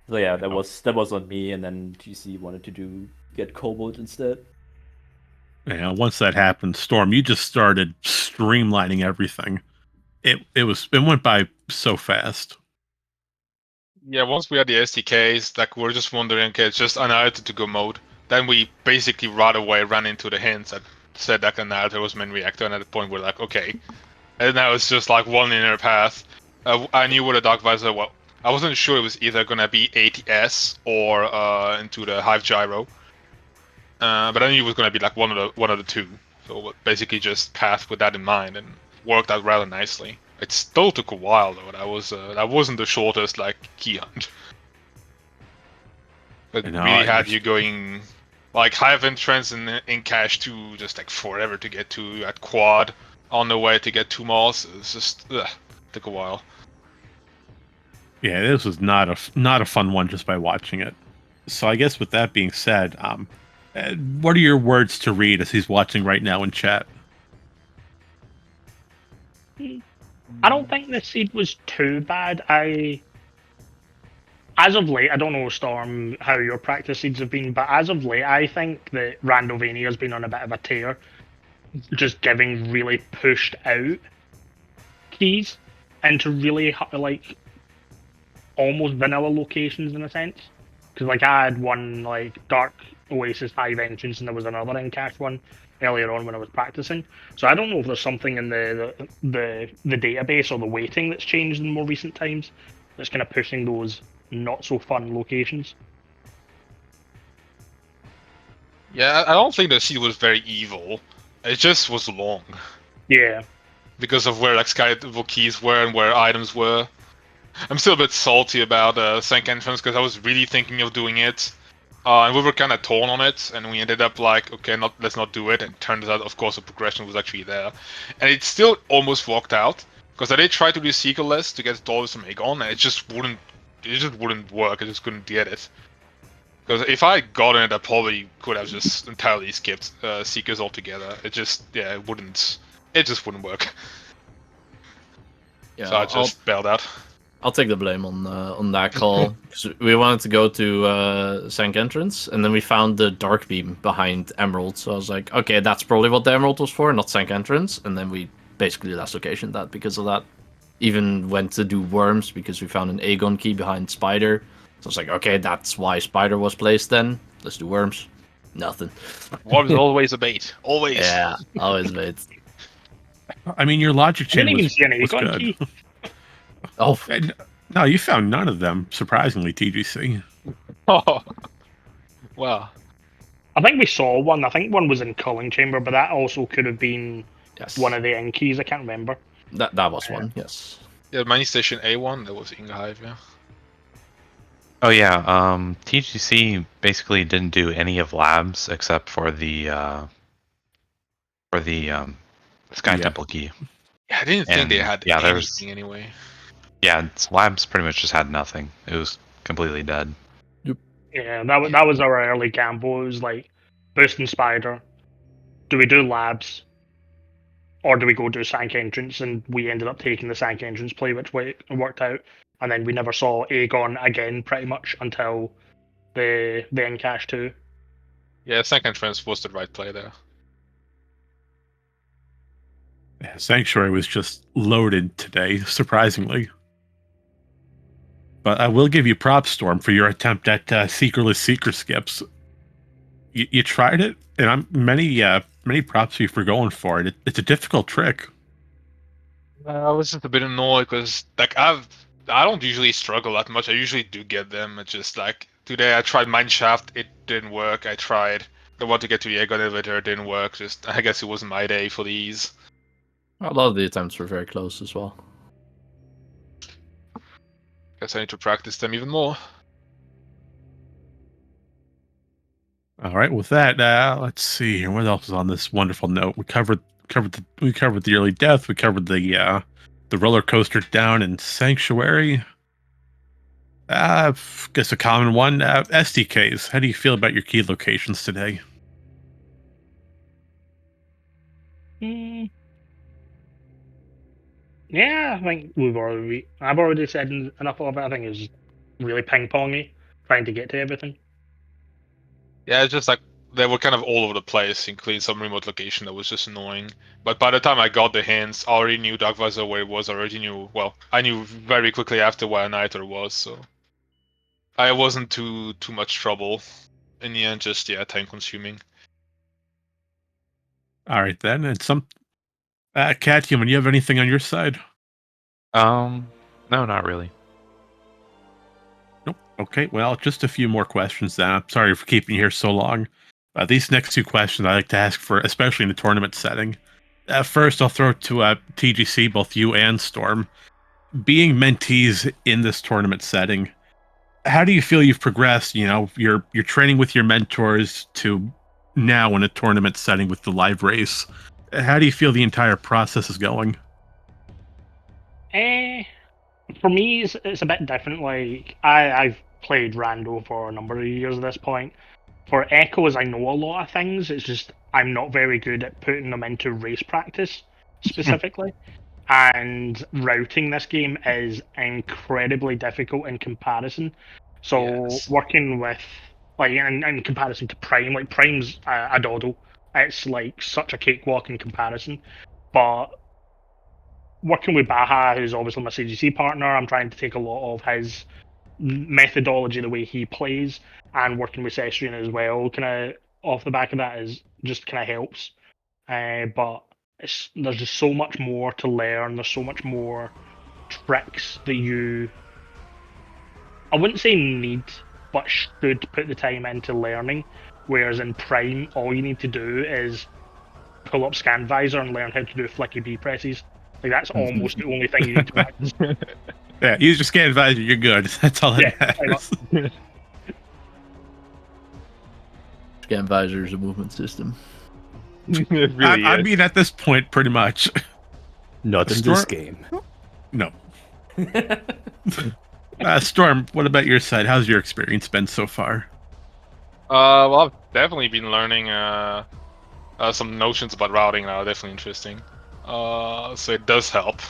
So yeah, that was on me, and then TGC wanted to get Cobalt instead. Yeah, once that happened, Storm, you just started streamlining everything. It went by so fast. Yeah, once we had the SDKs, like we're just wondering, okay, it's just Annihilator to go mode. Then we basically right away ran into the hints that said that Annihilator was main reactor, and at the point we're like, okay. And now it's just like one linear path. I knew with a Dark Visor, well, I wasn't sure it was either gonna be ATS or into the Hive Gyro. But I knew it was gonna be like one of the two. So basically just path with that in mind, and worked out rather nicely. It still took a while though. That wasn't the shortest like key hunt. But really had you going like Hive Entrance in Cache 2 just like forever to get to, at Quad on the way to get 2 malls. It's just took a while. Yeah, this was not a fun one just by watching it. So I guess with that being said, what are your words to Reed as he's watching right now in chat? I don't think the seed was too bad. As of late, I don't know, Storm, how your practice seeds have been, but as of late, I think that Randovania has been on a bit of a tear, just giving really pushed out keys into really like almost vanilla locations in a sense. Because like I had one like Dark Oasis Hive Entrance, and there was another in Cache one, earlier on when I was practicing. So I don't know if there's something in the database or the weighting that's changed in more recent times that's kind of pushing those not so fun locations. Yeah, I don't think the seed was very evil. It just was long Yeah. because of where like Skyville keys were and where items were. I'm still a bit salty about Sank Entrance because I was really thinking of doing it. And we were kind of torn on it, and we ended up like, okay, let's not do it. And it turns out, of course, the progression was actually there, and it still almost worked out because I did try to do Seeker list to get dollars from Aegon, and it just wouldn't work. I just couldn't get it. Because if I got it, I probably could have just entirely skipped Seekers altogether. It just, yeah, it just wouldn't work. Yeah, So I just bailed out. I'll take the blame on that call. 'Cause we wanted to go to Sank Entrance, and then we found the Dark Beam behind Emerald. So I was like, okay, that's probably what the Emerald was for, not Sank Entrance. And then we basically last location that because of that. Even went to do Worms because we found an Aegon key behind Spider. So I was like, okay, that's why Spider was placed then. Let's do Worms. Nothing. Worms is always a bait. Always. Yeah, always made. I mean, your logic I chain didn't even was, see an was Aegon good. key. Oh, And, no, you found none of them, surprisingly, TGC. Oh. Wow. I think we saw one. I think one was in Culling Chamber, but that also could have been yes. one of the end keys. I can't remember. That was one, yes. Yeah, Mini Station A1, that was Ingehive, yeah. Oh yeah, TGC basically didn't do any of labs except for the Sky Yeah. Temple key. Yeah, I didn't think they And, had yeah, anything anyway. Yeah, labs pretty much just had nothing. It was completely dead. Yeah, that was our early gamble. It was like boosting Spider. Do we do labs, or do we go do Sank Entrance? And we ended up taking the Sank Entrance play, which way it worked out. And then we never saw Aegon again, pretty much until the Encash 2. Yeah, second Entrance was the right play there. Yeah, Sanctuary was just loaded today, surprisingly. But I will give you props, Storm, for your attempt at Seekerless Seeker skips. You tried it, and I'm many props to you for going for it. It's a difficult trick. I was just a bit annoyed because like I don't usually struggle that much. I usually do get them. It's just like today I tried Mineshaft, it didn't work. I tried the one to get to the Aegon elevator, it didn't work. Just I guess it wasn't my day for these. A lot of the attempts were very close as well. Guess I need to practice them even more. All right, with that, let's see here. What else is on this wonderful note? We covered the early death. We covered the roller coaster down in Sanctuary. Guess a common one. SDKs. How do you feel about your key locations today? Yeah, I think I've already said enough of it. I think it was really ping-pongy, trying to get to everything. Yeah, it's just like they were kind of all over the place, including some remote location that was just annoying. But by the time I got the hints, I already knew Dark Visor where it was. I already knew, well, I knew very quickly after where Niter was, so I wasn't too much trouble in the end. Just time consuming. All right, then. And Cathuman, you have anything on your side? No, not really. Nope. Okay, well, just a few more questions then. I'm sorry for keeping you here so long. These next two questions I like to ask for, especially in a tournament setting. First, I'll throw it to TGC, both you and Storm. Being mentees in this tournament setting, how do you feel you've progressed? You know, you're training with your mentors to now in a tournament setting with the live race. How do you feel the entire process is going? For me, it's a bit different. Like I've played Rando for a number of years at this point. For Echoes, I know a lot of things. It's just I'm not very good at putting them into race practice specifically. And routing this game is incredibly difficult in comparison. So Yes. working with like in comparison to Prime, like Prime's a doddle. It's like such a cakewalk in comparison. But working with Baha, who's obviously my CGC partner, I'm trying to take a lot of his methodology, the way he plays, and working with Cestrion as well, kind of off the back of that is just kind of helps. but there's just so much more to learn. There's so much more tricks that you, I wouldn't say need, but should put the time into learning. Whereas in Prime, all you need to do is pull up Scan Visor and learn how to do flicky B presses. Like that's almost the only thing you need to practice. Yeah, use your scan advisor, you're good. That's all that matters. Scan visor is a movement system. It really I is. mean, at this point, pretty much. Not in this game. No. Storm, what about your side? How's your experience been so far? Well, I've definitely been learning some notions about routing that are definitely interesting. So it does help,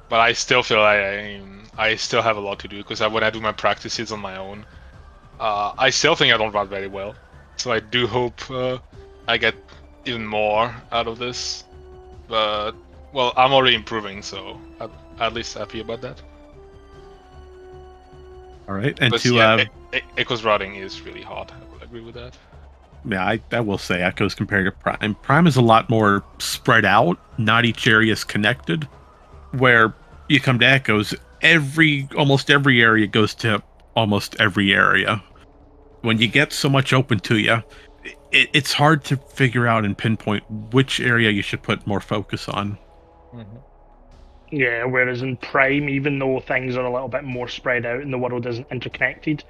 but I still feel like I still have a lot to do because when I do my practices on my own, I still think I don't route very well. So I do hope I get even more out of this. But well, I'm already improving, so I'm at least happy about that. All right, and But to yeah, Echo's routing is really hard. I will agree with that. yeah, I will say Echoes compared to Prime. Prime is a lot more spread out. Not each area is connected. Where you come to Echoes, almost every area goes to almost every area. When you get so much open to you, it's hard to figure out and pinpoint which area you should put more focus on. Mm-hmm. Yeah, whereas in Prime, even though things are a little bit more spread out and the world isn't interconnected,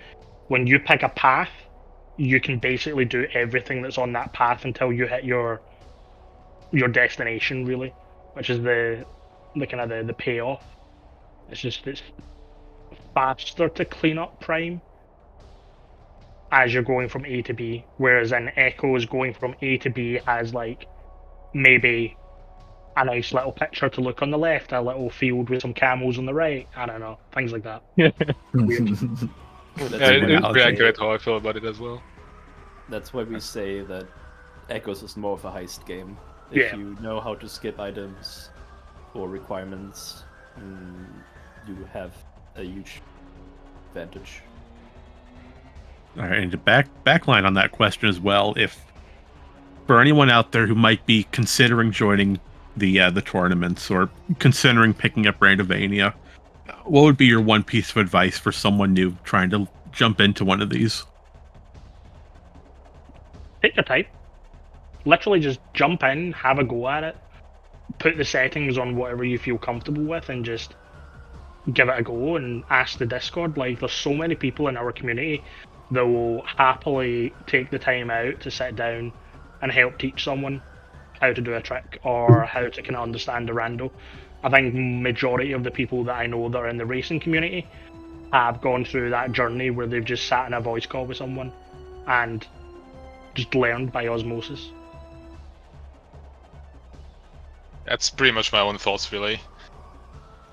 when you pick a path, you can basically do everything that's on that path until you hit your destination, really, which is the kind of the payoff. It's faster to clean up Prime as you're going from A to B, whereas in Echoes, going from A to B has like maybe a nice little picture to look on the left, a little field with some camels on the right. I don't know, things like that. Weird. That's Yeah, good it's analogy. pretty accurate how I feel about it as well. That's why we say that Echoes is more of a heist game. If Yeah. you know how to skip items or requirements, you have a huge advantage. All right, and to backline on that question as well, if for anyone out there who might be considering joining the tournaments or considering picking up Randomania, what would be your one piece of advice for someone new trying to jump into one of these? Take your time. Literally just jump in, have a go at it, put the settings on whatever you feel comfortable with, and just give it a go and ask the Discord. Like, there's so many people in our community that will happily take the time out to sit down and help teach someone how to do a trick or how to kind of understand a rando. I think majority of the people that I know that are in the racing community have gone through that journey where they've just sat in a voice call with someone and just learned by osmosis. That's pretty much my own thoughts, really.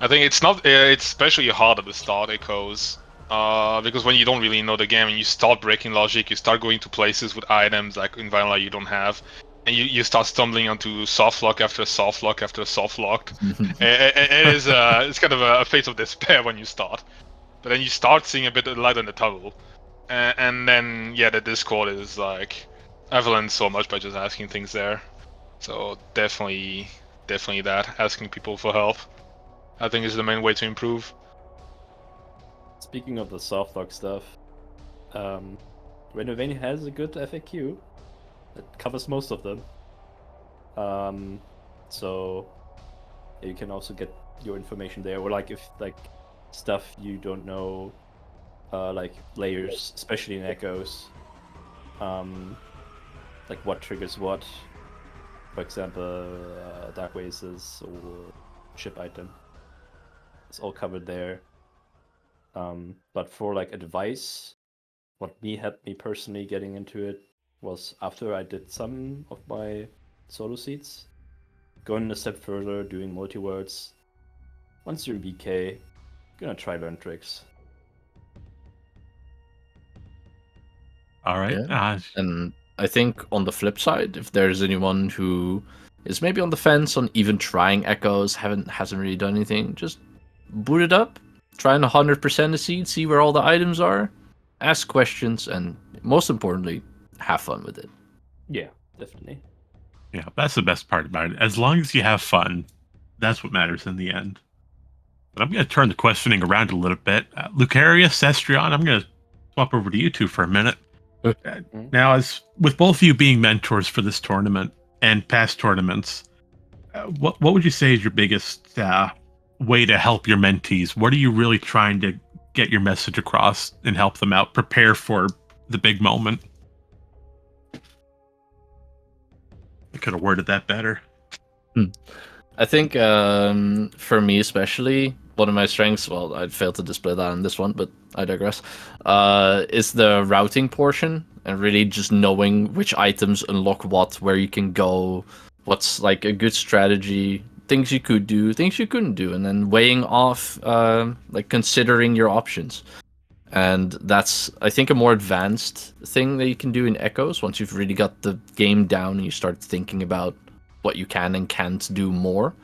I think it's not. It's especially hard at the start, Echoes, because when you don't really know the game and you start breaking logic, you start going to places with items like in vanilla you don't have, and you start stumbling onto soft lock after soft lock after soft lock. It is it's kind of a phase of despair when you start, but then you start seeing a bit of light in the tunnel, and then yeah, the Discord is like, I've learned so much by just asking things there. So definitely that, asking people for help, I think is the main way to improve. Speaking of the softlock stuff, Randomania has a good FAQ that covers most of them. So you can also get your information there, or like if like stuff you don't know, like layers, especially in Echoes, like what triggers what. For example, dark oasis or ship item. It's all covered there. But for like advice, what helped me personally getting into it was after I did some of my solo seeds, going a step further, doing multi-words. Once you're in BK, gonna try learn tricks. All right. Yeah. And I think on the flip side, if there's anyone who is maybe on the fence on even trying Echoes, hasn't really done anything, just boot it up, try and 100% a seed, see where all the items are, ask questions, and most importantly, have fun with it. Yeah, definitely. Yeah, that's the best part about it. As long as you have fun, that's what matters in the end. But I'm going to turn the questioning around a little bit. Lucarius, Cestrion, I'm going to swap over to you two for a minute. Now, as with both of you being mentors for this tournament and past tournaments, what would you say is your biggest way to help your mentees? What are you really trying to get your message across and help them out, prepare for the big moment? I could have worded that better. I think for me especially, one of my strengths, well, I failed to display that on this one, but I digress, is the routing portion and really just knowing which items unlock what, where you can go, what's like a good strategy, things you could do, things you couldn't do, and then weighing off, like considering your options. And that's, I think, a more advanced thing that you can do in Echoes once you've really got the game down and you start thinking about what you can and can't do more.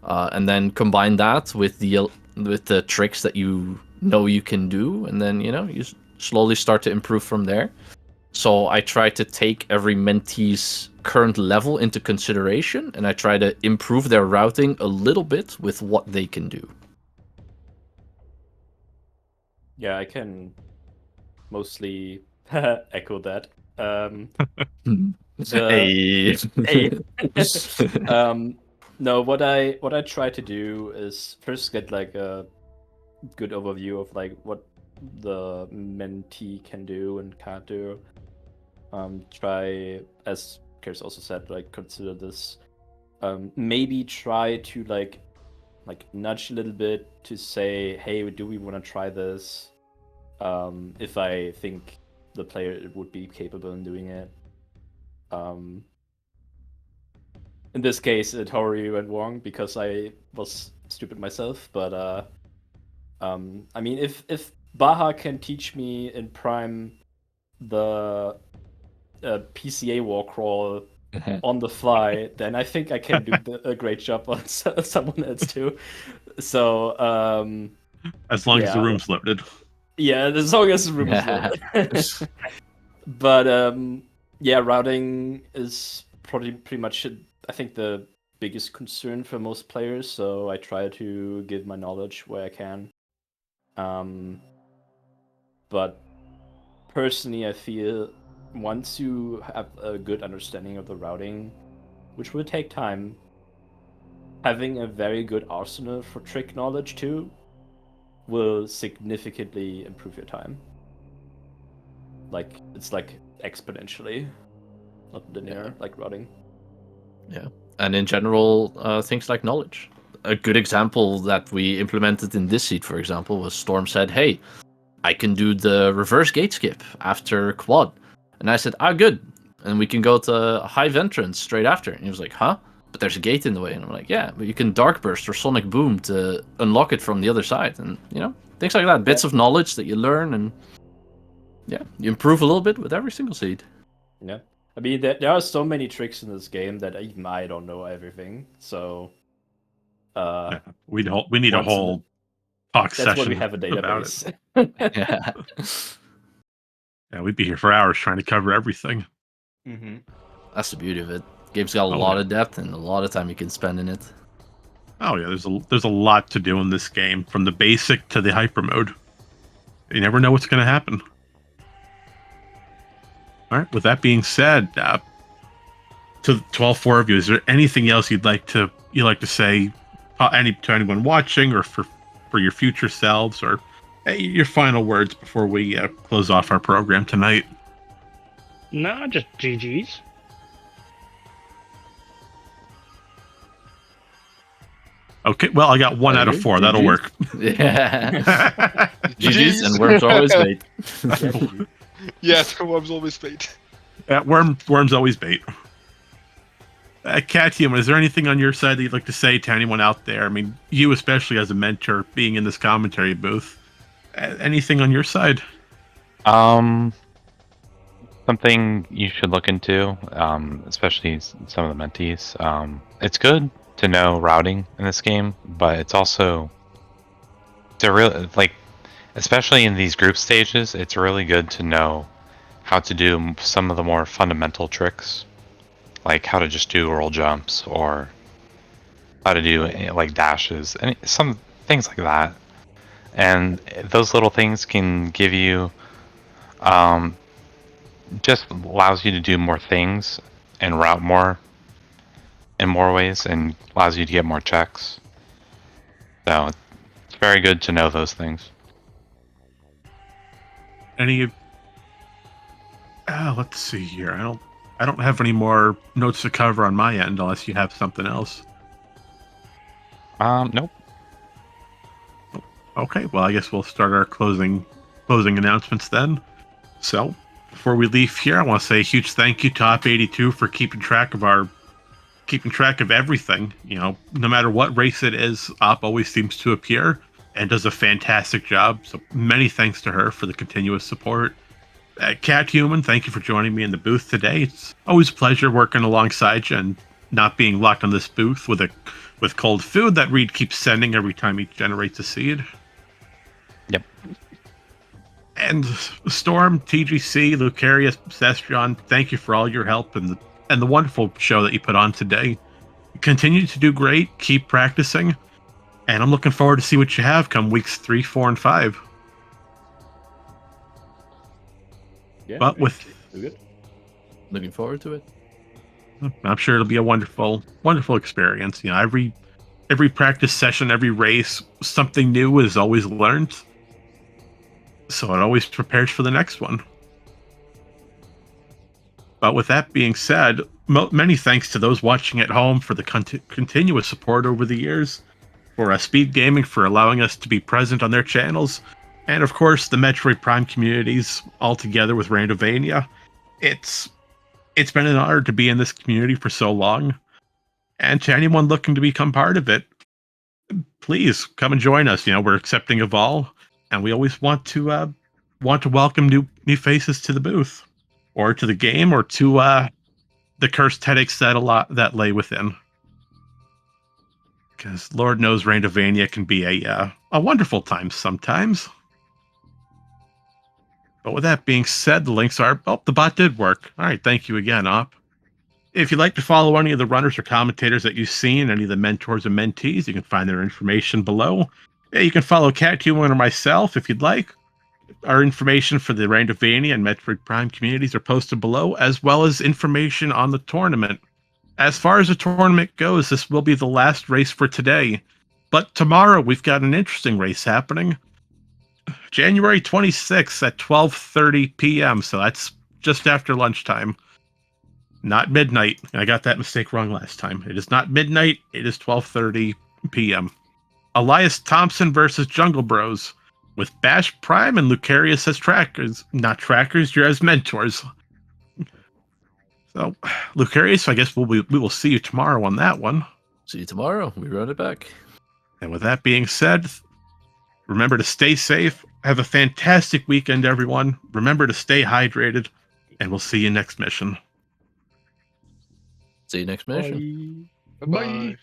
And then combine that with the tricks that you know you can do, and then you slowly start to improve from there. So I try to take every mentee's current level into consideration, and I try to improve their routing a little bit with what they can do. Yeah, I can mostly echo that. Hey. No, what I try to do is first get like a good overview of like what the mentee can do and can't do. Try, as Chris also said, like consider this. Maybe try to like nudge a little bit to say, hey, do we want to try this? If I think the player would be capable in doing it. In this case, Tori went wrong because I was stupid myself. But I mean, if Baja can teach me in Prime the PCA wall crawl on the fly, then I think I can do a great job on someone else too. So as long as the room's loaded. Yeah, as long as the room is loaded. But yeah, routing is probably pretty much, I think, the biggest concern for most players. So I try to give my knowledge where I can. But personally, I feel once you have a good understanding of the routing, which will take time, having a very good arsenal for trick knowledge too will significantly improve your time. Like, it's like exponentially, not linear, like routing. Yeah, and in general, things like knowledge. A good example that we implemented in this seed, for example, was Storm said, hey, I can do the reverse gate skip after quad. And I said, good. And we can go to Hive entrance straight after. And he was like, huh? But there's a gate in the way. And I'm like, yeah, but you can Dark Burst or Sonic Boom to unlock it from the other side. And, things like that. Bits of knowledge that you learn. And, yeah, you improve a little bit with every single seed. Yeah. I mean, there are so many tricks in this game that even I don't know everything. So, yeah, we need a whole talk session. That's why we have a database. Yeah. Yeah, we'd be here for hours trying to cover everything. Mm-hmm. That's the beauty of it. Game's got a lot of depth and a lot of time you can spend in it. Oh yeah, there's a lot to do in this game, from the basic to the hyper mode. You never know what's going to happen. All right. With that being said, to all four of you, is there anything else you'd like to say, to anyone watching, or for your future selves, or your final words before we close off our program tonight? Nah, just GG's. Okay, well, I got 1 out of 4. That'll work. Yeah. GG's and worms are always bait. Yes, worms always bait. Worms always bait. Cat Human, is there anything on your side that you'd like to say to anyone out there? I mean, you especially as a mentor, being in this commentary booth. Anything on your side? Something you should look into, especially some of the mentees. It's good to know routing in this game, but it's also especially in these group stages, it's really good to know how to do some of the more fundamental tricks. like how to just do roll jumps or how to do like dashes and some things like that. And those little things can give you, just allows you to do more things and route more in more ways and allows you to get more checks. So it's very good to know those things. Any? Let's see here. I don't have any more notes to cover on my end unless you have something else. Nope. Okay, well, I guess we'll start our closing announcements then. So, before we leave here, I want to say a huge thank you to Op82 for keeping track of everything. You know, no matter what race it is, Op always seems to appear and does a fantastic job. So, many thanks to her for the continuous support. Cat Human, thank you for joining me in the booth today. It's always a pleasure working alongside you and not being locked on this booth with cold food that Reed keeps sending every time he generates a seed. Yep. And Storm, TGC, Lucarius, Cestrion, thank you for all your help and the wonderful show that you put on today. Continue to do great, keep practicing, and I'm looking forward to see what you have come weeks 3, 4, and 5. Yeah, But with good. Looking forward to it. I'm sure it'll be a wonderful experience. You know, every practice session, every race, something new is always learned. So it always prepares for the next one. But with that being said, many thanks to those watching at home for the continuous support over the years, for SpeedGaming for allowing us to be present on their channels, and of course the Metroid Prime communities all together with Randomizer. It's been an honor to be in this community for so long, and to anyone looking to become part of it, please come and join us. You know, we're accepting of all, and we always want to welcome new faces to the booth, or to the game, or to the cursed headaches that lay within. Because Lord knows Randomania can be a wonderful time sometimes. But with that being said, the links are... Oh, the bot did work. All right, thank you again, Op. If you'd like to follow any of the runners or commentators that you've seen, any of the mentors and mentees, you can find their information below. Yeah, you can follow Cat Human or myself if you'd like. Our information for the Randomania and Metroid Prime communities are posted below, as well as information on the tournament. As far as the tournament goes, this will be the last race for today. But tomorrow, we've got an interesting race happening. January 26th at 12:30 p.m., so that's just after lunchtime. Not midnight. I got that mistake wrong last time. It is not midnight, it is 12:30 p.m. Elias Thompson versus Jungle Bros, with Bash Prime and Lucarius as trackers. Not trackers, you're as mentors. So, Lucarius, I guess we will see you tomorrow on that one. See you tomorrow. We run it back. And with that being said, remember to stay safe. Have a fantastic weekend, everyone. Remember to stay hydrated, and we'll see you next mission. See you next mission. Bye.